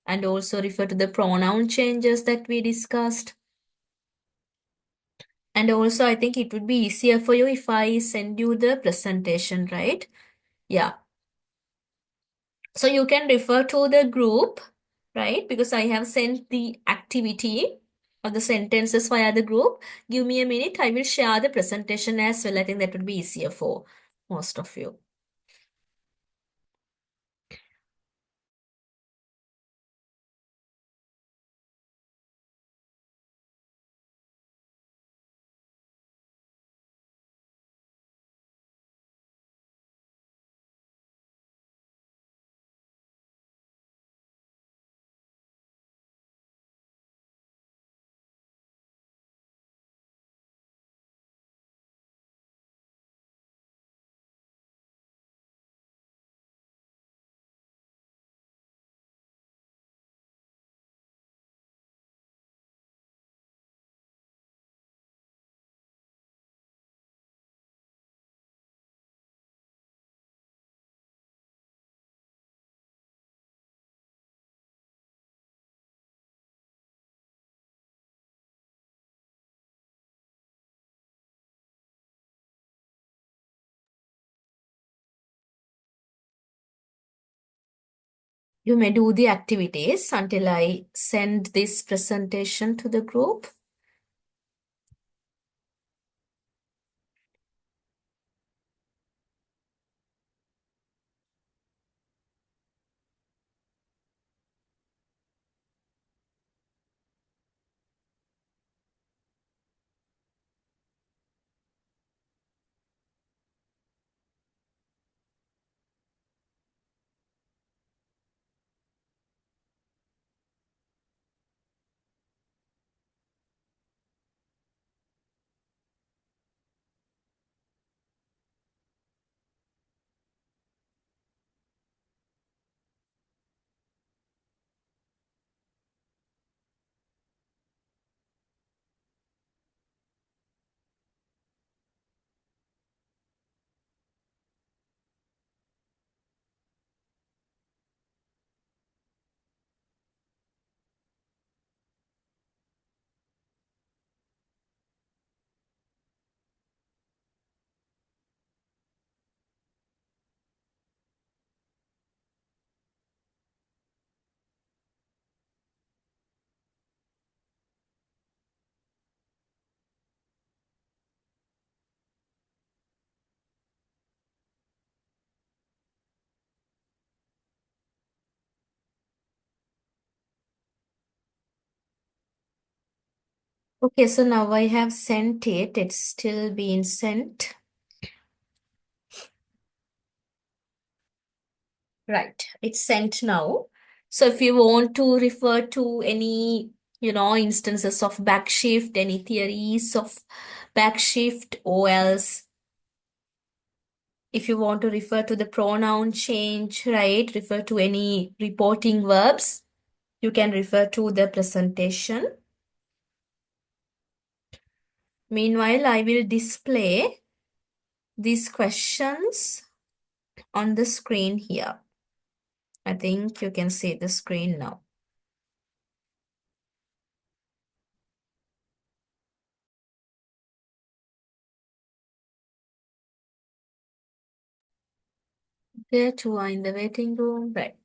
Speaker 1: and also refer to the pronoun changes that we discussed. And also, I think it would be easier for you if I send you the presentation, right? Yeah. So you can refer to the group, right? Because I have sent the activity or the sentences via the group. Give me a minute. I will share the presentation as well. I think that would be easier for most of you. You may do the activities until I send this presentation to the group. Okay, so now I have sent it. It's still being sent. Right, it's sent now. So if you want to refer to any, instances of backshift, any theories of backshift, or else if you want to refer to the pronoun change, right, refer to any reporting verbs, you can refer to the presentation. Meanwhile, I will display these questions on the screen here. I think you can see the screen now. Okay, two are in the waiting room, right?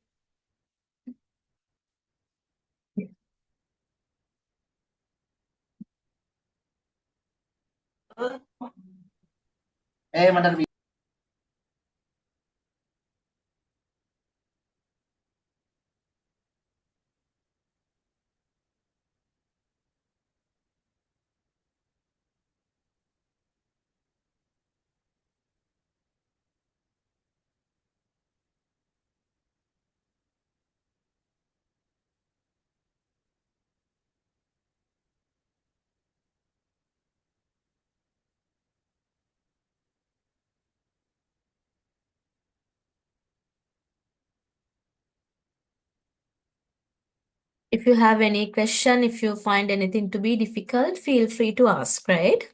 Speaker 1: If you have any question, if you find anything to be difficult, feel free to ask, right?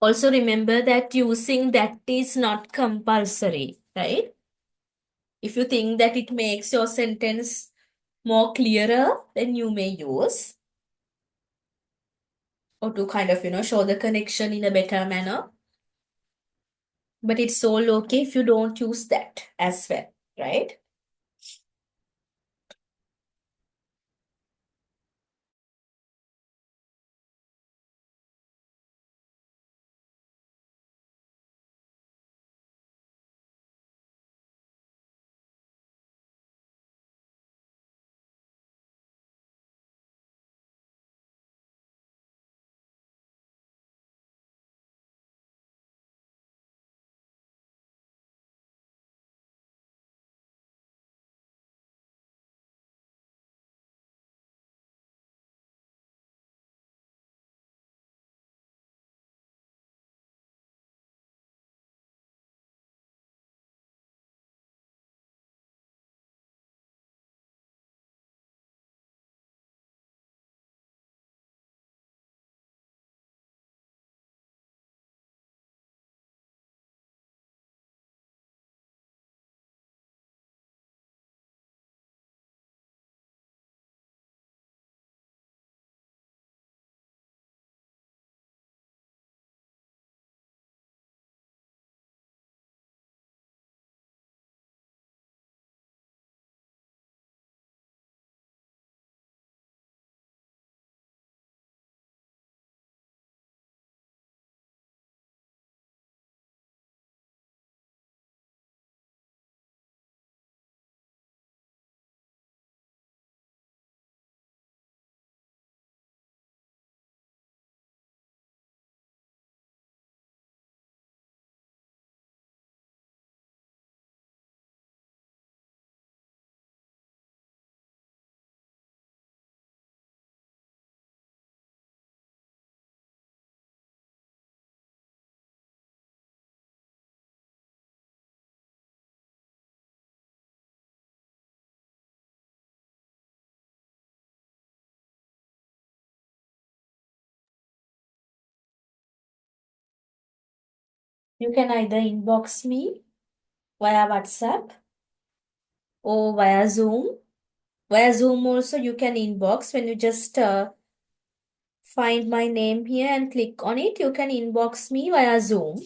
Speaker 1: Also remember that using that is not compulsory, right? If you think that it makes your sentence more clearer, then you may use, or to kind of, show the connection in a better manner. But it's all okay if you don't use that as well, right? You can either inbox me via WhatsApp or via Zoom. Via Zoom also you can inbox when you just find my name here and click on it. You can inbox me via Zoom.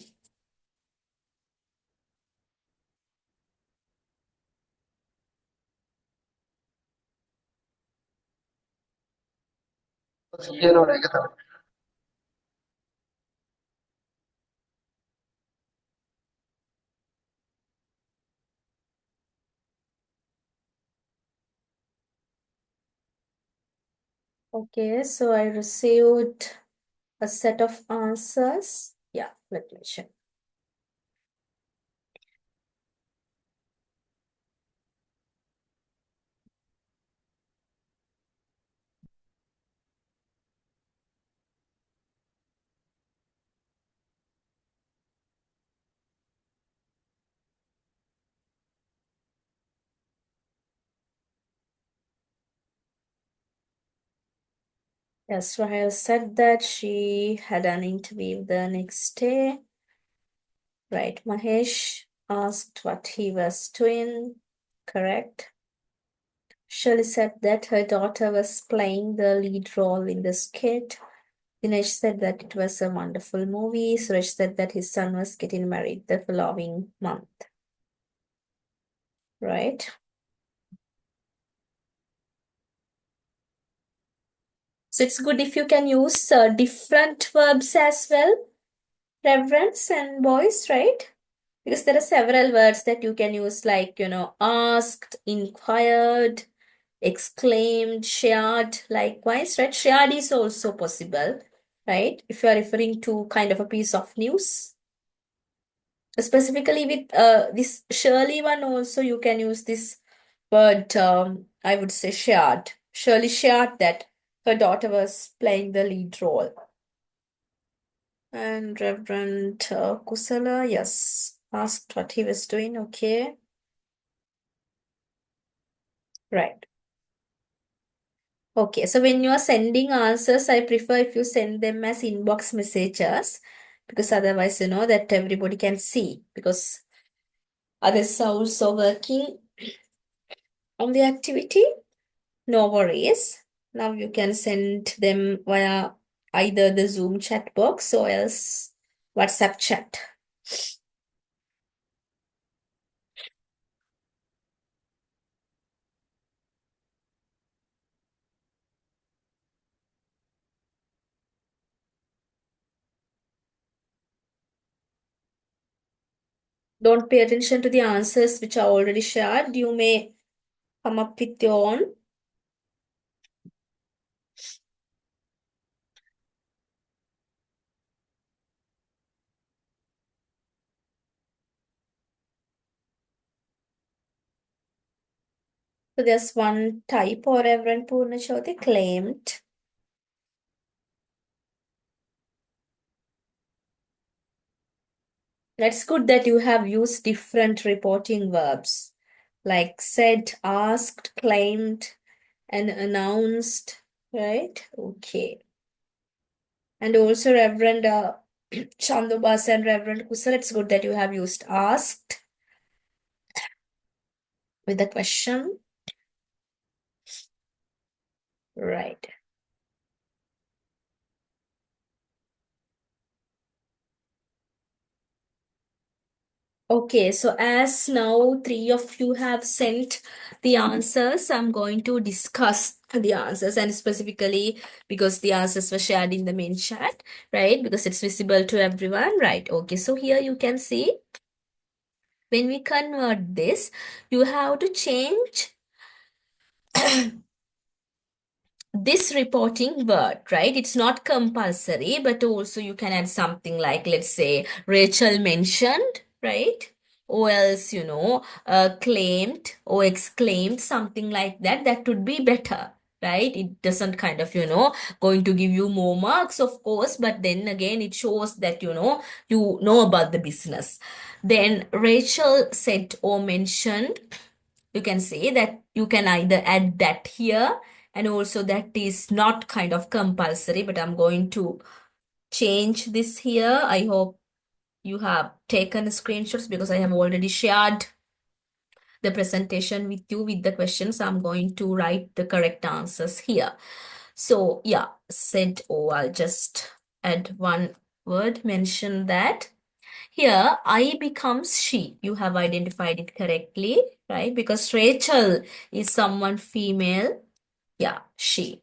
Speaker 1: Okay, so I received a set of answers. Yeah, let me check. Yes, Rahel said that she had an interview the next day. Right, Mahesh asked what he was doing. Correct. Shirley said that her daughter was playing the lead role in the skit. Dinesh said that it was a wonderful movie. Suresh said that his son was getting married the following month. Right? So it's good if you can use different verbs as well. Reverence and voice, right? Because there are several words that you can use, like, asked, inquired, exclaimed, shared, likewise, right? Shared is also possible, right? If you are referring to kind of a piece of news. Specifically with this Shirley one also, you can use this word, I would say shared. Shirley shared that her daughter was playing the lead role. And Reverend Kusala, yes, asked what he was doing. Okay. Right. Okay, so when you are sending answers, I prefer if you send them as inbox messages because otherwise, that everybody can see, because others are also working on the activity. No worries. Now you can send them via either the Zoom chat box or else WhatsApp chat. Don't pay attention to the answers which are already shared. You may come up with your own. So there's one typo, Reverend Purnachoti claimed. That's good that you have used different reporting verbs like said, asked, claimed, and announced, right? Okay. And also Reverend Chandobas and Reverend Kusal, it's good that you have used asked with the question. Right. Okay, so as now three of you have sent the answers, I'm going to discuss the answers, and specifically because the answers were shared in the main chat, right? Because it's visible to everyone, right? Okay, so here you can see when we convert this, you have to change this reporting word, right? It's not compulsory, but also you can add something like, let's say, Rachel mentioned, right? Or else, claimed or exclaimed, something like that. That would be better, right? It doesn't kind of, going to give you more marks, of course, but then again, it shows that, you know about the business. Then Rachel said or mentioned, you can say that you can either add that here, and also that is not kind of compulsory, but I'm going to change this here. I hope you have taken screenshots because I have already shared the presentation with you with the questions. I'm going to write the correct answers here. So yeah, said, oh, I'll just add one word, mention that. Here, I becomes she. You have identified it correctly, right? Because Rachel is someone female. Yeah, she.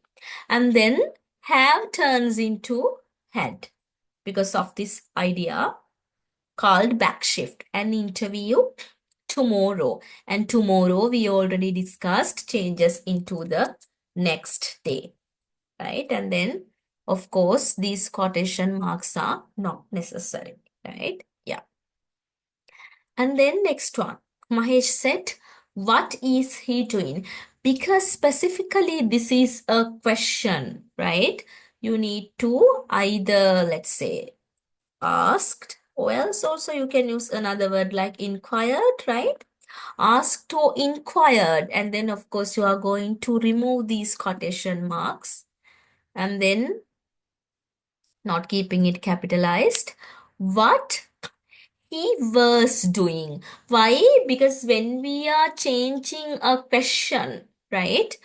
Speaker 1: And then have turns into had because of this idea called backshift. An interview tomorrow. And tomorrow we already discussed changes into the next day, right? And then, of course, these quotation marks are not necessary, right? Yeah. And then next one, Mahesh said, what is he doing? Because specifically this is a question, right? You need to either, let's say, asked, or else also you can use another word like inquired, right? Asked or inquired, and then of course you are going to remove these quotation marks and then not keeping it capitalized. What he was doing. Why? Because when we are changing a question, right?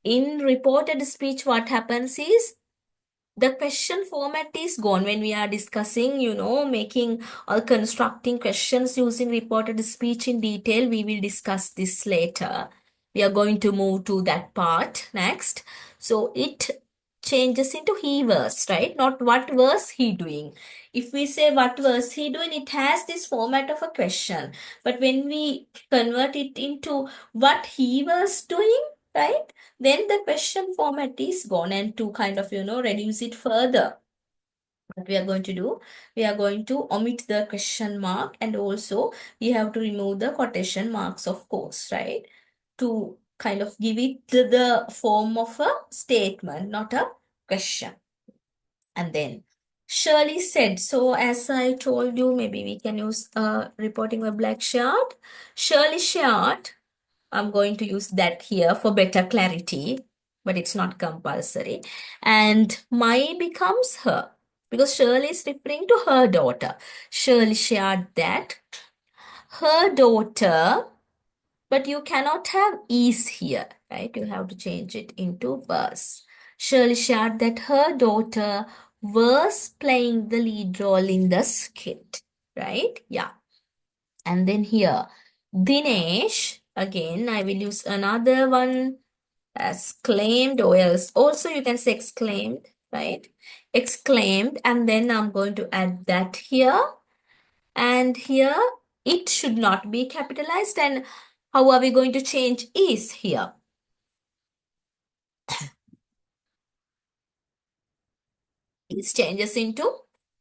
Speaker 1: In reported speech, what happens is the question format is gone when we are discussing, making or constructing questions using reported speech in detail. We will discuss this later. We are going to move to that part next. So it changes into he was, right? Not what was he doing. If we say what was he doing, it has this format of a question. But when we convert it into what he was doing, right? Then the question format is gone, and to kind of, reduce it further, what we are going to do, we are going to omit the question mark, and also we have to remove the quotation marks, of course, right? To kind of give it the form of a statement, not a question. And then Shirley said, so as I told you, maybe we can use reporting a black shared. Shirley shared. I'm going to use that here for better clarity, but it's not compulsory. And my becomes her. because Shirley is referring to her daughter. Shirley shared that her daughter, but you cannot have is here, right? You have to change it into was. Shirley shared that her daughter was playing the lead role in the skit, right? Yeah. And then here, Dinesh, again, I will use another one as claimed, or else also you can say exclaimed, right? Exclaimed, and then I'm going to add that here. And here, it should not be capitalized. And how are we going to change is here? It changes into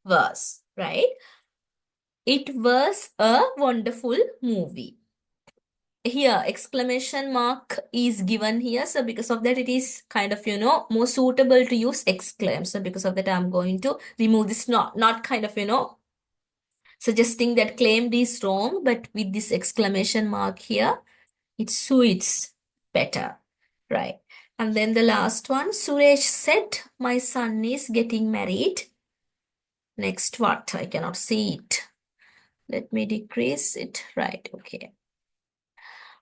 Speaker 1: was, right? It was a wonderful movie. Here, exclamation mark is given here. So because of that, it is kind of, more suitable to use exclaim. So because of that, I'm going to remove this, not kind of, suggesting that claimed is wrong, but with this exclamation mark here, it suits better, right? And then the last one, Suresh said, my son is getting married. Next what? I cannot see it. Let me decrease it. Right, okay.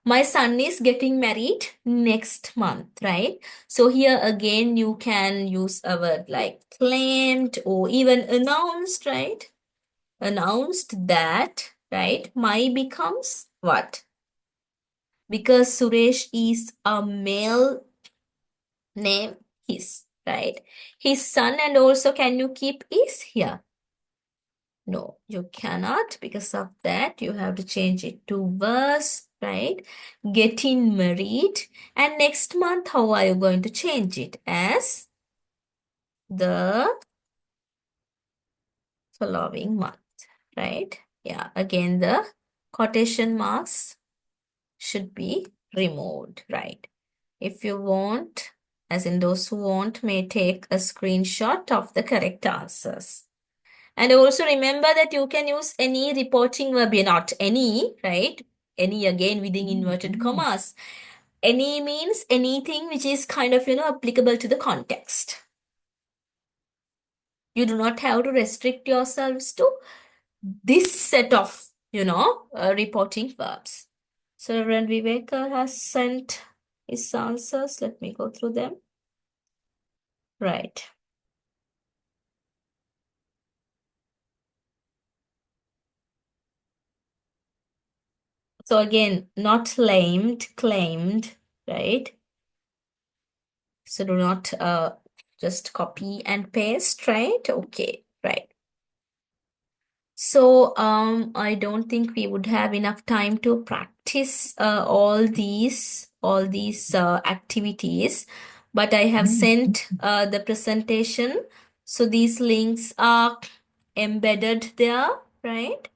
Speaker 1: My son is getting married next month, right? So here again, you can use a word like claimed or even announced, right? Announced that, right? My becomes what? Because Suresh is a male name, his, right? His son, and also can you keep is here? No, you cannot. Because of that, you have to change it to was, right? Getting married. And next month, how are you going to change it? As the following month, right? Yeah, again, the quotation marks should be removed, right? If you want, as in those who want, may take a screenshot of the correct answers. And also remember that you can use any reporting verb, not any, right? Any again within inverted commas. Any means anything which is kind of, applicable to the context. You do not have to restrict yourselves to this set of, reporting verbs. So Reverend Viveka has sent his answers. Let me go through them. Right. So again, not claimed, right? So do not just copy and paste, right? Okay, right. So I don't think we would have enough time to practice all these activities, but I have sent the presentation. So these links are embedded there, right?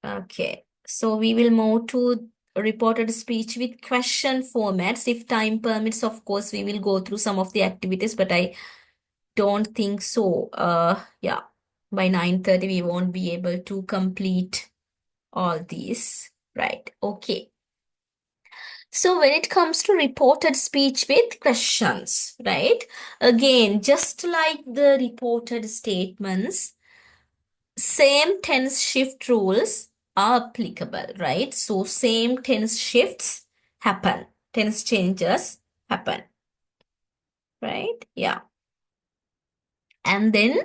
Speaker 1: Okay, so we will move to reported speech with question formats. If time permits, of course, we will go through some of the activities, but I don't think so. Yeah, by 9:30 we won't be able to complete all these. Right, okay. So when it comes to reported speech with questions, right? Again, just like the reported statements, same tense shift rules are applicable, right? So same tense shifts happen, tense changes happen, right? Yeah. And then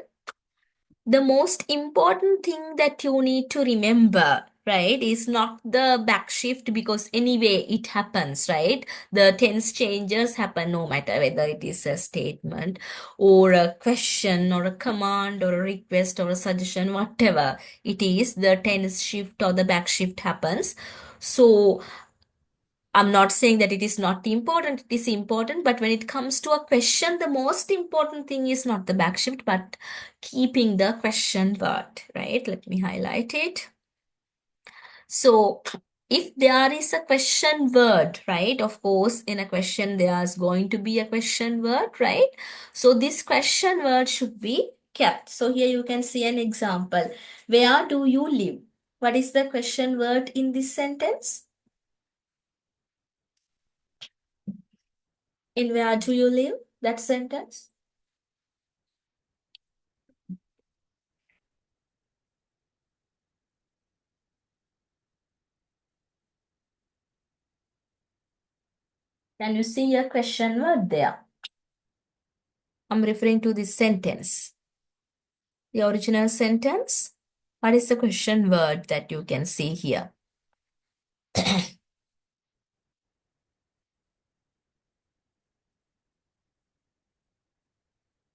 Speaker 1: the most important thing that you need to remember, right, is not the back shift, because anyway it happens, right? The tense changes happen no matter whether it is a statement or a question or a command or a request or a suggestion, whatever it is, the tense shift or the back shift happens. So I'm not saying that it is not important, it is important, but when it comes to a question, the most important thing is not the back shift, but keeping the question word, right? Let me highlight it. So if there is a question word, right? Of course, in a question, there's going to be a question word, right? So this question word should be kept. So here you can see an example. Where do you live? What is the question word in this sentence? In where do you live? that sentence? Can you see a question word there? I'm referring to this sentence. The original sentence. What is the question word that you can see here?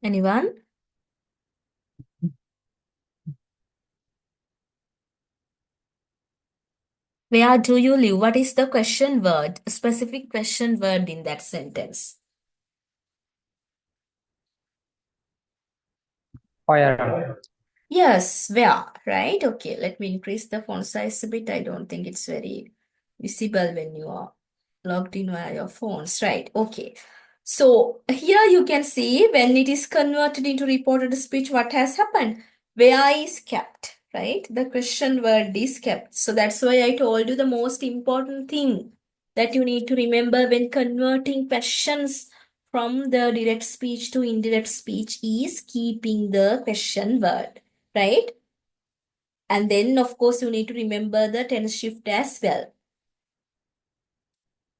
Speaker 1: Anyone? Where do you live? What is the question word? A specific question word in that sentence.
Speaker 3: Where?
Speaker 1: Yes, where, right? Okay, let me increase the font size a bit. I don't think it's very visible when you are logged in via your phones, right? Okay. So here you can see when it is converted into reported speech, what has happened? Where is kept, right? The question word is kept. So that's why I told you the most important thing that you need to remember when converting questions from the direct speech to indirect speech is keeping the question word, right? And then, of course, you need to remember the tense shift as well.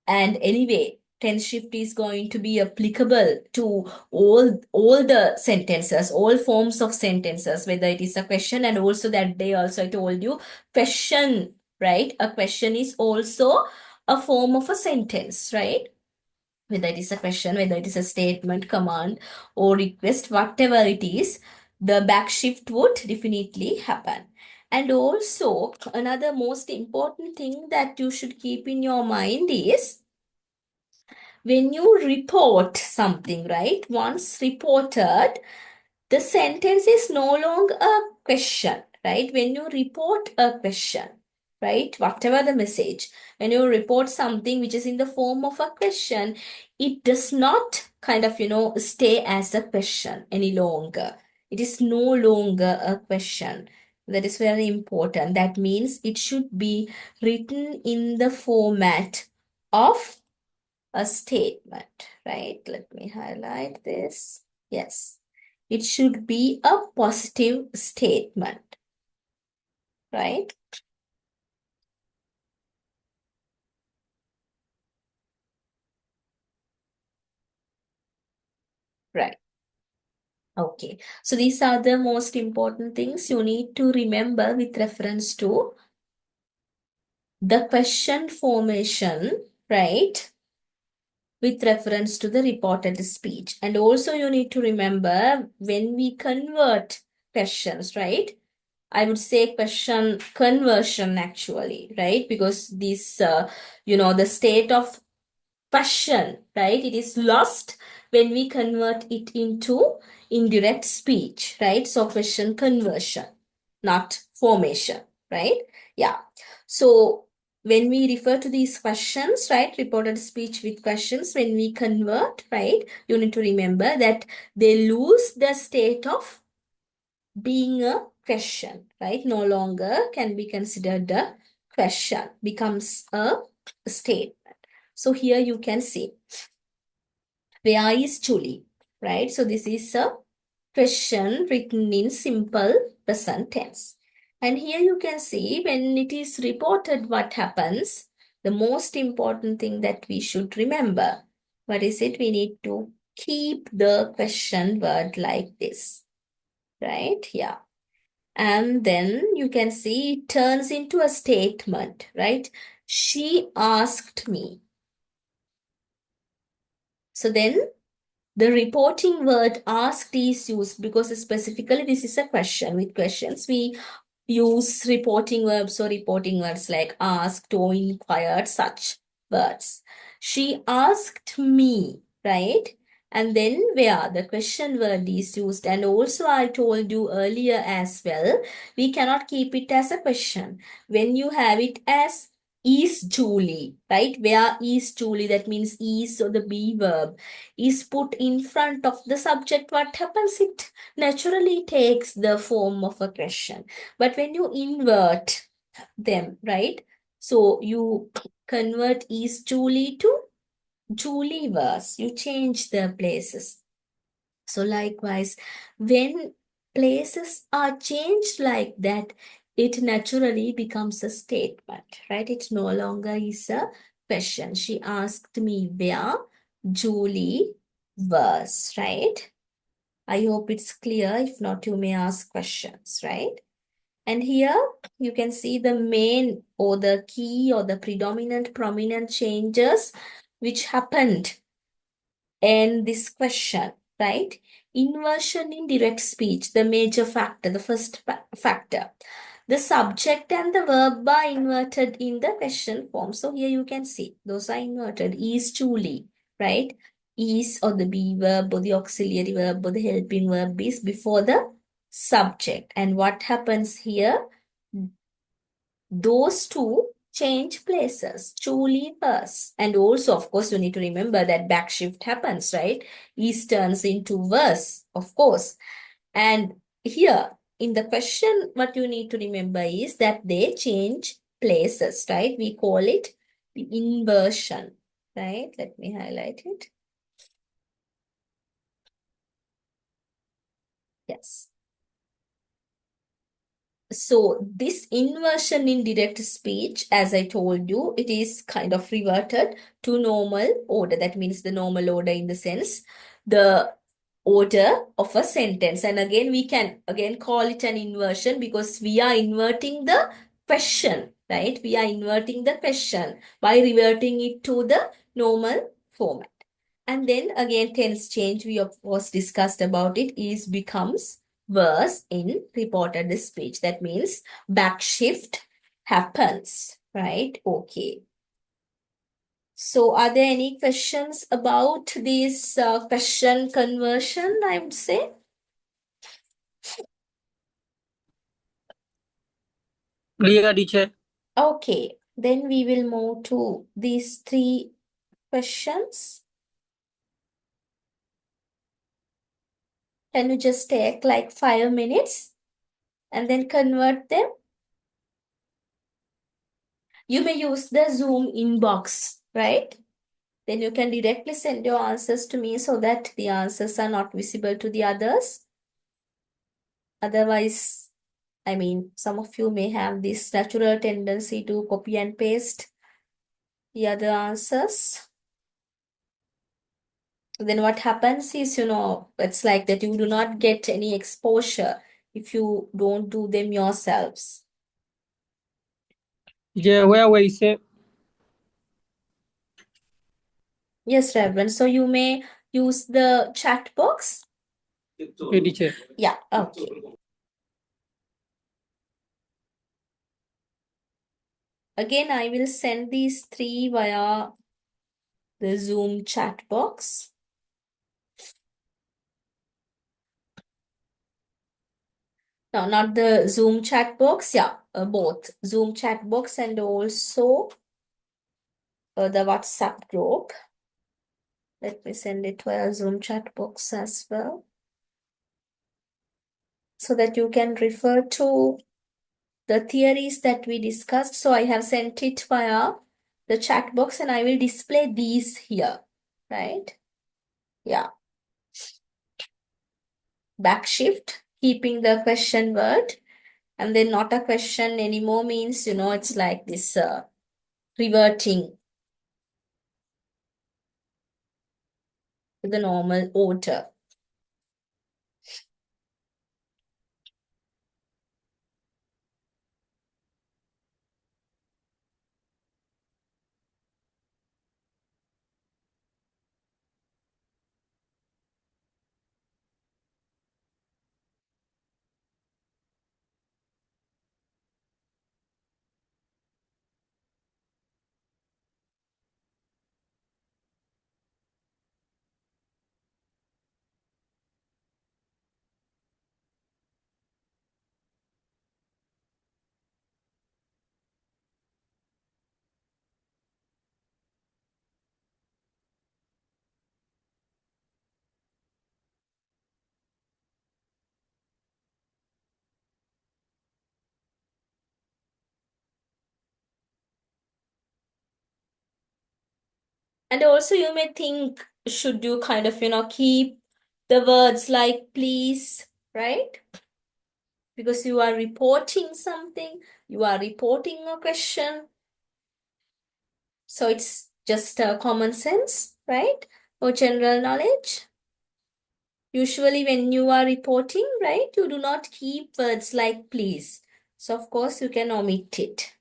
Speaker 1: And anyway, tense shift is going to be applicable to all the sentences, all forms of sentences, whether it is a question, and also that day also I told you question, right? A question is also a form of a sentence, right? Whether it is a question, whether it is a statement, command, or request, whatever it is, the back shift would definitely happen. And also, another most important thing that you should keep in your mind is when you report something, right? Once reported, the sentence is no longer a question, right? When you report a question, right? Whatever the message, when you report something which is in the form of a question, it does not kind of, stay as a question any longer. It is no longer a question. That is very important. That means it should be written in the format of a statement, right? Let me highlight this. Yes, it should be a positive statement, right? Right. Okay. So these are the most important things you need to remember with reference to the question formation, right? With reference to the reported speech. And also you need to remember when we convert questions, right? I would say question conversion actually, right? Because this, the state of question, right? It is lost when we convert it into indirect speech, right? So question conversion, not formation, right? Yeah. So when we refer to these questions, right? Reported speech with questions, when we convert, right? You need to remember that they lose the state of being a question, right? No longer can be considered a question, becomes a statement. So here you can see, where is Julie, right? So this is a question written in simple present tense. And here you can see when it is reported what happens, the most important thing that we should remember. What is it? We need to keep the question word like this, right? Yeah. And then you can see it turns into a statement, right? She asked me. So then the reporting word asked is used because specifically this is a question. With questions, we use reporting verbs or reporting words like asked or inquired, such words. She asked me, right? And then where the question word is used. And also I told you earlier as well, we cannot keep it as a question. When you have it as is Julie, right? Where is Julie? That means is, or the be verb is put in front of the subject. What happens? It naturally takes the form of a question. But when you invert them, right? So you convert is Julie to Julie was, you change the places. So likewise, when places are changed like that, it naturally becomes a statement, right? It no longer is a question. She asked me where Julie was, right? I hope it's clear. If not, you may ask questions, right? And here you can see the main or the key or the predominant prominent changes which happened in this question, right? Inversion in direct speech, the major factor, the first factor. The subject and the verb are inverted in the question form. So here you can see those are inverted. Is Julie, right? Is or the be verb or the auxiliary verb or the helping verb is before the subject. And what happens here? Those two change places. Truly verse. And also, of course, you need to remember that backshift happens, right? Is turns into verse, of course. And here in the question, what you need to remember is that they change places, right? We call it the inversion, right? Let me highlight it. Yes. So this inversion in direct speech, as I told you, it is kind of reverted to normal order. That means the normal order in the sense, the order of a sentence. And again, we can again call it an inversion because we are inverting the question, right? We are inverting the question by reverting it to the normal format. And then again, tense change, we of course discussed about it, is becomes verse in reported speech. That means backshift happens, right? Okay. So are there any questions about this question conversion, I would say?
Speaker 6: Clear, teacher.
Speaker 1: Okay, then we will move to these three questions. Can you just take like 5 minutes and then convert them? You may use the Zoom inbox, right? Then you can directly send your answers to me so that the answers are not visible to the others. Otherwise, I mean, some of you may have this natural tendency to copy and paste the other answers. Then what happens is, it's like that you do not get any exposure if you don't do them yourselves.
Speaker 6: Teacher, where is it?
Speaker 1: Yes, Reverend. So you may use the chat box.
Speaker 6: Okay, teacher.
Speaker 1: Yeah, okay. Again, I will send these three via the Zoom chat box. No, not the Zoom chat box. Yeah, both Zoom chat box and also the WhatsApp group. Let me send it via Zoom chat box as well, so that you can refer to the theories that we discussed. So I have sent it via the chat box and I will display these here, right? Yeah. Backshift, keeping the question word, and then not a question anymore means, it's like this reverting to the normal order. And also you may think, should you kind of, keep the words like please, right? Because you are reporting something, you are reporting a question. So it's just common sense, right? Or general knowledge. Usually when you are reporting, right, you do not keep words like please. So of course you can omit it.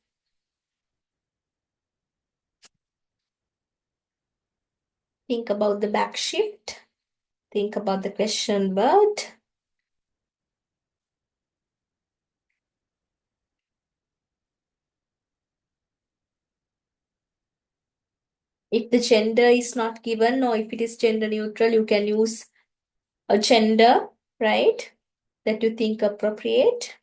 Speaker 1: Think about the back shift. Think about the question word. If the gender is not given or if it is gender neutral, you can use a gender, right, that you think appropriate.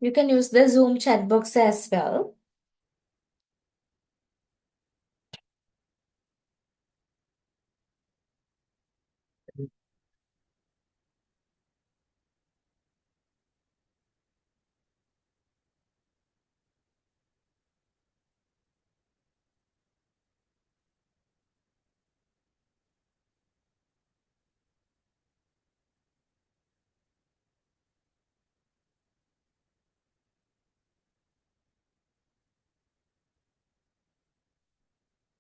Speaker 1: You can use the Zoom chat box as well.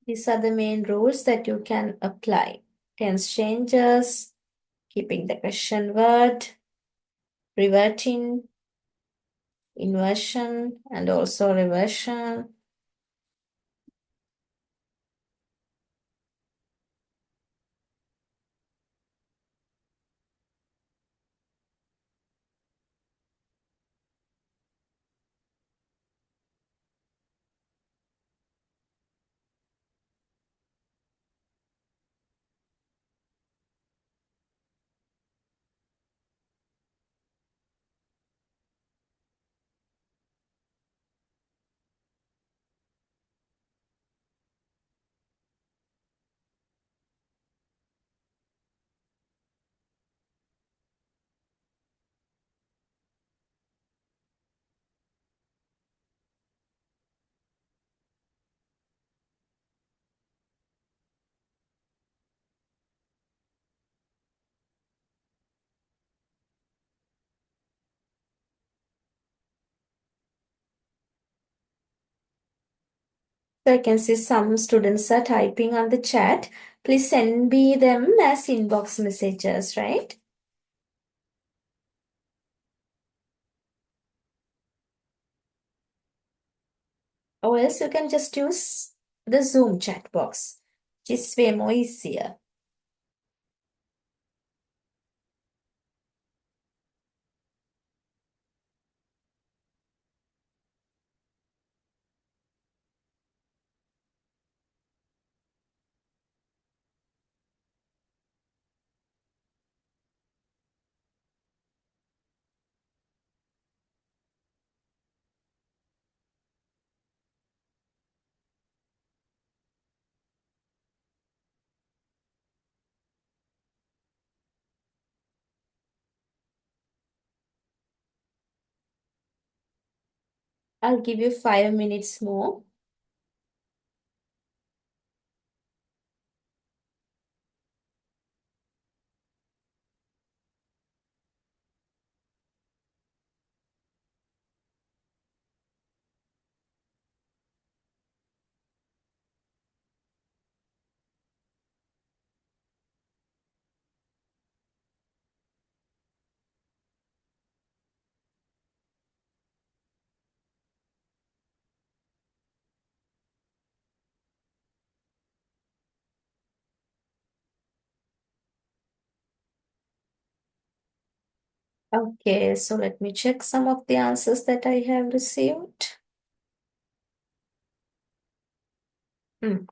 Speaker 1: These are the main rules that you can apply. Tense changes, keeping the question word, reverting, inversion, and also reversion. So I can see some students are typing on the chat. Please send me them as inbox messages, right? Or else you can just use the Zoom chat box, which is way more easier. I'll give you 5 minutes more. Okay, so let me check some of the answers that I have received. Hmm.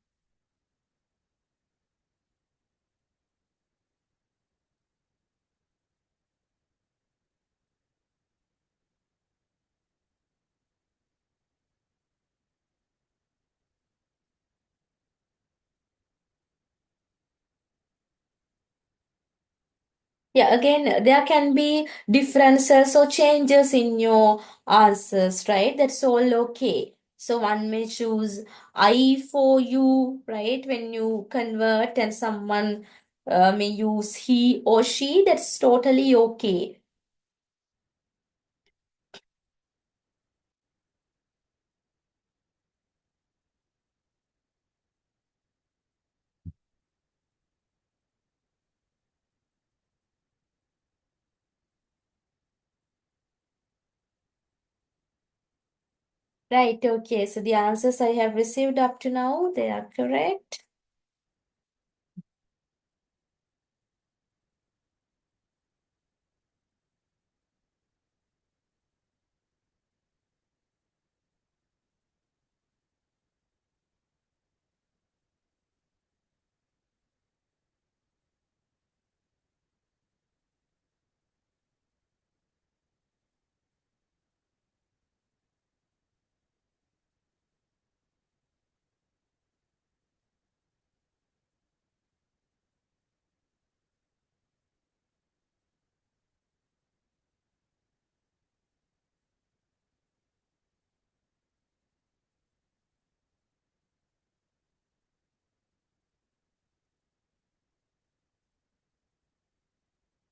Speaker 1: Yeah, again, there can be differences or changes in your answers, right? That's all okay. So one may choose I for you, right? When you convert, and someone may use he or she. That's totally okay. Right, okay. So the answers I have received up to now, they are correct.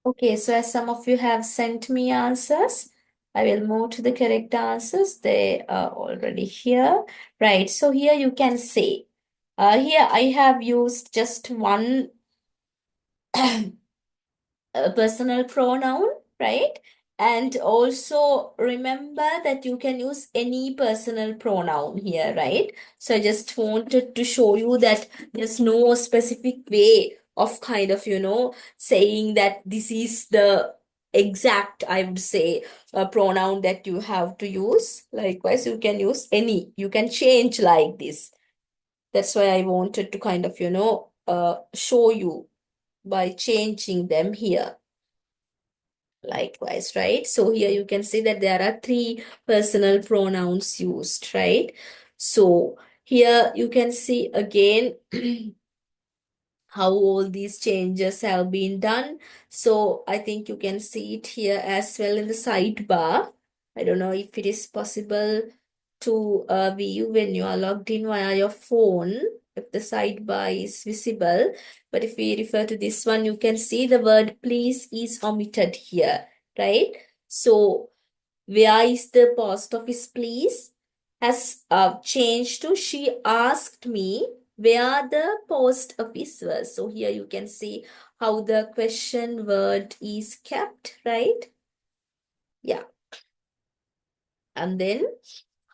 Speaker 1: Okay, so as some of you have sent me answers, I will move to the correct answers. They are already here. Right, so here you can say, here I have used just one a personal pronoun, right? And also remember that you can use any personal pronoun here, right? So I just wanted to show you that there's no specific way of kind of, saying that this is the exact, I would say, pronoun that you have to use. Likewise, you can use any, you can change like this. That's why I wanted to kind of, show you by changing them here. Likewise, right? So here you can see that there are three personal pronouns used, right? So here you can see again how all these changes have been done. So I think you can see it here as well in the sidebar. I don't know if it is possible to view when you are logged in via your phone, if the sidebar is visible. But if we refer to this one, you can see the word please is omitted here, right? So where is the post office, please? Has changed to she asked me where the post office was. So here you can see how the question word is kept, right? Yeah. And then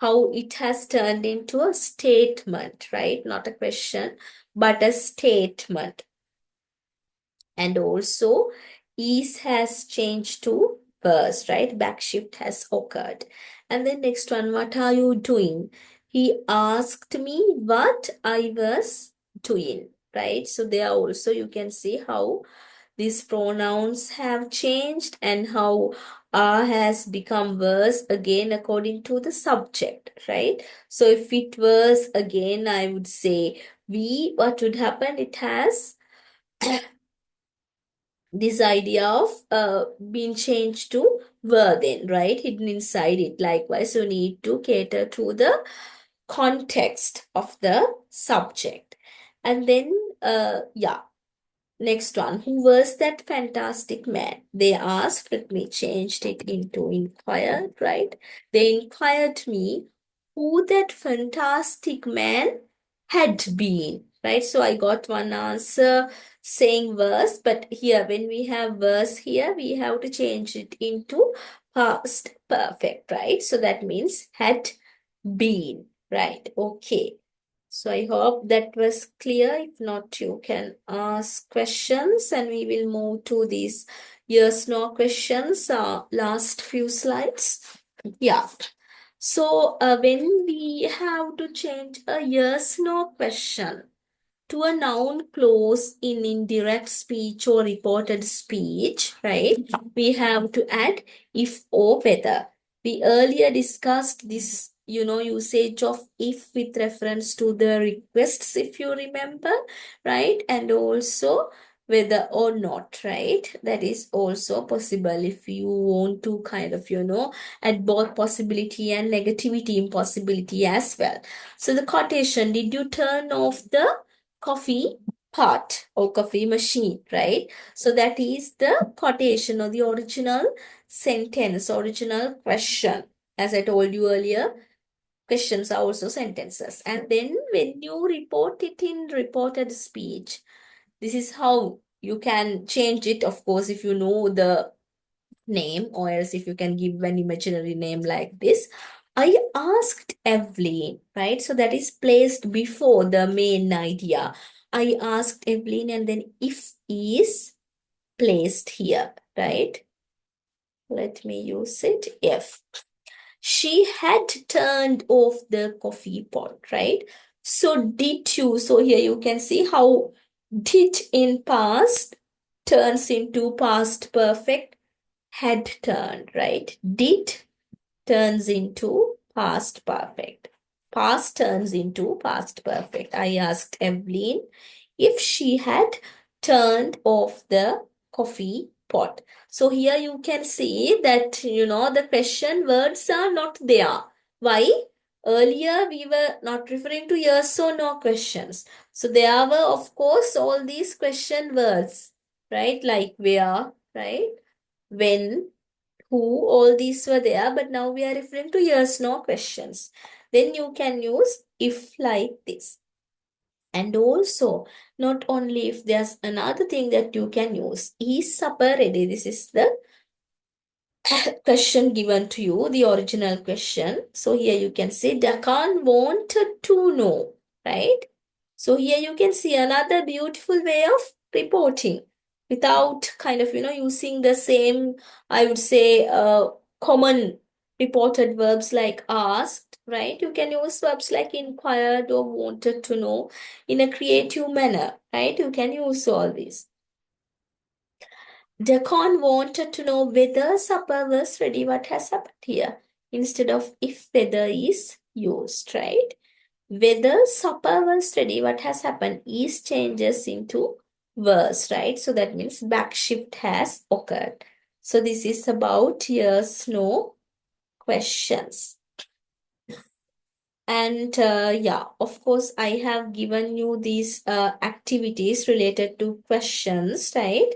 Speaker 1: how it has turned into a statement, right? Not a question, but a statement. And also, is has changed to was, right? Backshift has occurred. And then next one, what are you doing? He asked me what I was doing, right? So there also you can see how these pronouns have changed and how are has become was again according to the subject, right? So if it was again, I would say we, what would happen? It has this idea of being changed to were then, right? Hidden inside it. Likewise, you need to cater to the context of the subject. And then, yeah, next one. Who was that fantastic man? They asked. Let me change it into inquired, right? They inquired me who that fantastic man had been, right? So I got one answer saying verse, but here when we have verse here, we have to change it into past perfect, right? So that means had been, right? Okay. So I hope that was clear. If not, you can ask questions and we will move to these yes, no questions, last few slides. Yeah. So when we have to change a yes, no question to a noun clause in indirect speech or reported speech, right? We have to add if or whether. We earlier discussed this, usage of if with reference to the requests, if you remember, right? And also whether or not, right? That is also possible if you want to kind of, add both possibility and negativity impossibility as well. So the quotation, did you turn off the coffee pot or coffee machine, right? So that is the quotation or the original sentence, original question. As I told you earlier, questions are also sentences. And then when you report it in reported speech, this is how you can change it, of course, if you know the name, or else if you can give an imaginary name like this. I asked Evelyn, right? So that is placed before the main idea. I asked Evelyn, and then if is placed here, right? Let me use it. If she had turned off the coffee pot, right? So did you? So here you can see how did in past turns into past perfect had turned, right? Did turns into past perfect. Past turns into past perfect. I asked Evelyn if she had turned off the coffee pot. So here you can see that, the question words are not there. Why? Earlier we were not referring to yes or no questions. So there were, of course, all these question words, right? Like where, right? When, who, all these were there, but now we are referring to yes, no questions. Then you can use if like this. And also, not only if, there's another thing that you can use. Is supper ready? This is the question given to you, the original question. So here you can say, Dakan wanted to know, right? So here you can see another beautiful way of reporting without kind of, using the same, I would say, common reported verbs like asked, right? You can use verbs like inquired or wanted to know in a creative manner, right? You can use all these. Decon wanted to know whether supper was ready. What has happened here? Instead of if whether is used, right? Whether supper was ready, what has happened is changes into was, right? So that means back shift has occurred. So this is about yes, no questions. And yeah, of course, I have given you these activities related to questions, right?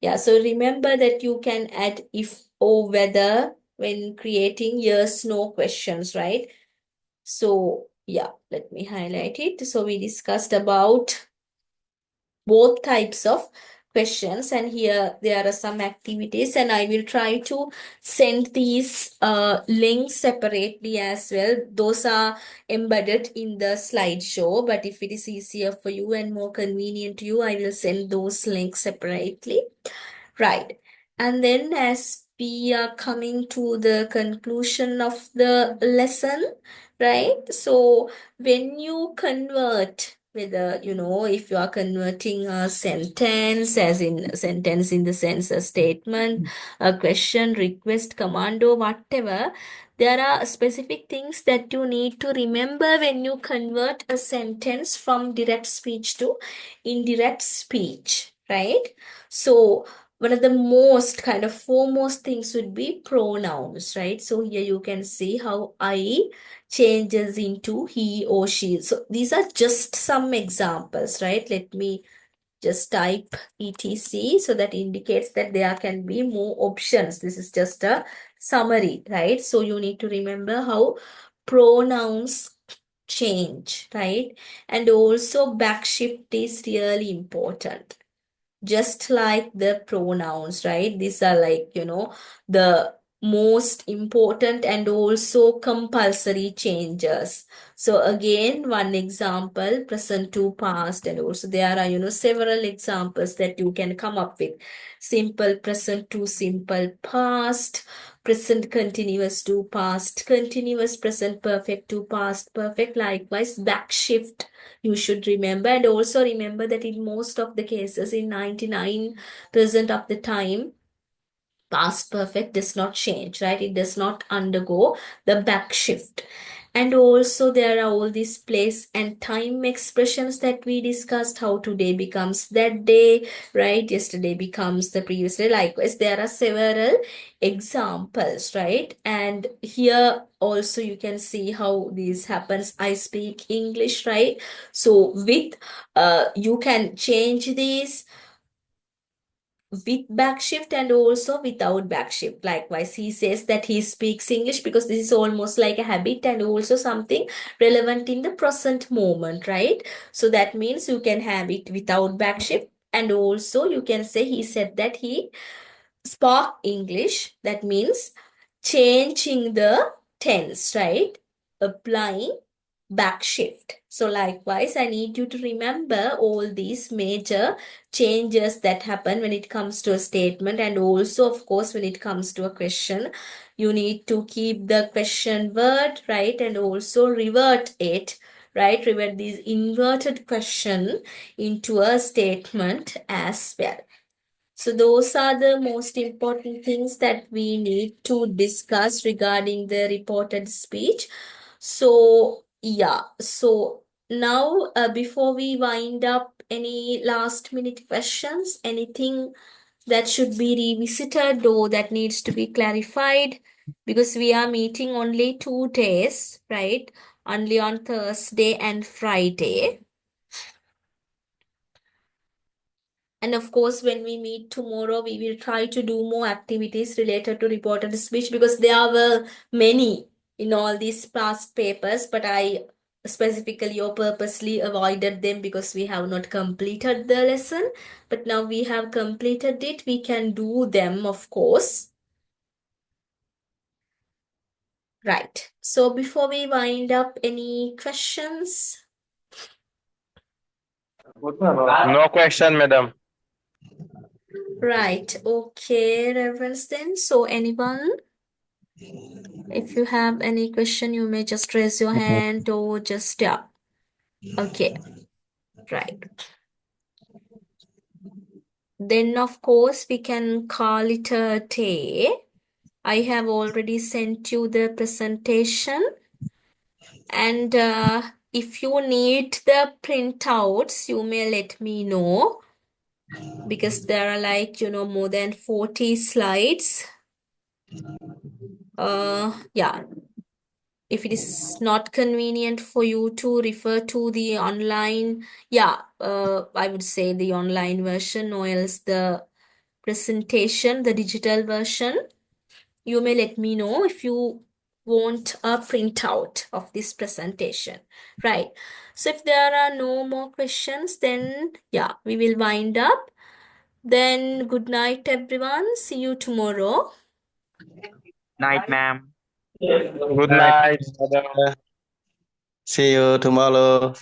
Speaker 1: Yeah, so remember that you can add if or whether when creating yes, no questions, right? So yeah, let me highlight it. So we discussed about both types of questions, and here there are some activities, and I will try to send these links separately as well. Those are embedded in the slideshow, but if it is easier for you and more convenient to you, I will send those links separately. Right. And then as we are coming to the conclusion of the lesson, right? So when you convert, whether, if you are converting a sentence, as in a sentence in the sense a statement, a question, request, command, or whatever, there are specific things that you need to remember when you convert a sentence from direct speech to indirect speech, right? So one of the most kind of foremost things would be pronouns, right? So here you can see how I changes into he or she. So these are just some examples, right? Let me just type etc, so that indicates that there can be more options. This is just a summary, right? So you need to remember how pronouns change, right? And also backshift is really important, just like the pronouns, right? These are like, the most important and also compulsory changes. So again, one example, present to past, and also there are, several examples that you can come up with. Simple present to simple past, present continuous to past continuous, present perfect to past perfect. Likewise, backshift you should remember, and also remember that in most of the cases, in 99% of the time, past perfect does not change, right? It does not undergo the back shift. And also there are all these place and time expressions that we discussed, how today becomes that day, right? Yesterday becomes the previous day. Likewise, there are several examples, right? And here also you can see how this happens. I speak English, right? So with you can change these with backshift and also without backshift. Likewise, he says that he speaks English because this is almost like a habit and also something relevant in the present moment, right? So that means you can have it without backshift, and also you can say he said that he spoke English. That means changing the tense, right? Applying back shift. So likewise, I need you to remember all these major changes that happen when it comes to a statement, and also of course when it comes to a question. You need to keep the question word, right? And also revert it, right? Revert this inverted question into a statement as well. So those are the most important things that we need to discuss regarding the reported speech. So yeah, so now before we wind up, any last minute questions, anything that should be revisited or that needs to be clarified? Because we are meeting only 2 days, right? Only on Thursday and Friday. And of course, when we meet tomorrow, we will try to do more activities related to reported speech, because there were many in all these past papers, but I specifically or purposely avoided them because we have not completed the lesson. But now we have completed it, we can do them, of course. Right. So before we wind up, any questions?
Speaker 7: No question, madam.
Speaker 1: Right. Okay, reference then. So anyone? If you have any question, you may just raise your hand or just, yeah. Okay, right. Then, of course, we can call it a day. I have already sent you the presentation. And if you need the printouts, you may let me know, because there are like, more than 40 slides. Yeah. If it is not convenient for you to refer to the online, yeah, I would say the online version, or else the presentation, the digital version, you may let me know if you want a printout of this presentation, right? So if there are no more questions, then yeah, we will wind up. Then good night, everyone. See you tomorrow.
Speaker 4: Night, ma'am.
Speaker 7: Good night, madam.
Speaker 8: See you tomorrow.